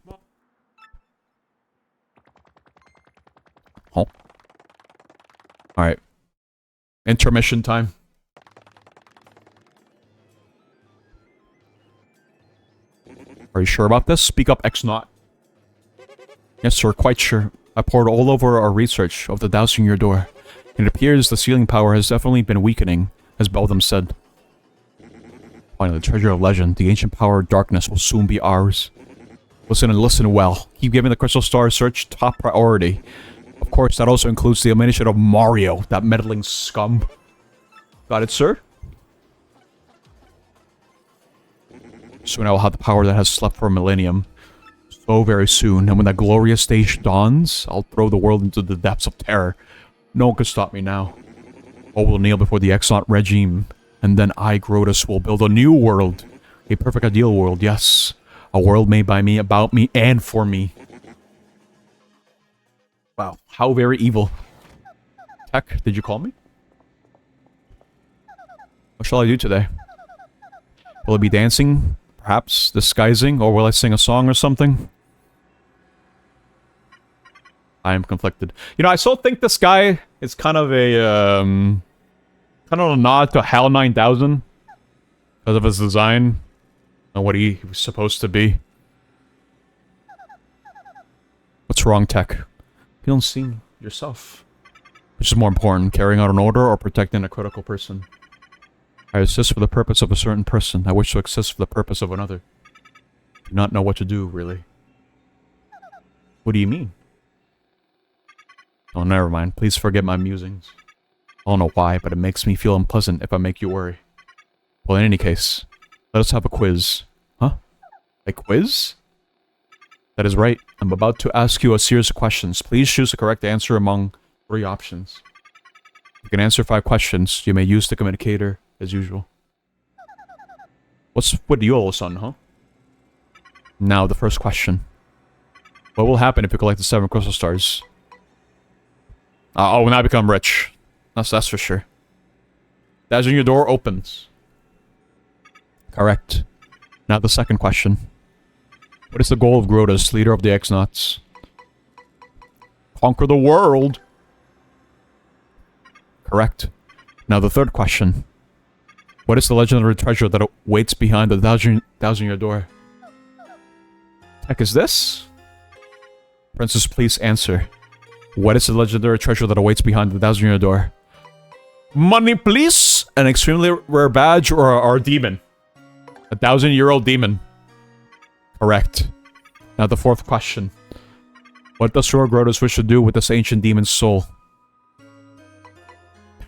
Oh. Alright. Intermission time. Are you sure about this? Speak up, X-Naught. Yes, sir, quite sure. I poured all over our research of the dousing your door. It appears the sealing power has definitely been weakening, as Beldam said. Finally, the treasure of legend, the ancient power of darkness will soon be ours. Listen and listen well. Keep giving the crystal star search top priority. Of course, that also includes the elimination of Mario, that meddling scum. Got it, sir? Soon I will have the power that has slept for a millennium. So very soon, and when that glorious stage dawns, I'll throw the world into the depths of terror. No one can stop me now. All will kneel before the X-Naught regime, and then I, Grotus, will build a new world. A perfect ideal world, yes. A world made by me, about me, and for me. Wow, how very evil. Tech, did you call me? What shall I do today? Will it be dancing? Perhaps disguising? Or will I sing a song or something? I am conflicted. You know, I still think this guy is kind of a, kind of a nod to HAL 9000. Because of his design. And what he was supposed to be. What's wrong, Tech? You don't seem yourself. Which is more important, carrying out an order or protecting a critical person? I assist for the purpose of a certain person. I wish to assist for the purpose of another. Do not know what to do, really. What do you mean? Oh, never mind. Please forget my musings. I don't know why, but it makes me feel unpleasant if I make you worry. Well, in any case, let us have a quiz. Huh? A quiz? That is right. I'm about to ask you a series of questions. Please choose the correct answer among 3 options. You can answer 5 questions. You may use the communicator as usual. What's with you all of a sudden, huh? Now, the first question. What will happen if you collect the 7 crystal stars? Oh, when I become rich. That's for sure. That's when your door opens. Correct. Now the second question. What is the goal of Grotus, leader of the X-Naughts? Conquer the world. Correct. Now the third question. What is the legendary treasure that waits behind the dousing your door? Heck is this? Princess, please answer. What is the legendary treasure that awaits behind the dousing your door? Money, please! An extremely rare badge or a demon? A 1,000-year-old demon. Correct. Now the fourth question. What does Sir Grotus wish to do with this ancient demon's soul?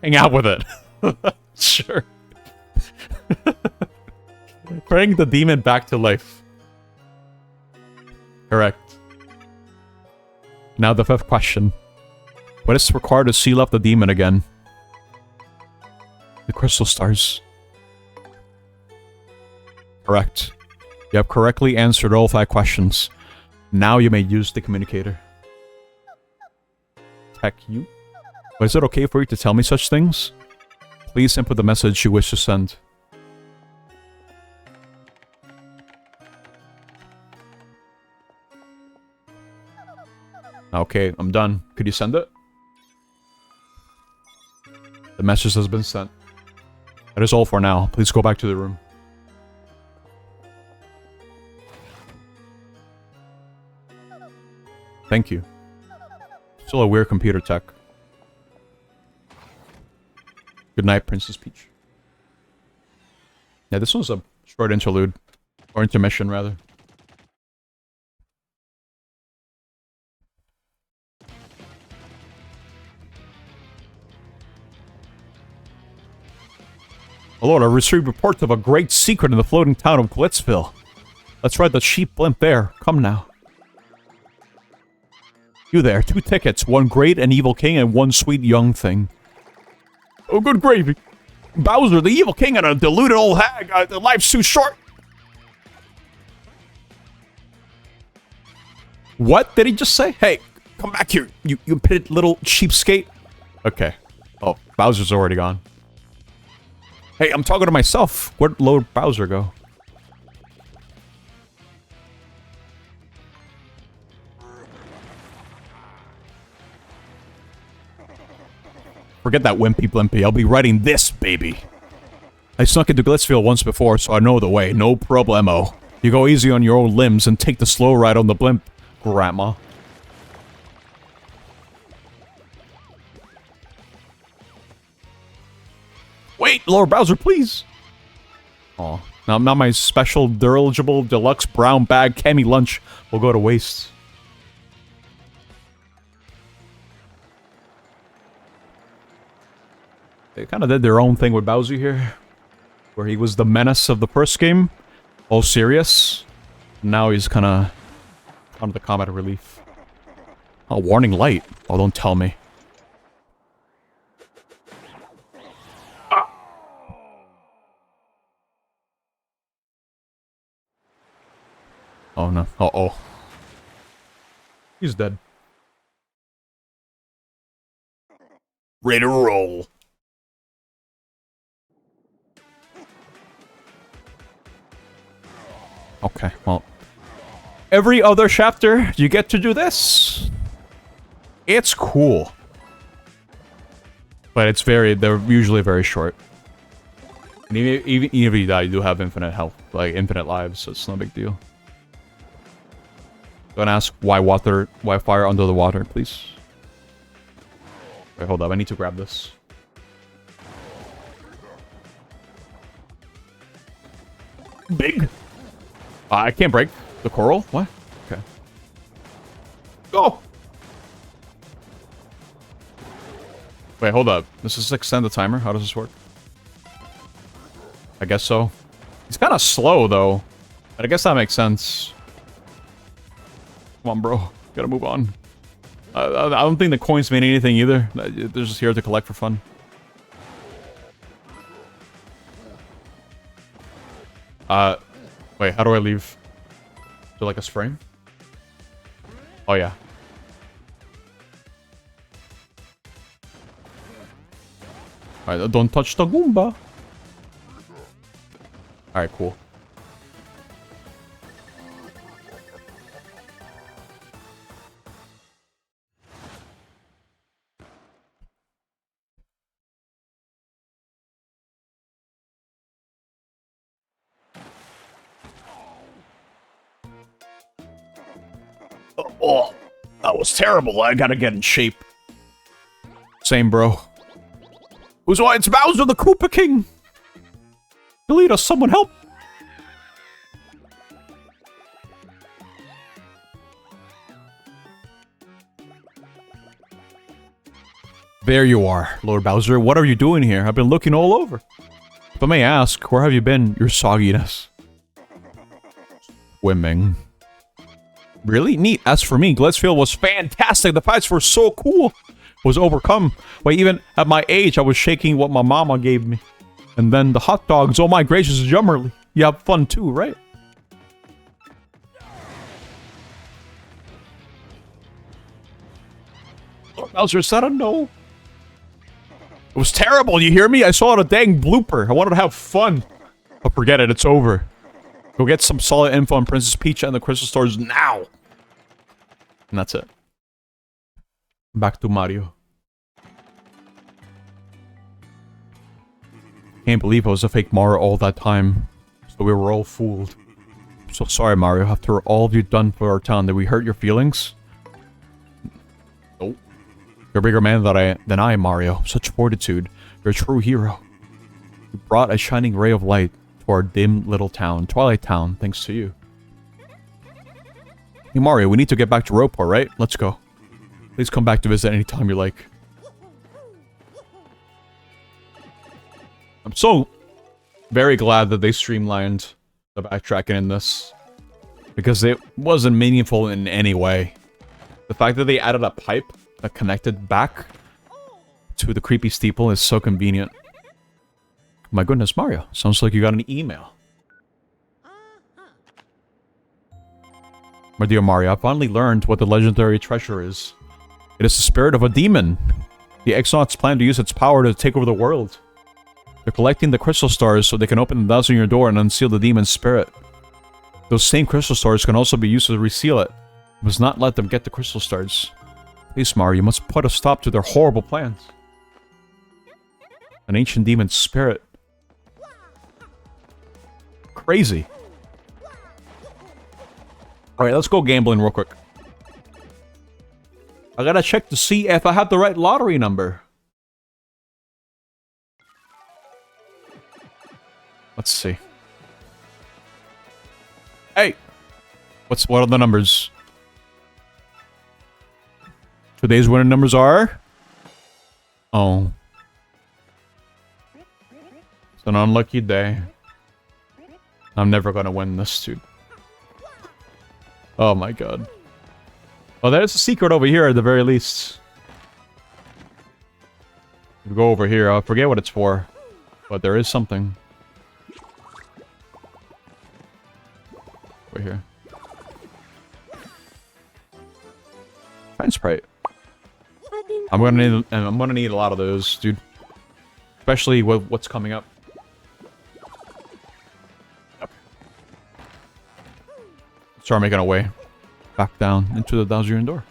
Hang out with it. Sure. Bring the demon back to life. Correct. Now the fifth question. What is required to seal up the demon again? The crystal stars. Correct. You have correctly answered all 5 questions. Now you may use the communicator. Heck you. But is it okay for you to tell me such things? Please input the message you wish to send. Okay, I'm done. Could you send it? The message has been sent. That is all for now. Please go back to the room. Thank you. Still a weird computer tech. Good night, Princess Peach. Yeah, this one's a short interlude. Or intermission, rather. Oh Lord, I received reports of a great secret in the floating town of Glitzville. Let's ride the sheep blimp there. Come now. You there, 2 tickets, 1 great and evil king and 1 sweet young thing. Oh, good gravy. Bowser, the evil king, and a deluded old hag. Life's too short. What did he just say? Hey, come back here, you pitted little cheapskate. Okay. Oh, Bowser's already gone. Hey, I'm talking to myself. Where'd Lord Bowser go? Forget that wimpy blimpy. I'll be riding this, baby. I snuck into Glitzville once before, so I know the way. No problemo. You go easy on your own limbs and take the slow ride on the blimp, Grandma. Wait, Lord Bowser, please! Aw. Now my special, dirigible, deluxe brown bag cami lunch will go to waste. They kind of did their own thing with Bowser here. Where he was the menace of the first game. All serious. Now he's kind of under the combat relief. Oh, warning light. Oh, don't tell me. Oh no. Uh-oh. He's dead. Ready to roll. Okay, well. Every other chapter, you get to do this. It's cool. But it's they're usually very short. And even if you die, you do have infinite health, like infinite lives, so it's no big deal. Don't ask why fire under the water, please. Wait, hold up, I need to grab this. Big. I can't break the coral? What? Okay. Go! Wait, hold up. Does this extend the timer? How does this work? I guess so. He's kind of slow, though. But I guess that makes sense. Come on, bro. Gotta move on. I don't think the coins mean anything either. They're just here to collect for fun. Wait, how do I leave? Is there like a spring? Oh, yeah. Alright, don't touch the Goomba. Alright, cool. Oh, that was terrible. I gotta get in shape. Same, bro. Who's why? It's Bowser the Koopa King. Delete us. Someone help. There you are, Lord Bowser. What are you doing here? I've been looking all over. If I may ask, where have you been? Your sogginess. Swimming. Really? Neat. As for me, Glitzville was fantastic. The fights were so cool. Was overcome. Why, even at my age, I was shaking what my mama gave me. And then the hot dogs. Oh my gracious, Jummerly. You have fun too, right? Bowser said no. It was terrible, you hear me? I saw it a dang blooper. I wanted to have fun. But forget it, it's over. Go get some solid info on Princess Peach and the Crystal Stars now. And that's it. Back to Mario. Can't believe I was a fake Mario all that time. So we were all fooled. I'm so sorry, Mario. After all you've done for our town, did we hurt your feelings? Nope. You're a bigger man than I, Mario. Such fortitude. You're a true hero. You brought a shining ray of light to our dim little town, Twilight Town, thanks to you. Hey Mario, we need to get back to Ropar, right? Let's go. Please come back to visit anytime you like. I'm so very glad that they streamlined the backtracking in this. Because it wasn't meaningful in any way. The fact that they added a pipe that connected back to the creepy steeple is so convenient. My goodness, Mario. Sounds like you got an email. My dear Mario, I finally learned what the legendary treasure is. It is the spirit of a demon. The Exonauts plan to use its power to take over the world. They're collecting the crystal stars so they can open the Thousand Year Door and unseal the demon's spirit. Those same crystal stars can also be used to reseal it. We must not let them get the crystal stars. Please, Mario, you must put a stop to their horrible plans. An ancient demon's spirit. Crazy. Alright, let's go gambling real quick. I gotta check to see if I have the right lottery number. Let's see. Hey! What are the numbers? Today's winning numbers are... Oh. It's an unlucky day. I'm never gonna win this, dude. Oh my god. Well, there's a secret over here at the very least. We go over here. I forget what it's for. But there is something. Over here. Fine Sprite. I'm gonna need a lot of those, dude. Especially with what's coming up. Start making our way back down into the Thousand Year Door.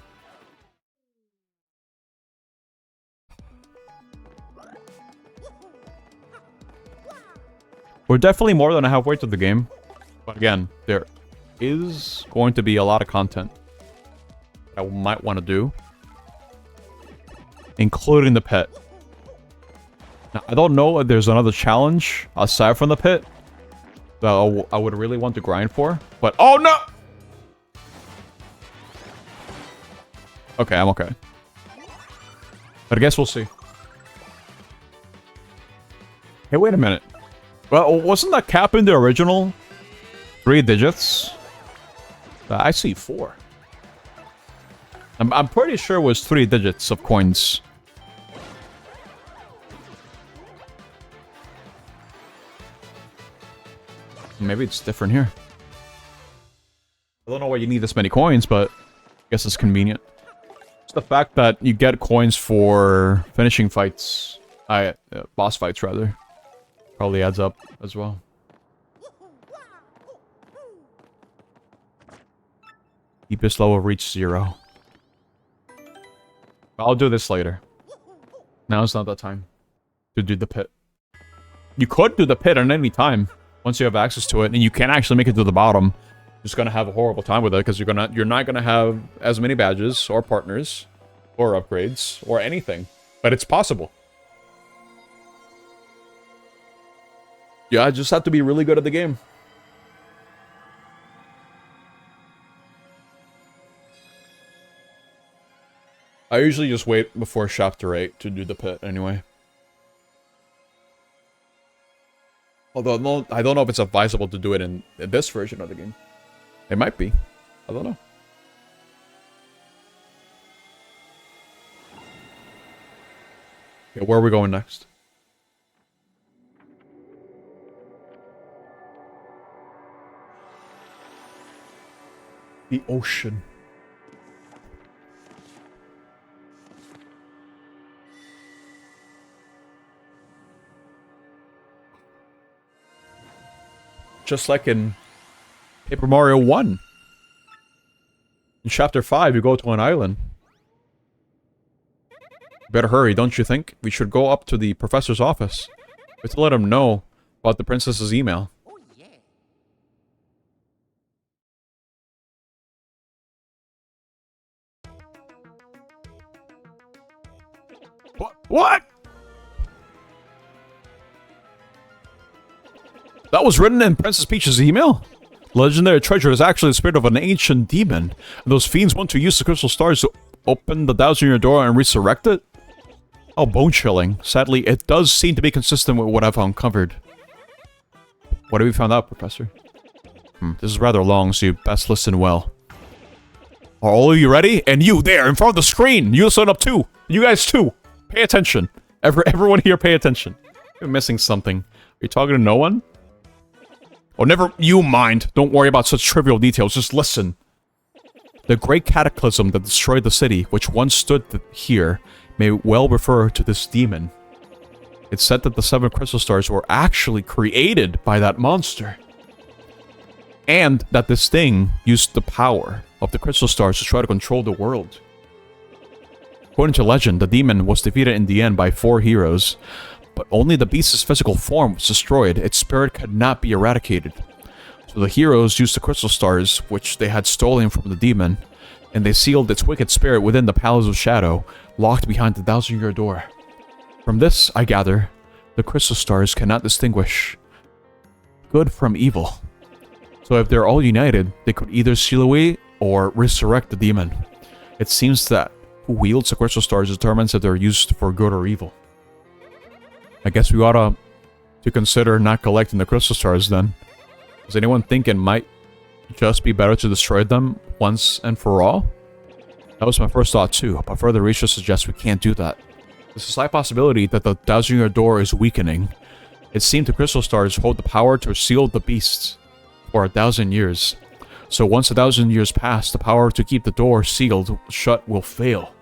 We're definitely more than halfway through the game. But again, there is going to be a lot of content that we might want to do. Including the pit. Now, I don't know if there's another challenge aside from the pit that I would really want to grind for. But, oh no! Okay, I'm okay. But I guess we'll see. Hey, wait a minute. Well, wasn't that cap in the original 3 digits? I see 4. I'm pretty sure it was 3 digits of coins. Maybe it's different here. I don't know why you need this many coins, but I guess it's convenient. It's the fact that you get coins for finishing fights. Boss fights, rather. Probably adds up as well. Deepest level reached 0. I'll do this later. Now's not the time to do the pit. You could do the pit at any time once you have access to it, and you can actually make it to the bottom. You're just gonna have a horrible time with it because you're not gonna have as many badges or partners or upgrades or anything. But it's possible. Yeah, I just have to be really good at the game. I usually just wait before chapter 8 to do the pit anyway. Although no, I don't know if it's advisable to do it in this version of the game. It might be. I don't know. Okay, where are we going next? The ocean. just like in Paper Mario 1. In Chapter 5, you go to an island. Better hurry, don't you think? We should go up to the professor's office. We have to let him know about the princess's email. Oh, yeah. What? That was written in Princess Peach's email? Legendary treasure is actually the spirit of an ancient demon. And those fiends want to use the crystal stars to open the 1,000-year door and resurrect it? Oh, bone-chilling. Sadly, it does seem to be consistent with what I've uncovered. What have we found out, Professor? This is rather long, so you best listen well. Are all of you ready? And you there, in front of the screen! You listen up too! You guys too! Pay attention! Everyone here pay attention. You're missing something. Are you talking to no one? Oh, never you mind. Don't worry about such trivial details, just listen. The great cataclysm that destroyed the city, which once stood here, may well refer to this demon. It's said that the 7 crystal stars were actually created by that monster. And that this thing used the power of the crystal stars to try to control the world. According to legend, the demon was defeated in the end by 4 heroes, but only the beast's physical form was destroyed. Its spirit could not be eradicated. So the heroes used the crystal stars, which they had stolen from the demon, and they sealed its wicked spirit within the Palace of Shadow, locked behind the 1,000-year door. From this, I gather, the crystal stars cannot distinguish good from evil. So if they're all united, they could either seal away or resurrect the demon. It seems that who wields the crystal stars determines if they're used for good or evil. I guess we ought to consider not collecting the crystal stars then. Does anyone think it might just be better to destroy them once and for all? That was my first thought too, but further research suggests we can't do that. There's a slight possibility that the 1,000-year door is weakening. It seemed the crystal stars hold the power to seal the beasts for 1,000 years. So once 1,000 years pass, the power to keep the door sealed shut will fail.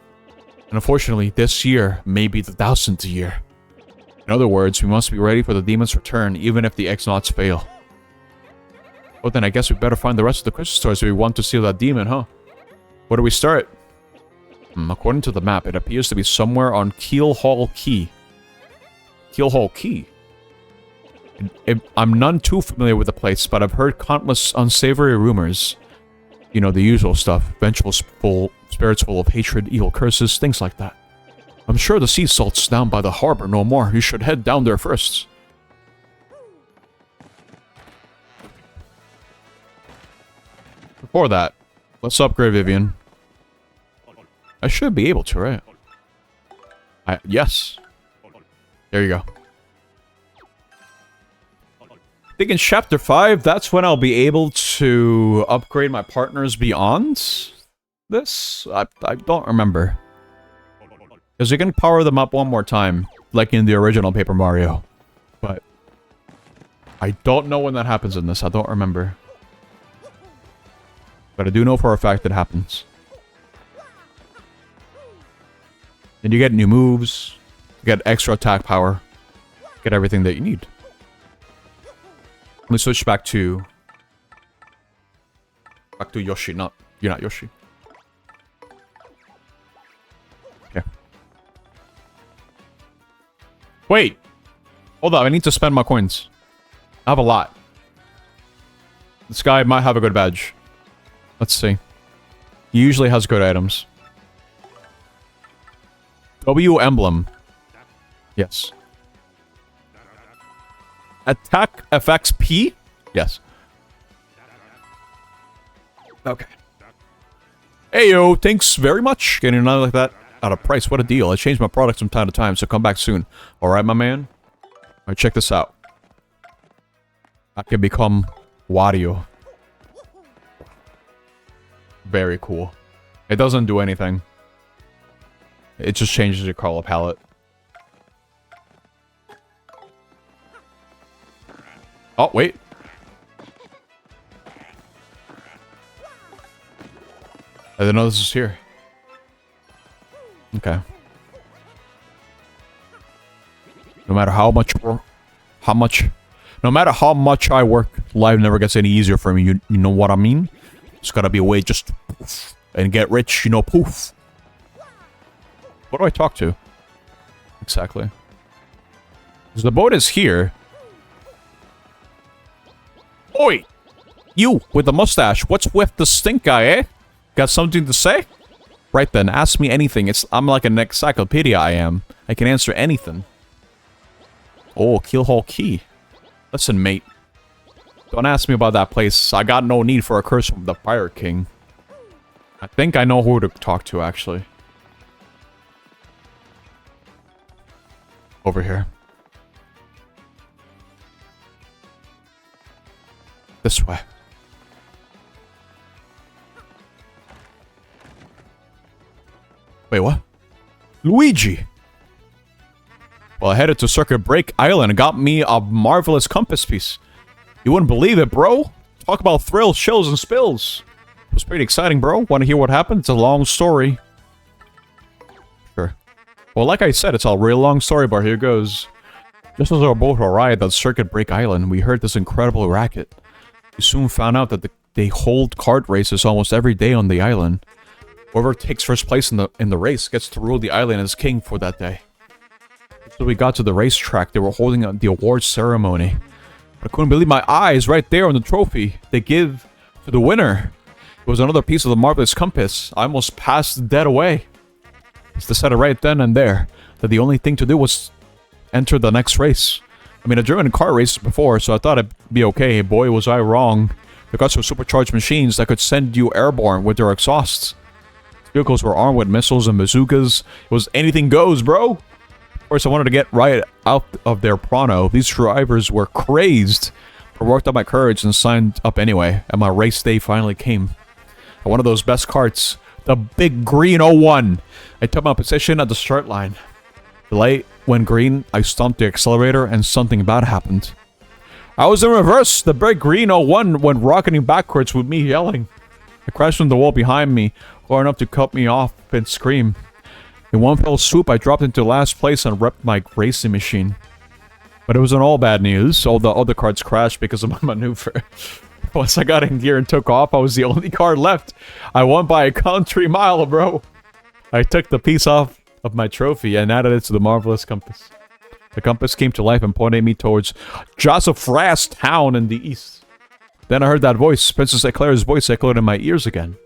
And unfortunately, this year may be the 1,000th year. In other words, we must be ready for the demon's return, even if the X-Nauts fail. Well then, I guess we better find the rest of the crystal stars if we want to seal that demon, huh? Where do we start? According to the map, it appears to be somewhere on Keelhaul Key. Keelhaul Key? I'm none too familiar with the place, but I've heard countless unsavory rumors. You know, the usual stuff. Vengeful spirits full of hatred, evil curses, things like that. I'm sure the sea salt's down by the harbor no more. You should head down there first. Before that, let's upgrade Vivian. I should be able to, right? Yes. There you go. I think in Chapter 5, that's when I'll be able to upgrade my partners beyond this? I don't remember. Because you can power them up one more time, like in the original Paper Mario. But I don't know when that happens in this. I don't remember. But I do know for a fact it happens. And you get new moves, you get extra attack power, get everything that you need. Let me switch back to Yoshi. You're not Yoshi. Okay. Wait! Hold up, I need to spend my coins. I have a lot. This guy might have a good badge. Let's see. He usually has good items. W emblem. Yes. Attack FX P? Yes. Okay. Heyo, thanks very much. Getting another like that at a price. What a deal. I change my products from time to time, so come back soon. Alright, my man? Alright, check this out. I can become Wario. Very cool. It doesn't do anything. It just changes your color palette. Oh, wait. I didn't know this was here. Okay. No matter how much No matter how much I work, life never gets any easier for me. You know what I mean? It's gotta be a way just poof, and get rich, you know, poof. What do I talk to? Exactly. Because the boat is here. Oi! You, with the mustache, what's with the stink guy, eh? Got something to say? Right then, ask me anything. I'm like an encyclopedia, I am. I can answer anything. Oh, Keelhaul Key. Listen, mate. Don't ask me about that place. I got no need for a curse from the Pirate King. I think I know who to talk to, actually. Over here. This way. Wait, what? Luigi! Well, I headed to Circuit Break Island and got me a marvelous compass piece. You wouldn't believe it, bro. Talk about thrills, chills, and spills. It was pretty exciting, bro. Want to hear what happened? It's a long story. Sure. Well, like I said, it's a real long story, but here goes. Just as our boat arrived at Circuit Break Island, we heard this incredible racket. We soon found out that they hold kart races almost every day on the island. Whoever takes first place in the race gets to rule the island as king for that day. So we got to the racetrack. They were holding the awards ceremony. I couldn't believe my eyes right there on the trophy they give to the winner. It was another piece of the marvelous compass. I almost passed dead away. It's decided right then and there that the only thing to do was enter the next race. I mean, I've driven car races before, so I thought I'd be okay. Boy, was I wrong. They got some supercharged machines that could send you airborne with their exhausts. Vehicles were armed with missiles and bazookas. It was anything goes, bro. Of course, I wanted to get right out of there pronto. These drivers were crazed. I worked up my courage and signed up anyway, and my race day finally came. At one of those best carts, the big green 01. I took my position at the start line. The light went green, I stomped the accelerator, and something bad happened. I was in reverse. The big green 01 went rocketing backwards with me yelling. I crashed into the wall behind me, hard enough to cut me off and scream. In one fell swoop, I dropped into last place and wrecked my racing machine. But it wasn't all bad news. All the other cars crashed because of my maneuver. Once I got in gear and took off, I was the only car left. I won by a country mile, bro. I took the piece off of my trophy and added it to the marvelous compass. The compass came to life and pointed me towards Jossifras town in the east. Then I heard that voice, Princess Eclair's voice echoed in my ears again.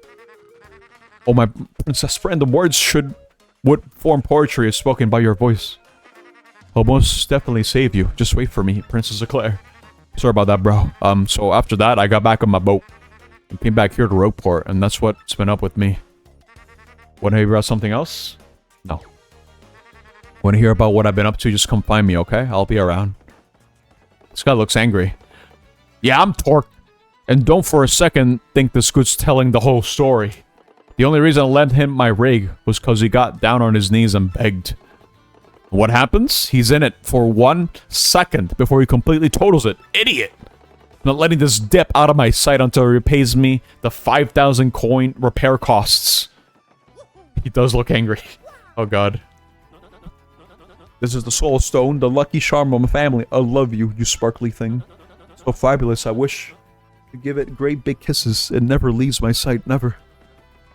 Oh, my princess friend, the words would form poetry as spoken by your voice. I'll most definitely save you. Just wait for me, Princess Eclair. Sorry about that, bro. So after that, I got back on my boat and came back here to Rogueport, and that's what's been up with me. Want to hear about something else? No. Want to hear about what I've been up to? Just come find me, okay? I'll be around. This guy looks angry. Yeah, I'm Torque. And don't for a second think this good's telling the whole story. The only reason I lent him my rig was because he got down on his knees and begged. What happens? He's in it for 1 second before he completely totals it. Idiot! Not letting this dip out of my sight until he repays me the 5,000 coin repair costs. He does look angry. Oh god. This is the soul stone, the lucky charm of my family. I love you, you sparkly thing. So fabulous, I wish to give it great big kisses. It never leaves my sight, never.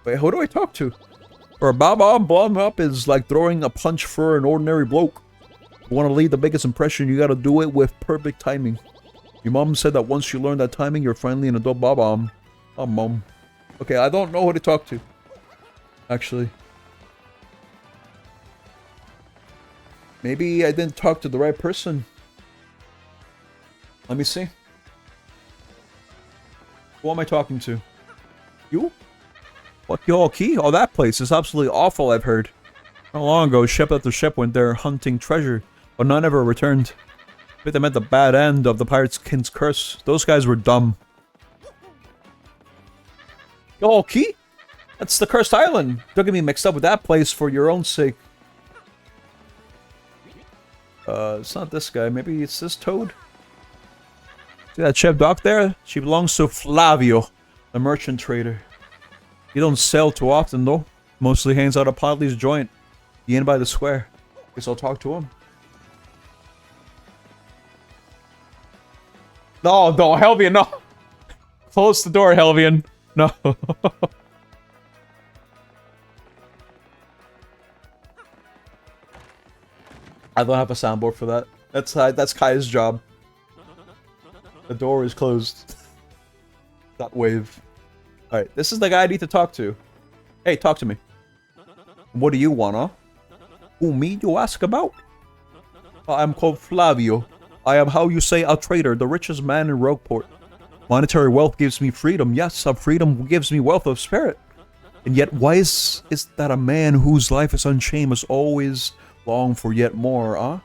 Wait, who do I talk to? Or Baba blowing up is like throwing a punch for an ordinary bloke. You want to leave the biggest impression, you gotta do it with perfect timing. Your mom said that once you learn that timing, you're finally an adult Baba. Oh, mom. Okay, I don't know who to talk to. Actually. Maybe I didn't talk to the right person. Let me see. Who am I talking to? You? What, Keelhaul Key? Oh, that place is absolutely awful, I've heard. Not long ago, ship after ship went there hunting treasure, but none ever returned. I bet they meant the bad end of the Pirate's King's curse. Those guys were dumb. Keelhaul Key? That's the Cursed Island. Don't get me mixed up with that place for your own sake. It's not this guy. Maybe it's this toad? See that ship docked there? She belongs to Flavio, the merchant trader. He don't sell too often though. Mostly hangs out at Podley's joint. The inn by the square. Guess I'll talk to him. No, no, Helvian, no. Close the door, Helvian. No. I don't have a soundboard for that. That's Kai's job. The door is closed. That wave. Alright, this is the guy I need to talk to. Hey, talk to me. What do you wanna? Who, me, you ask about? I'm called Flavio. I am how you say a trader, the richest man in Rogueport. Monetary wealth gives me freedom. Yes, a freedom gives me wealth of spirit. And yet, why is that a man whose life is unchained must always long for yet more, huh?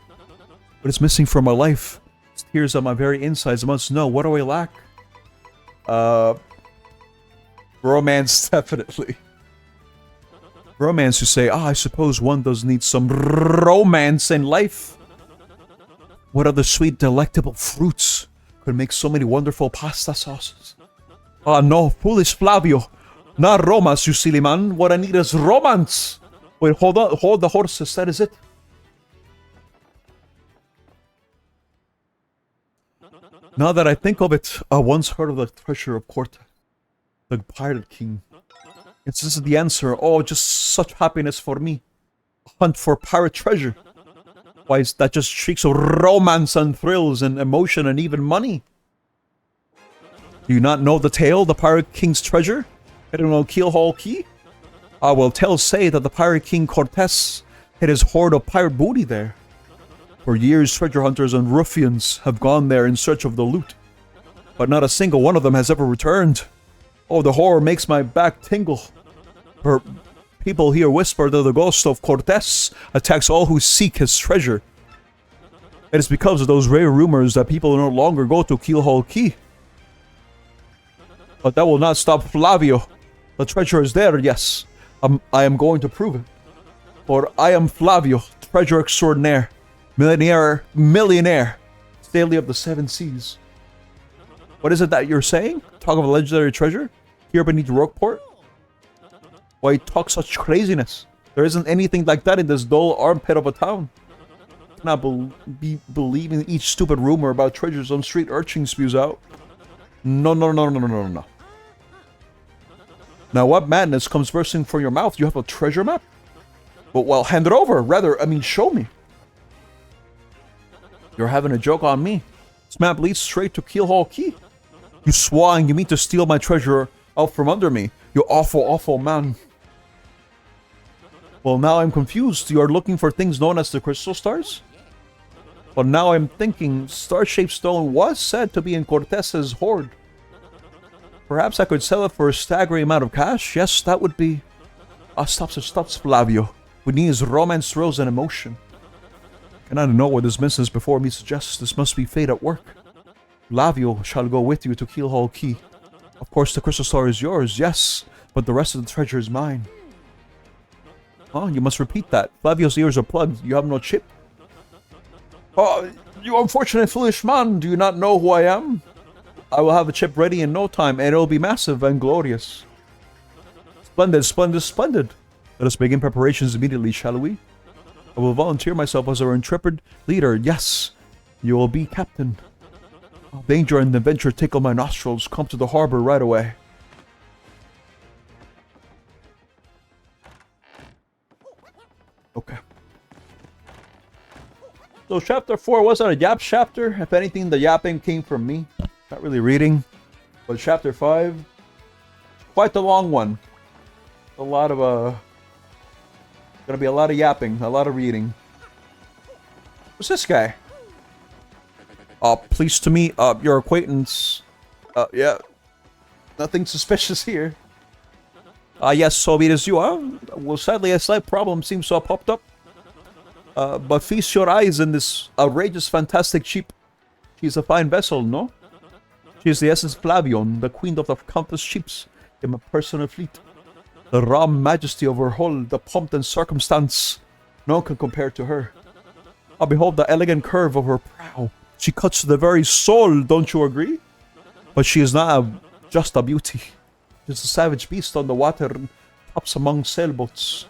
What is missing from my life? It's tears on my very insides. I must know, what do I lack? Romance, definitely. Romance, you say, I suppose one does need some romance in life. What other sweet, delectable fruits could make so many wonderful pasta sauces? Ah, no, foolish Flavio. Not romance, you silly man. What I need is romance. Wait, hold on, hold the horses, that is it. Now that I think of it, I once heard of the treasure of Corte, the pirate king. It's this is the answer. Oh, just such happiness for me. A hunt for pirate treasure. Why is that just shrieks of romance and thrills and emotion and even money? Do you not know the tale, the pirate king's treasure? I don't know Keelhaul Key? I will say that the pirate king Cortes hid his hoard of pirate booty there. For years, treasure hunters and ruffians have gone there in search of the loot. But not a single one of them has ever returned. Oh, the horror makes my back tingle. For people here whisper that the ghost of Cortes attacks all who seek his treasure. It is because of those rare rumors that people no longer go to Keelhaul Key. But that will not stop Flavio. The treasure is there, yes. I am going to prove it. For I am Flavio, treasure extraordinaire. Millionaire. Staley of the Seven Seas. What is it that you're saying? Talk of a legendary treasure? Here beneath Rogueport? Why talk such craziness? There isn't anything like that in this dull armpit of a town. I cannot be believing each stupid rumor about treasure some street urchin spews out. No. Now what madness comes bursting from your mouth? You have a treasure map? But well, hand it over. Rather, show me. You're having a joke on me. This map leads straight to Keelhaul Key. You swine, you mean to steal my treasure out from under me. You awful, awful man. Well, now I'm confused. You are looking for things known as the Crystal Stars? But now I'm thinking, star-shaped stone was said to be in Cortes's hoard. Perhaps I could sell it for a staggering amount of cash? Yes, that would be... Stops, Flavio. We need his romance, thrills, and emotion. And I don't know what this business before me suggests. This must be fate at work. Flavio shall go with you to Keelhaul Key. Of course, the Crystal Star is yours, yes, but the rest of the treasure is mine. Oh, you must repeat that. Flavio's ears are plugged. You have no chip. Oh, you unfortunate foolish man. Do you not know who I am? I will have a chip ready in no time, and it will be massive and glorious. Splendid, splendid, splendid. Let us begin preparations immediately, shall we? I will volunteer myself as our intrepid leader. Yes, you will be captain. Danger and adventure tickle my nostrils. Come to the harbor right away. Okay. So chapter 4 wasn't a yap chapter. If anything, the yapping came from me. Not really reading. But chapter 5, quite the long one. A lot of gonna be a lot of yapping, a lot of reading. Who's this guy? Pleased to meet your acquaintance. Yeah. Nothing suspicious here. Yes, so be it as you are. Well, sadly, a slight problem seems to have popped up. But feast your eyes in this outrageous, fantastic ship. She's a fine vessel, no? She is the SS Flavion, the queen of the countless ships in my personal fleet. The raw majesty of her hull, the pomp and circumstance, no one can compare to her. Behold the elegant curve of her prow. She cuts to the very soul, don't you agree? But she is not just a beauty. She's a savage beast on the water, tops among sailboats.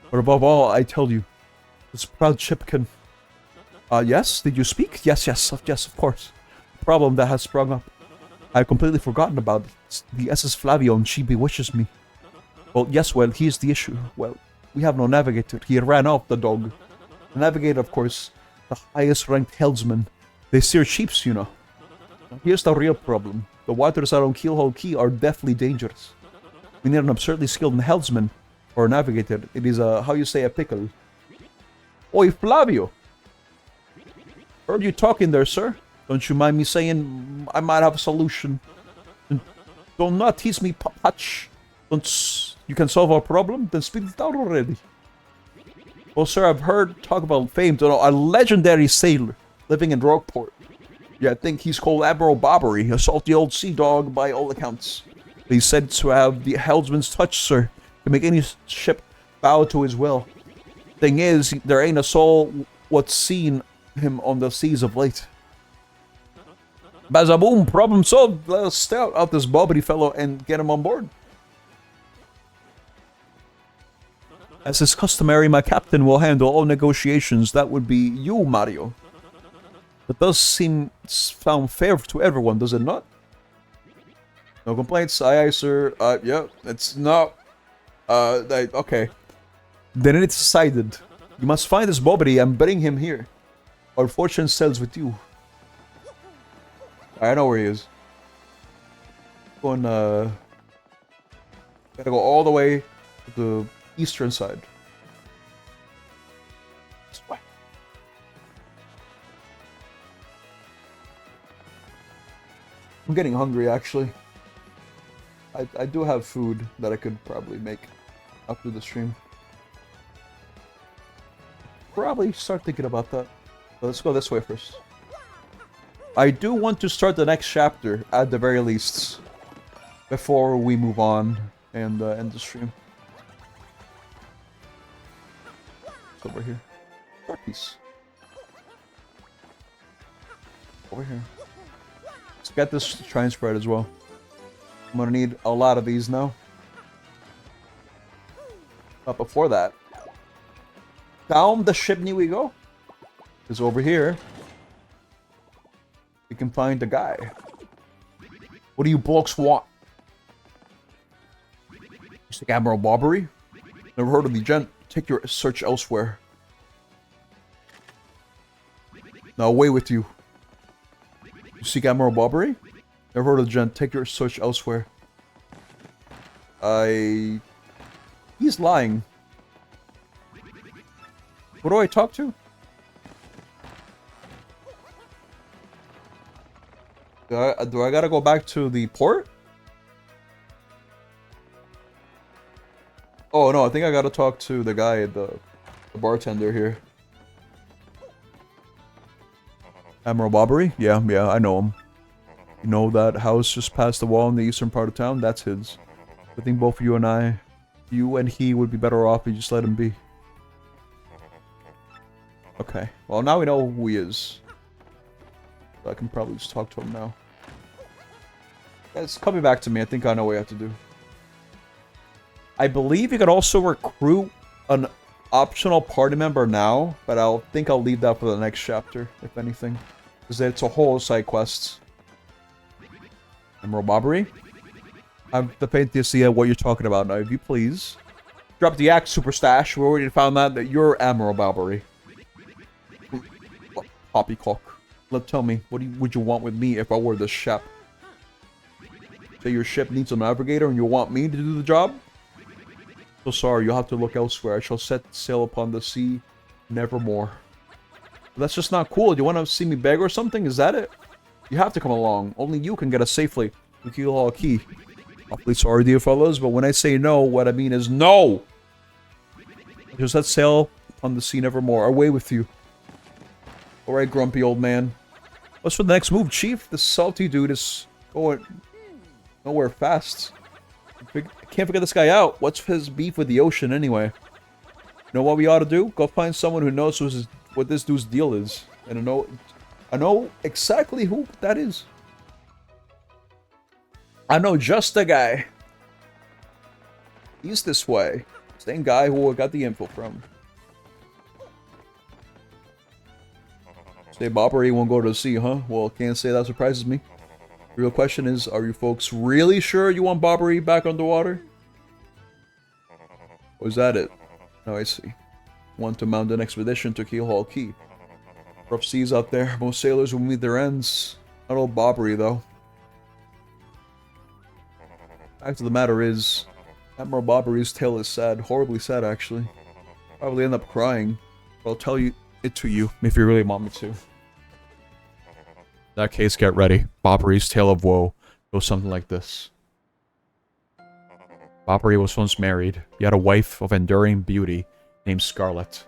But above all, I tell you, this proud ship can... yes? Did you speak? Yes, of course. problem that has sprung up. I've completely forgotten about it. The SS Flavio and she bewitches me. Well, yes, well, here's the issue. Well, we have no navigator. He ran off the dog. The navigator, of course, the highest ranked helmsman. They steer ships, you know. Here's the real problem. The waters around Keelhaul Key are deathly dangerous. We need an absurdly skilled helmsman or a navigator. It is a, how you say, a pickle. Oi, Flavio! Heard you talking there, sir. Don't you mind me saying I might have a solution. Don't not tease me, Patch. You can solve our problem? Then spit it out already. Well, sir, I've heard talk about famed, a legendary sailor living in Rogueport. Yeah, I think he's called Admiral Bobbery, a salty old sea dog by all accounts. He's said to have the helmsman's touch, sir. Can make any ship bow to his will. Thing is, there ain't a soul what's seen him on the seas of late. Bazaboom, problem solved. Let's scout out this Bobbery fellow and get him on board. As is customary, my captain will handle all negotiations. That would be you, Mario. That does seem found fair to everyone, does it not? No complaints, aye, sir. Yeah, it's not. Okay. Then it's decided. You must find this Bobbery and bring him here. Our fortune sells with you. I know where he is. Going, gotta go all the way to the eastern side. This way. I'm getting hungry, actually. I do have food that I could probably make after the stream. Probably start thinking about that. But let's go this way first. I do want to start the next chapter, at the very least, before we move on and end the stream. It's over here. Short piece. Over here. Let's get this Shrine Spread as well. I'm gonna need a lot of these now. But before that, down the chimney we go. Because over here, we can find the guy. What do you blokes want? It's like Admiral Bobbery? Never heard of the gent. Take your search elsewhere. Now away with you. You seek Admiral Bobbery? Never heard of the gent. Take your search elsewhere. He's lying. What do I talk to? Do I gotta go back to the port? Oh no, I think I gotta talk to the guy, the bartender here. Admiral Bobbery? Yeah, I know him. You know that house just past the wall in the eastern part of town? That's his. I think both you and he would be better off if you just let him be. Okay, well now we know who he is. So I can probably just talk to him now. It's coming back to me. I think I know what I have to do. I believe you could also recruit an optional party member now, but I think I'll leave that for the next chapter, if anything. Because it's a whole side quest. Admiral Bobbery? I have the faintest idea what you're talking about now, if you please. Drop the axe, Super Stash. We already found out that you're Admiral Bobbery. Poppycock. Tell me, what would you want with me if I were the ship? Say your ship needs a navigator and you want me to do the job? So sorry, you'll have to look elsewhere. I shall set sail upon the sea nevermore. That's just not cool. Do you want to see me beg or something? Is that it? You have to come along. Only you can get us safely to Keelhaul Key. Awfully sorry, dear fellows, but when I say no, what I mean is no! Just set sail upon the sea nevermore. Away with you. Alright, grumpy old man. What's for the next move, Chief? This salty dude is going nowhere fast. I can't figure this guy out. What's his beef with the ocean, anyway? You know what we ought to do? Go find someone who knows what this dude's deal is. And I know exactly who that is. I know just the guy. He's this way. Same guy who I got the info from. Say Bobbery won't go to the sea, huh? Well, can't say that surprises me. The real question is, are you folks really sure you want Bobbery back underwater? Or is that it? Oh, I see. Want to mount an expedition to Keelhaul Key. Rough seas out there, most sailors will meet their ends. Not all Bobbery, though. Fact of the matter is, Admiral Bobbery's tale is sad, horribly sad actually. Probably end up crying, but I'll tell it to you if you really want me to. In that case, get ready. Bobbery's tale of woe goes something like this. Bobbery was once married. He had a wife of enduring beauty named Scarlet.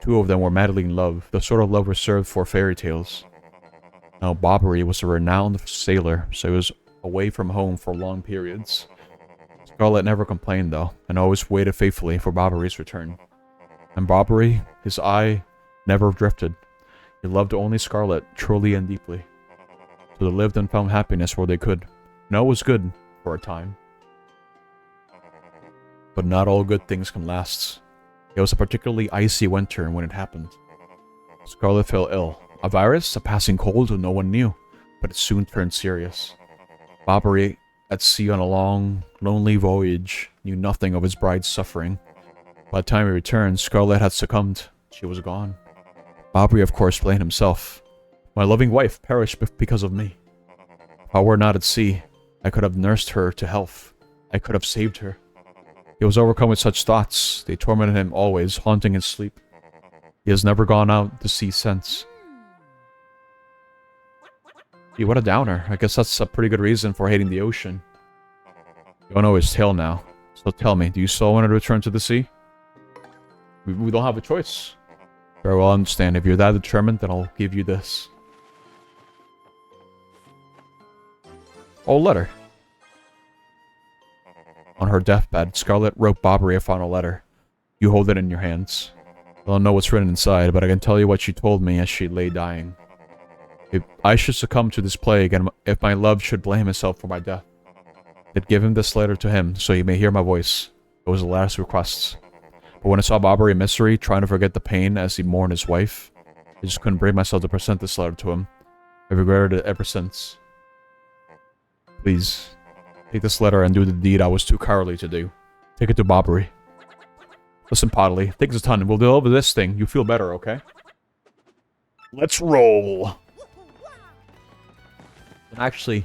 Two of them were madly in love, the sort of love reserved for fairy tales. Now, Bobbery was a renowned sailor, so he was away from home for long periods. Scarlet never complained, though, and always waited faithfully for Bobbery's return. And Bobbery, his eye, never drifted. He loved only Scarlet, truly and deeply. So they lived and found happiness where they could. And all was good, for a time. But not all good things can last. It was a particularly icy winter when it happened. Scarlet fell ill. A virus, a passing cold, no one knew, but it soon turned serious. Bobbery, at sea on a long, lonely voyage, knew nothing of his bride's suffering. By the time he returned, Scarlet had succumbed. She was gone. Bobbery, of course, blamed himself. My loving wife perished because of me. If I were not at sea, I could have nursed her to health. I could have saved her. He was overcome with such thoughts. They tormented him always, haunting his sleep. He has never gone out to sea since. Gee, what a downer. I guess that's a pretty good reason for hating the ocean. You don't know his tale now. So tell me, do you still want to return to the sea? We don't have a choice. Very well, I understand. If you're that determined, then I'll give you this. Oh, letter. On her deathbed, Scarlet wrote Bobbery a final letter. You hold it in your hands. I don't know what's written inside, but I can tell you what she told me as she lay dying. If I should succumb to this plague, and if my love should blame himself for my death, I'd give him this letter to him, so he may hear my voice. It was the last request. But when I saw Bobbery in misery, trying to forget the pain as he mourned his wife, I just couldn't bring myself to present this letter to him. I've regretted it ever since. Please, take this letter and do the deed I was too cowardly to do. Take it to Bobbery. Listen, Podley, take this ton. We'll deal with this thing. You feel better, okay? Let's roll. Actually,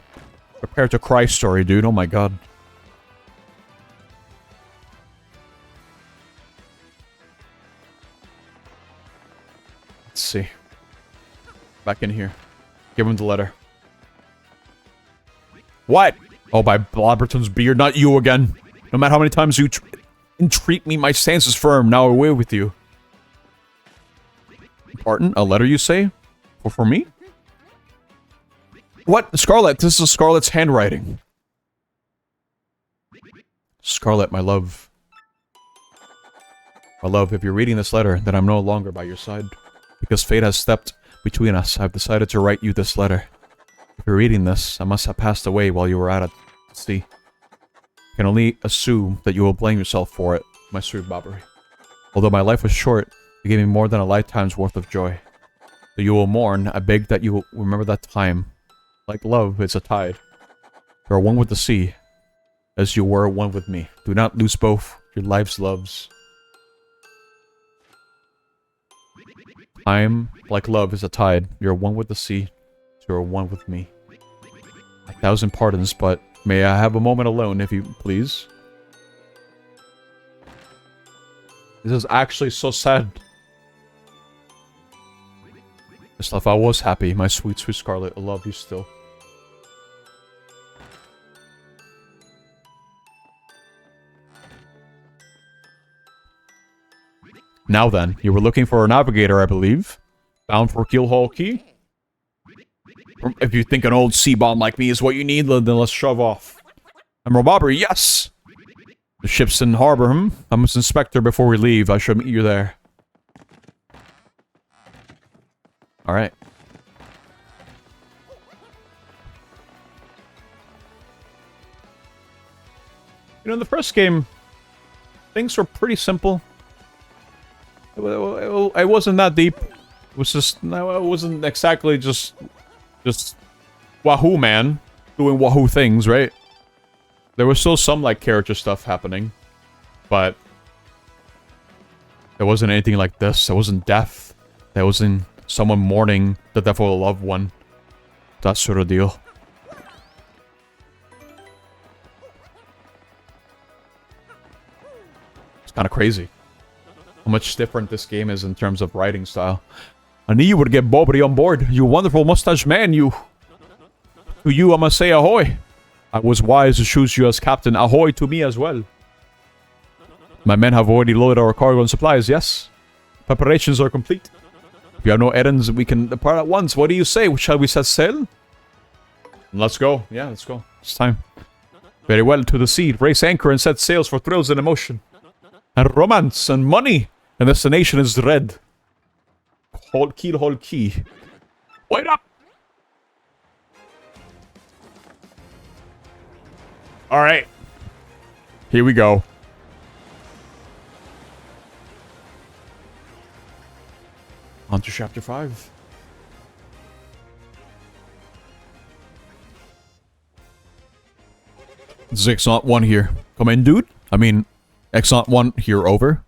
prepare to cry story, dude. Oh my god. Let's see. Back in here. Give him the letter. What? Oh, by Blobberton's beard, not you again. No matter how many times you entreat me, my stance is firm. Now away with you. Pardon? A letter, you say? For me? What? Scarlet, this is Scarlet's handwriting. Scarlet, my love. My love, if you're reading this letter, then I'm no longer by your side. Because fate has stepped between us, I've decided to write you this letter. If you're reading this, I must have passed away while you were out at sea. I can only assume that you will blame yourself for it, my sweet Bobbery. Although my life was short, you gave me more than a lifetime's worth of joy. So you will mourn, I beg that you will remember that time. Like love, it's a tide. You are one with the sea, as you were one with me. Do not lose both your life's loves. Time, like love, is a tide. You are one with the sea, so you are one with me. 1,000 pardons, but may I have a moment alone, if you please? This is actually so sad. If I was happy, my sweet, sweet Scarlet, I love you still. Now then, you were looking for a navigator, I believe. Bound for Keelhaul Key? If you think an old sea bomb like me is what you need, then let's shove off. Admiral Bobbery, yes! The ship's in harbor, I must inspect her before we leave. I shall meet you there. Alright. You know, in the first game, things were pretty simple. It wasn't that deep. It was just, no, it wasn't exactly just Wahoo Man doing Wahoo things, right? There was still some, like, character stuff happening. But there wasn't anything like this. There wasn't death. There wasn't someone mourning the death of a loved one. That sort of deal. It's kind of crazy how much different this game is in terms of writing style. I knew you would get Bobbery on board. You wonderful mustache man, you. To you, I must say ahoy. I was wise to choose you as captain. Ahoy to me as well. My men have already loaded our cargo and supplies, yes? Preparations are complete. If you have no errands, we can depart at once. What do you say? Shall we set sail? Let's go. Yeah, let's go. It's time. Very well, to the sea. Raise anchor and set sails for thrills and emotion. And romance and money. And destination is red. Hold key, hold key. Wait up! Alright. Here we go. On to chapter 5. This is Exant 1 here. Come in, dude. I mean, Exant 1 here, over.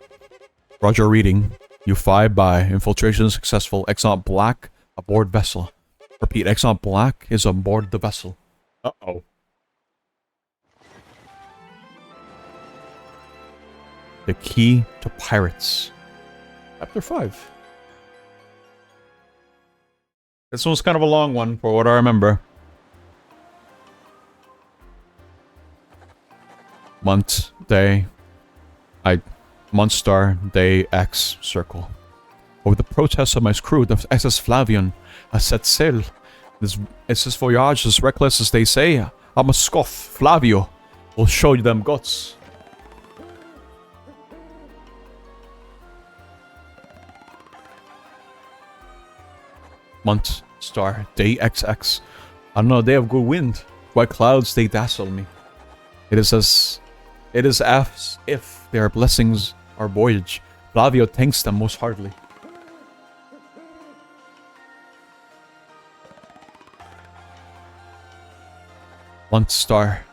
Roger reading. U5 by infiltration successful. Exant Black aboard vessel. Repeat, Exant Black is on board the vessel. Uh-oh. The Key to Pirates. Chapter 5. This one's kind of a long one, for what I remember. Month, day, month star, day, X, circle. Over the protests of my crew, the SS Flavian has set sail. This voyage is reckless as they say. I'm a scoff. Flavio will show you them guts. Month, star, day XX. On a day of good wind, white clouds they dazzle me. It is as if their blessings our voyage. Flavio thanks them most heartily. Month, star,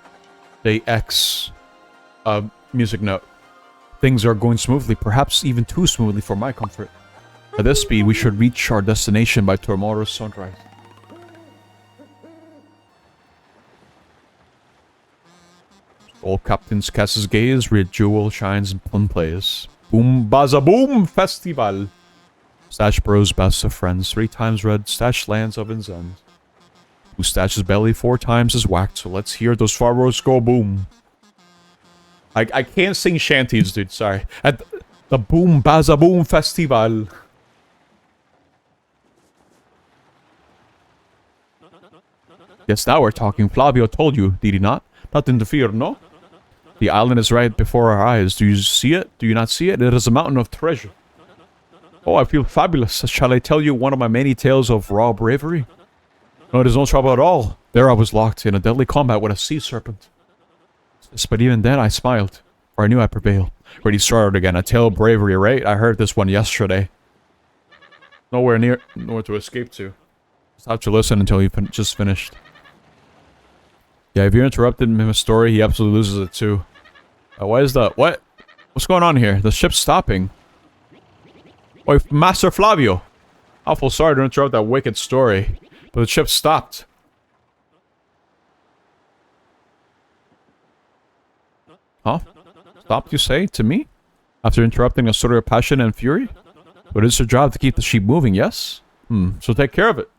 day X. Music note. Things are going smoothly, perhaps even too smoothly for my comfort. At this speed, we should reach our destination by tomorrow's sunrise. Old captain's cast his gaze, red jewel shines and plum plays. Boom baza boom festival. Stash bros, best of friends, 3 times red, stash lands of his end. Who stashes belly 4 times is whacked, so let's hear those farros go boom. I can't sing shanties, dude, sorry. At the boom baza boom festival. Yes, now we're talking. Flavio told you, did he not? Nothing to fear, no? The island is right before our eyes. Do you see it? Do you not see it? It is a mountain of treasure. Oh, I feel fabulous. Shall I tell you one of my many tales of raw bravery? No, there's no trouble at all. There I was locked in a deadly combat with a sea serpent. Yes, but even then I smiled, for I knew I'd prevail. Already started again. A tale of bravery, right? I heard this one yesterday. Nowhere to escape to. Just have to listen until you just finished. Yeah, if you interrupted him story, he absolutely loses it too. Why is that? What? What's going on here? The ship's stopping. Oi, Master Flavio! Awful sorry to interrupt that wicked story, but the ship stopped. Huh? Stopped, you say? To me? After interrupting a story of passion and fury? But it's your job to keep the ship moving, yes? So take care of it.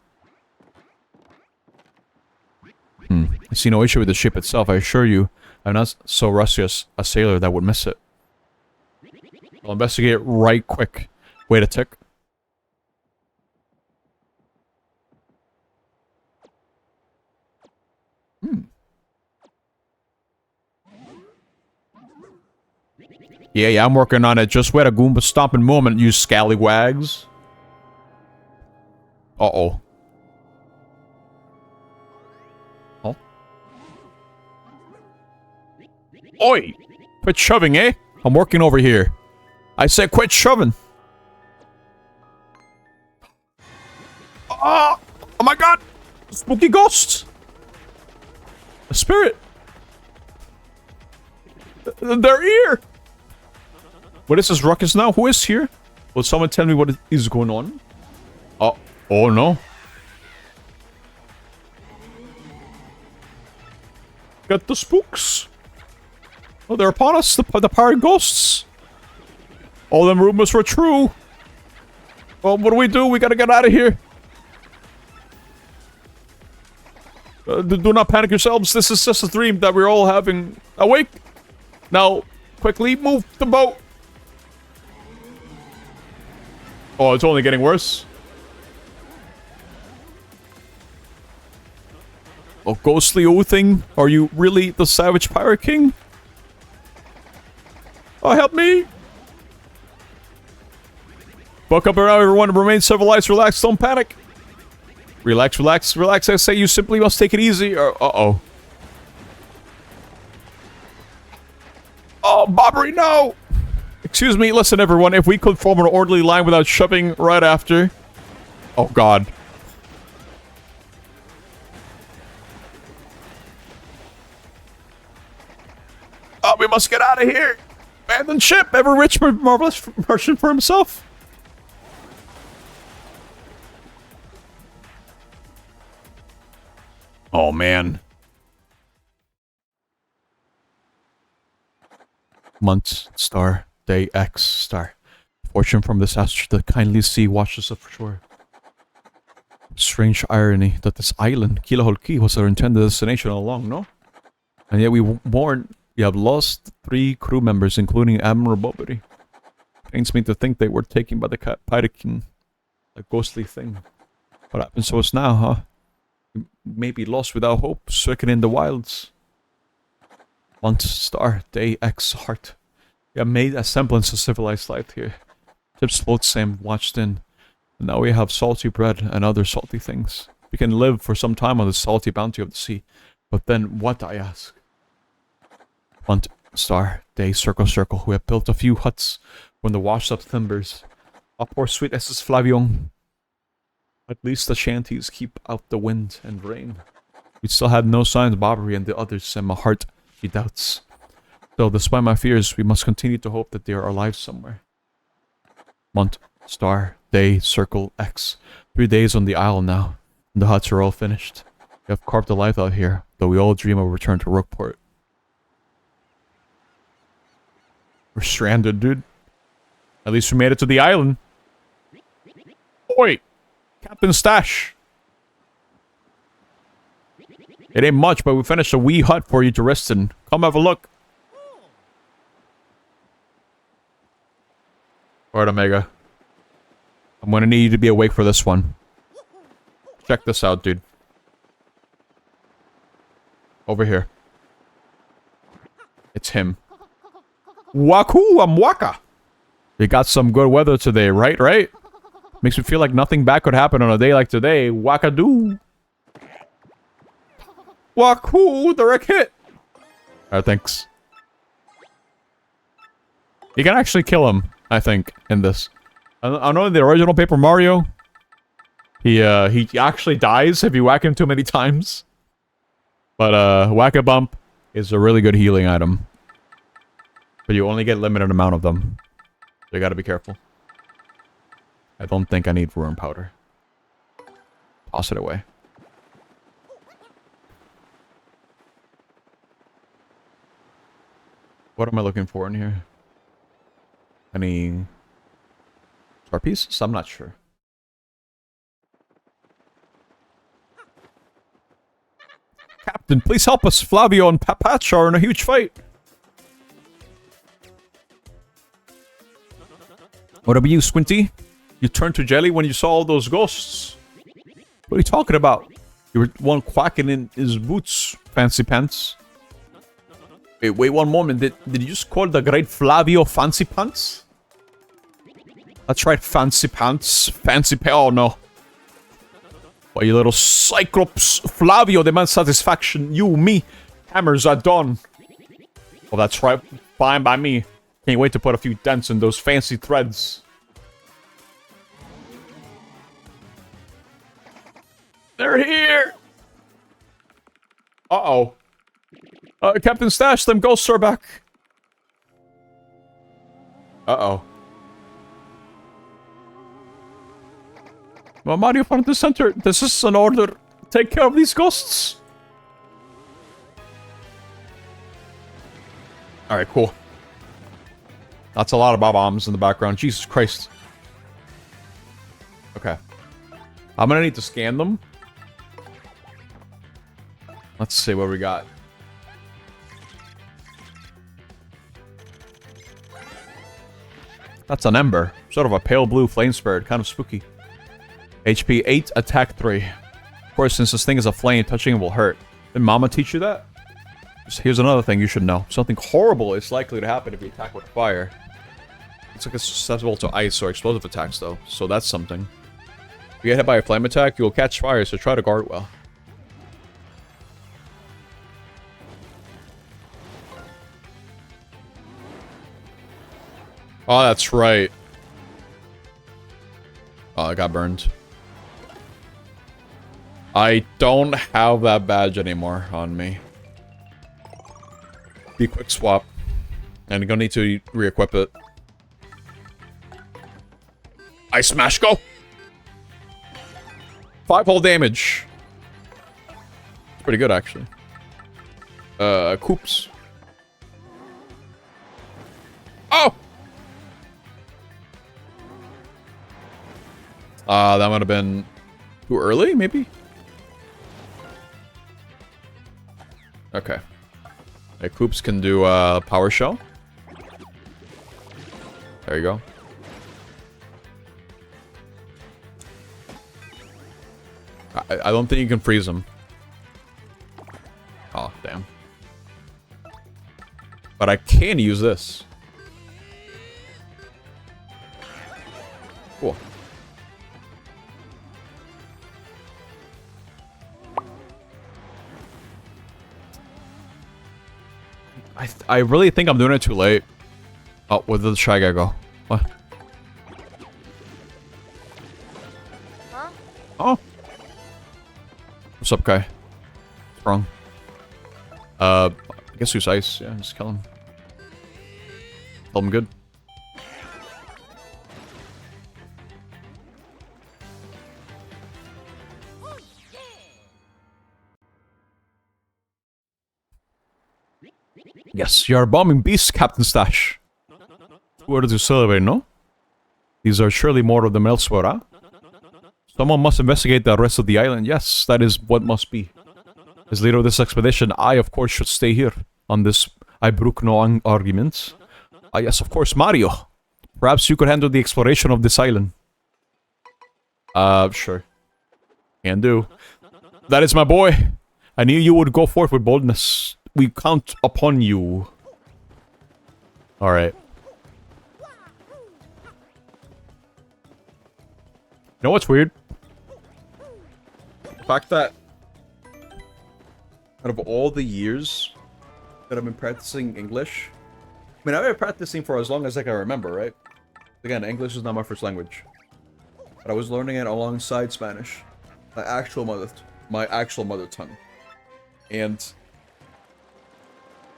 I see no issue with the ship itself, I assure you. I'm not so rusty as a sailor that would miss it. I'll investigate right quick. Wait a tick. Yeah, I'm working on it. Just wait a Goomba stomping moment, you scallywags. Uh-oh. Oh. Oi! Quit shoving, eh? I'm working over here. I said quit shoving. Oh! Oh my god! Spooky ghosts! A spirit! They're here! What is this ruckus now? Who is here? Will someone tell me what is going on? Oh, oh no. Get the spooks. Oh, they're upon us. The pirate ghosts. All them rumors were true. Well, what do? We gotta get out of here. Do not panic yourselves. This is just a dream that we're all having. Awake. Now, quickly move the boat. Oh, it's only getting worse. Oh, ghostly old thing. Are you really the savage pirate king? Oh, help me. Buck up around, everyone. Remain civilized. Relax. Don't panic. Relax, relax, relax. I say you simply must take it easy. Uh-oh. Oh, Bobbery, no! Excuse me, listen, everyone. If we could form an orderly line without shoving right after... Oh, God. Oh, we must get out of here! Abandon ship! Ever rich, marvelous merchant for himself? Oh, man. Month, star, day, X, star. Fortune from this astro, the kindly sea washes up shore. Strange irony that this island, Kilaholki, was our intended destination all along, no? And yet we have lost 3 crew members, including Admiral Bobbery. Pains me to think they were taken by the pirate king. A ghostly thing. What happens to us now, huh? We may be lost without hope, stricken in the wilds. Month, star, day, X, heart. We have made a semblance of civilized life here. Ships float same, watched in. And now we have salty bread and other salty things. We can live for some time on the salty bounty of the sea. But then what, I ask? Month, star, day, circle, circle. We have built a few huts from the washed up timbers. Our poor sweet SS Flavion. At least the shanties keep out the wind and rain. We still had no sign of Bobbery and the others, and my heart, he doubts. So, despite my fears, we must continue to hope that they are alive somewhere. Month, star, day, circle, X. 3 days on the isle now, and the huts are all finished. We have carved a life out here, though we all dream of a return to Rookport. We're stranded, dude. At least we made it to the island. Oi! Captain Stash! It ain't much, but we finished a wee hut for you to rest in. Come have a look. Alright, Omega. I'm gonna need you to be awake for this one. Check this out, dude. Over here. It's him. Waku Amwaka! We got some good weather today, right? Makes me feel like nothing bad could happen on a day like today. Wakadoo! Waku! Direct hit! Alright, thanks. You can actually kill him, I think, in this. I know in the original Paper Mario, he actually dies if you whack him too many times. But, Whack-a-Bump is a really good healing item. But you only get limited amount of them. So you gotta be careful. I don't think I need Ruin Powder. Toss it away. What am I looking for in here? Any star pieces? I'm not sure. Captain, please help us. Flavio and Patch are in a huge fight. What about you, Squinty? You turned to jelly when you saw all those ghosts. What are you talking about? You were one quacking in his boots, Fancy Pants. Wait one moment. Did you just call the great Flavio Fancy Pants? That's right, Fancy Pants. Oh no. Why, you little Cyclops. Flavio demands satisfaction. You, me. Hammers at dawn. Well, that's right. Fine by me. Can't wait to put a few dents in those fancy threads. They're here! Uh-oh. Captain Stash, them ghosts are back. Uh-oh. Well, Mario front and center. This is an order. Take care of these ghosts. Alright, cool. That's a lot of bob-ombs in the background. Jesus Christ. Okay. I'm gonna need to scan them. Let's see what we got. That's an ember. Sort of a pale blue flame spirit. Kind of spooky. HP 8, attack 3. Of course, since this thing is a flame, touching it will hurt. Did Mama teach you that? Here's another thing you should know. Something horrible is likely to happen if you attack with fire. It's like it's susceptible to ice or explosive attacks, though. So that's something. If you get hit by a flame attack, you will catch fire, so try to guard well. Oh, that's right. Oh, I got burned. I don't have that badge anymore on me. Be quick swap. And I'm gonna need to re-equip it. Ice Smash, go! 5 whole damage. It's pretty good, actually. Coops. Oh! That might have been too early, maybe? Okay. Hey, Coops can do Power Shell. There you go. I don't think you can freeze him. Oh, damn. But I can use this. Cool. I really think I'm doing it too late. Oh, where did the Shy Guy go? What? Huh? Oh. What's up, guy? What's wrong? I guess use ice. Yeah, just kill him. Kill him good. Yes, you are bombing beasts, Captain Stash. Where to celebrate, no? These are surely more of them elsewhere, huh? Someone must investigate the rest of the island. Yes, that is what must be. As leader of this expedition, I, of course, should stay here. On this, I brook no arguments. Ah, yes, of course, Mario. Perhaps you could handle the exploration of this island. Sure. Can do. That is my boy. I knew you would go forth with boldness. We count upon you. Alright. You know what's weird? The fact that out of all the years that I've been practicing English, I mean, I've been practicing for as long as I can remember, right? Again, English is not my first language. But I was learning it alongside Spanish. My actual mother tongue. And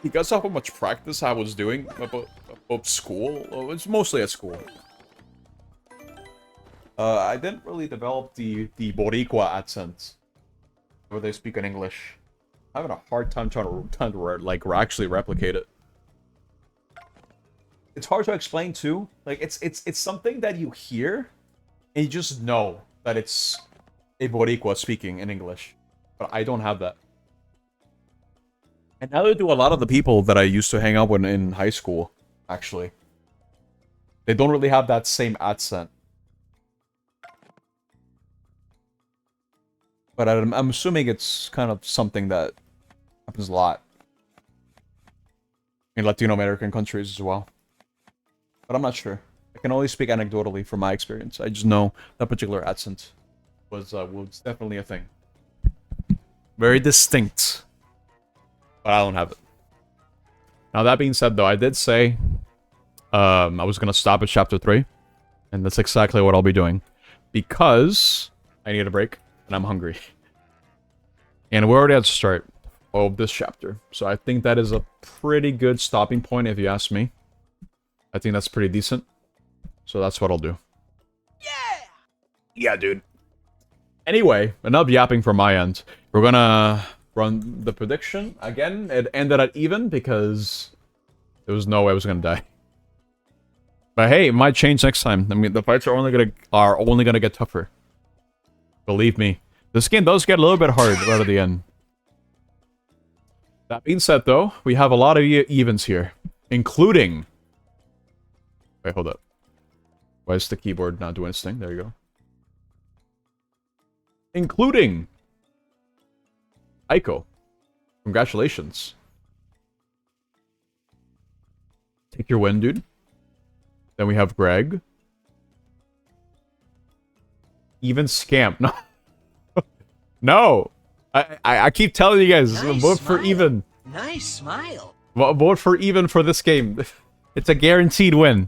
because of how much practice I was doing about school, well, it's mostly at school. I didn't really develop the Boricua accent, where they speak in English. I'm having a hard time trying to like actually replicate it. It's hard to explain too. Like it's something that you hear, and you just know that it's a Boricua speaking in English. But I don't have that. And neither do a lot of the people that I used to hang out with in high school, actually. They don't really have that same accent. But I'm assuming it's kind of something that happens a lot in Latino American countries as well. But I'm not sure. I can only speak anecdotally from my experience. I just know that particular accent was definitely a thing. Very distinct. But I don't have it. Now that being said, though, I did say I was going to stop at chapter 3. And that's exactly what I'll be doing. Because I need a break. And I'm hungry. And we're already at the start of this chapter. So I think that is a pretty good stopping point if you ask me. I think that's pretty decent. So that's what I'll do. Yeah! Yeah, dude. Anyway, enough yapping from my end. We're gonna run the prediction again. It ended at even because there was no way I was gonna die. But hey, it might change next time. I mean, the fights are only gonna get tougher. Believe me. This game does get a little bit hard right at the end. That being said, though, we have a lot of evens here, including... Wait, hold up. Why is the keyboard not doing its thing? There you go. Including... Aiko. Congratulations. Take your win, dude. Then we have Greg. Even Scamp. No. No. I keep telling you guys, Nice vote for smile. even. Nice smile. Vote for even for this game. It's a guaranteed win.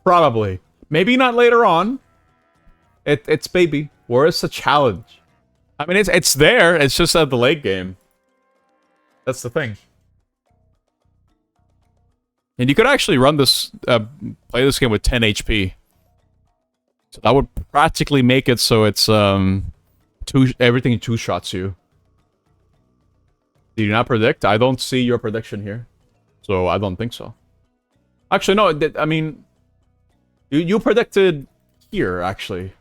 Probably. Maybe not later on. It's baby. Or it's a challenge. I mean, it's there. It's just at the late game. That's the thing. And you could actually run this, play this game with 10 HP. So that would practically make it so it's, everything two-shots you. Did you not predict? I don't see your prediction here. So I don't think so. Actually, no, I mean... You predicted here, actually.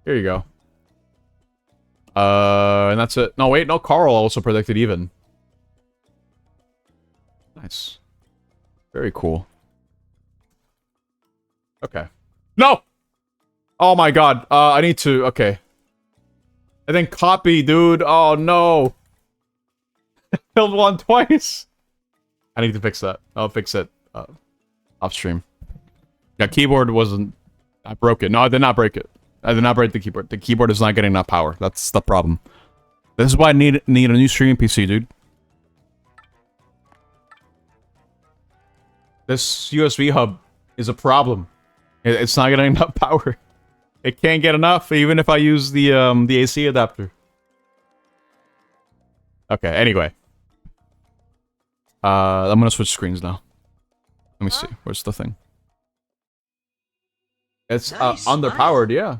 Here you go. And that's it. No, wait, no, Carl also predicted even. Nice. Very cool. Okay. No! Oh my god. I need to... Okay. And then copy, dude. Oh no. Killed one twice. I need to fix that. I'll fix it off stream. Yeah, keyboard wasn't... I broke it. No, I did not break it. I did not break the keyboard. The keyboard is not getting enough power. That's the problem. This is why I need a new streaming PC, dude. This USB hub is a problem. It's not getting enough power. It can't get enough, even if I use the AC adapter. Okay, anyway. I'm gonna switch screens now. Let me see. Where's the thing? It's Nice underpowered, yeah.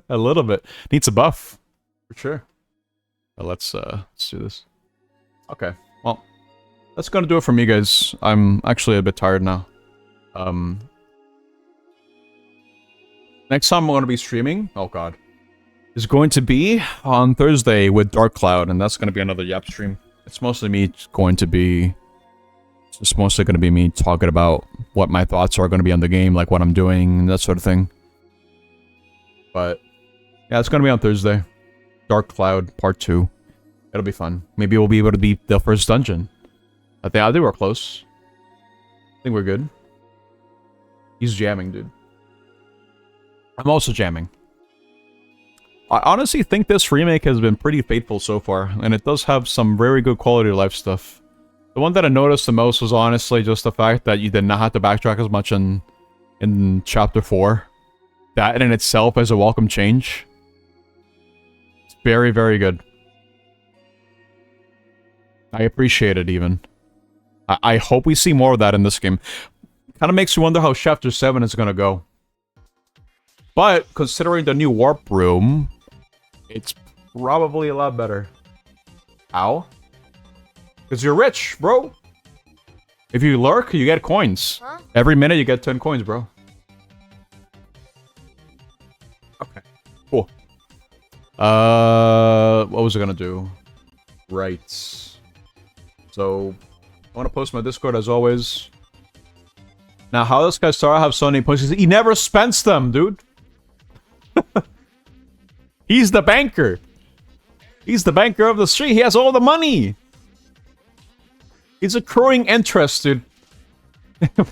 A little bit. Needs a buff. For sure. But let's do this. Okay, well. That's gonna do it for me, guys. I'm actually a bit tired now. Next time I'm gonna be streaming, oh god, is going to be on Thursday with Dark Cloud, and that's gonna be another Yap stream. It's mostly me it's mostly gonna be me talking about what my thoughts are gonna be on the game, like what I'm doing, and that sort of thing. But yeah, it's gonna be on Thursday. Dark Cloud Part 2. It'll be fun. Maybe we'll be able to beat the first dungeon. I think we're close. I think we're good. He's jamming, dude. I'm also jamming. I honestly think this remake has been pretty faithful so far, and it does have some very good quality of life stuff. The one that I noticed the most was honestly just the fact that you did not have to backtrack as much in Chapter 4. That in itself is a welcome change. It's very, very good. I appreciate it, even. I hope we see more of that in this game. Kind of makes you wonder how Chapter 7 is gonna go. But, considering the new warp room, it's probably a lot better. How? Because you're rich, bro! If you lurk, you get coins. Huh? Every minute you get 10 coins, bro. Okay, cool. What was I gonna do? Right. So... I want to post my Discord as always. Now, how does Kaisara have so many points? He never spends them, dude. He's the banker. He's the banker of the street. He has all the money. He's accruing interest, dude.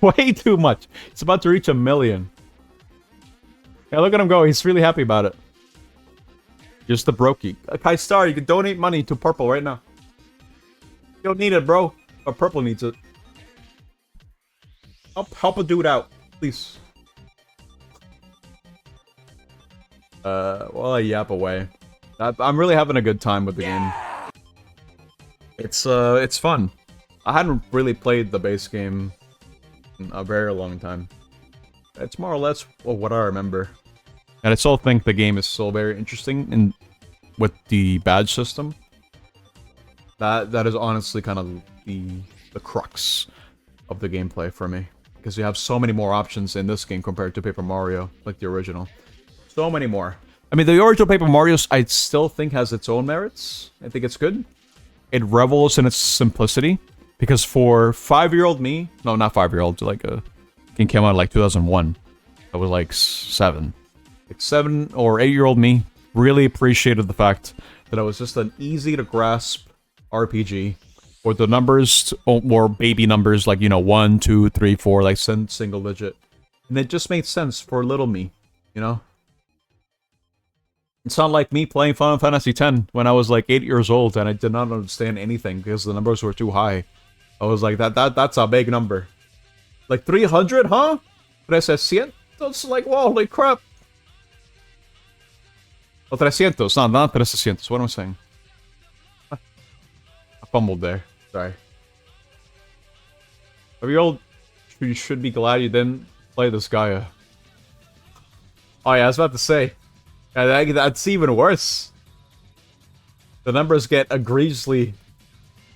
Way too much. It's about to reach 1 million. Yeah, look at him go. He's really happy about it. Just the brokey. Kaisara, you can donate money to Purple right now. You don't need it, bro. Or Purple needs it. Help a dude out, please. While I yap away. I'm really having a good time with the game. It's fun. I hadn't really played the base game in a very long time. It's more or less what I remember. And I still think the game is still very interesting in with the badge system. That is honestly kind of the crux of the gameplay for me. Because you have so many more options in this game compared to Paper Mario, like the original. So many more. I mean, the original Paper Mario, I still think has its own merits. I think it's good. It revels in its simplicity. Because for 5-year-old me... No, not 5-year-old. Like, it came out in, like, 2001. I was, like, 7. Like, 7 or 8-year-old me really appreciated the fact that it was just an easy-to-grasp RPG. Or the numbers, or baby numbers, like, you know, 1, 2, 3, 4, like, single digit. And it just made sense for little me, you know? It's not like me playing Final Fantasy X when I was like 8 years old and I did not understand anything because the numbers were too high. I was like, that's a big number. Like 300, huh? 300? That's like, whoa, holy crap. Oh, 300, not 300. What am I saying? I fumbled there. Sorry. 5-year-old, you should be glad you didn't play this Gaia. Oh yeah, I was about to say. That's even worse. The numbers get egregiously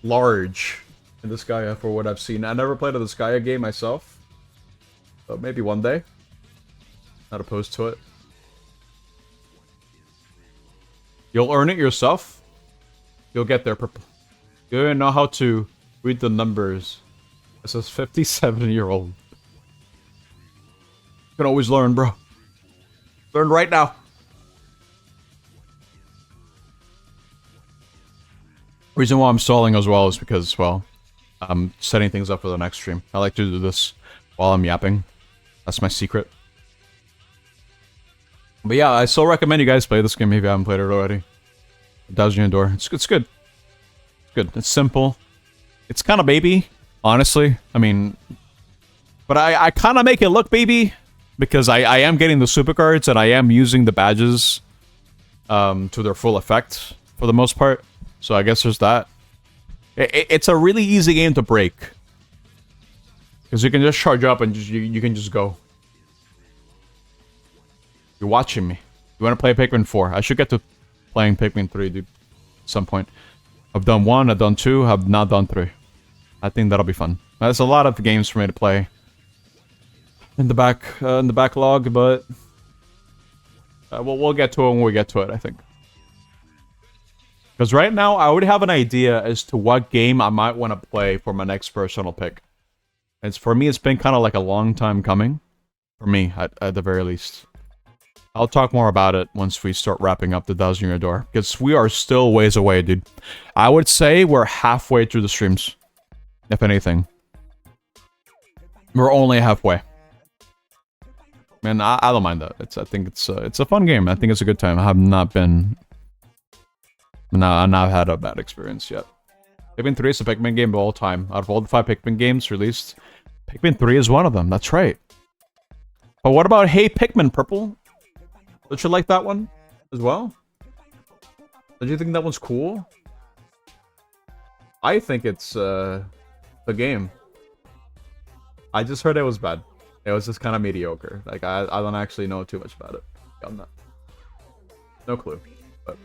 large in this Gaia for what I've seen. I never played a this Gaia game myself. But maybe one day. Not opposed to it. You'll earn it yourself. You'll get there. You don't know how to read the numbers. This is 57-year-old. You can always learn, bro. Learn right now. Reason why I'm stalling as well is because, well, I'm setting things up for the next stream. I like to do this while I'm yapping. That's my secret. But yeah, I still recommend you guys play this game if you haven't played it already. Thousand Year Door. It's good. It's good. It's simple. It's kind of baby, honestly. I mean, but I kind of make it look baby because I am getting the super cards and I am using the badges to their full effect for the most part. So I guess there's that. It's a really easy game to break. Because you can just charge up and you can just go. You're watching me. You want to play Pikmin 4? I should get to playing Pikmin 3, dude. At some point. I've done 1, I've done 2, I've not done 3. I think that'll be fun. There's a lot of games for me to play in the backlog, but we'll get to it when we get to it, I think. Because right now, I already have an idea as to what game I might want to play for my next personal pick. For me, it's been kind of like a long time coming. For me, at the very least. I'll talk more about it once we start wrapping up the Thousand Year Door. Because we are still ways away, dude. I would say we're halfway through the streams. If anything. We're only halfway. Man, I don't mind that. I think it's a fun game. I think it's a good time. I have not been... No, I've not had a bad experience yet. Pikmin 3 is the Pikmin game of all time. Out of all the 5 Pikmin games released, Pikmin 3 is one of them. That's right. But what about Hey Pikmin, Purple? Don't you like that one as well? Don't you think that one's cool? I think it's the game. I just heard it was bad. It was just kind of mediocre. Like I don't actually know too much about it. I'm not. No clue. But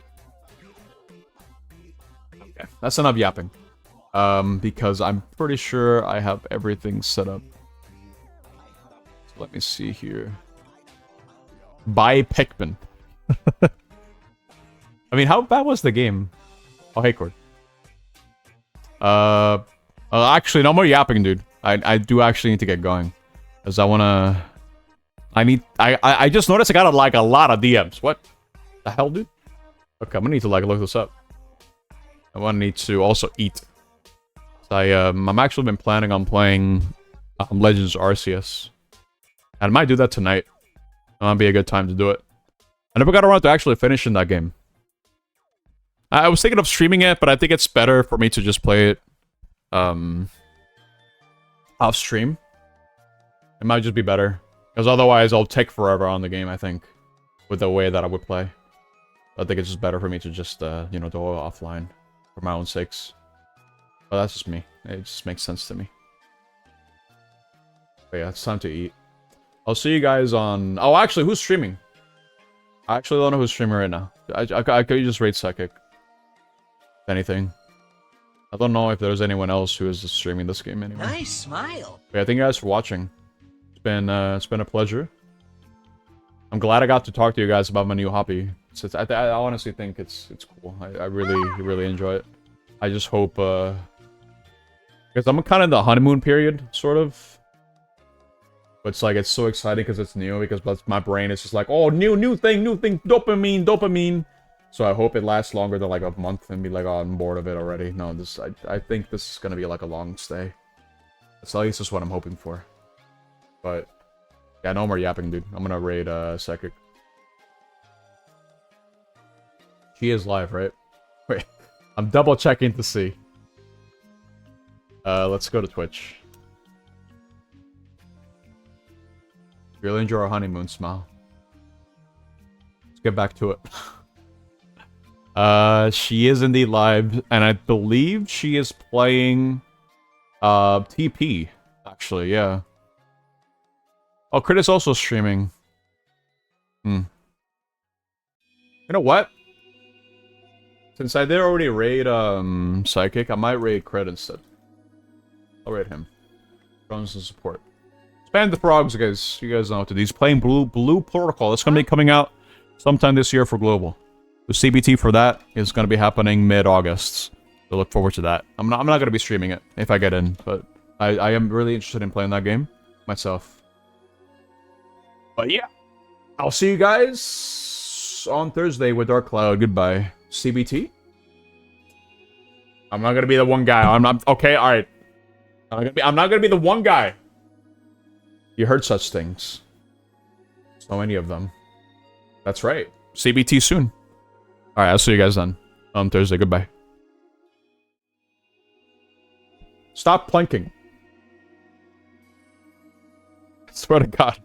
okay, that's enough yapping. Because I'm pretty sure I have everything set up. So let me see here. Buy Pikmin. I mean, how bad was the game? Oh, hey, Cord. Actually, no more yapping, dude. I do actually need to get going. Because I wanna... I just noticed I got like a lot of DMs. What the hell, dude? Okay, I'm gonna need to like look this up. I wanna need to also eat. So I'm actually been planning on playing Legends Arceus. And I might do that tonight. It might be a good time to do it. I never got around to actually finishing that game. I was thinking of streaming it, but I think it's better for me to just play it off stream. It might just be better. Because otherwise I'll take forever on the game, I think. With the way that I would play. I think it's just better for me to just, you know, do it offline for my own sakes. But that's just me. It just makes sense to me. But yeah, it's time to eat. I'll see you guys on... Oh, actually, who's streaming? I actually don't know who's streaming right now. I could just rate Psychic. If anything. I don't know if there's anyone else who is streaming this game anymore. Nice smile. But yeah, thank you guys for watching. It's been a pleasure. I'm glad I got to talk to you guys about my new hobby. I honestly think it's cool. I really enjoy it. I just hope because I'm kind of in the honeymoon period, sort of. But it's like it's so exciting because it's new. Because my brain is just like, oh, new thing, dopamine. So I hope it lasts longer than like a month and be like, oh, I'm bored of it already. No, I think this is gonna be like a long stay. That's at least just what I'm hoping for. But yeah, no more yapping, dude. I'm gonna raid Psychic. She is live, right? Wait, I'm double checking to see. Let's go to Twitch. Really enjoy our honeymoon, smile. Let's get back to it. She is indeed live, and I believe she is playing TP, actually, yeah. Oh, Crit is also streaming. You know what? Since I did already raid Psychic, I might raid Crit instead. I'll raid him. Drones and support. Spam the frogs, guys. You guys know what to do. He's playing Blue Protocol. It's gonna be coming out sometime this year for Global. The CBT for that is gonna be happening mid-August. So look forward to that. I'm not gonna be streaming it if I get in, but I am really interested in playing that game myself. But yeah, I'll see you guys on Thursday with Dark Cloud. Goodbye. CBT? I'm not gonna be the one guy. I'm not... Okay, alright. I'm not gonna be the one guy. You heard such things. So many of them. That's right. CBT soon. Alright, I'll see you guys then. On Thursday. Goodbye. Stop planking. I swear to God.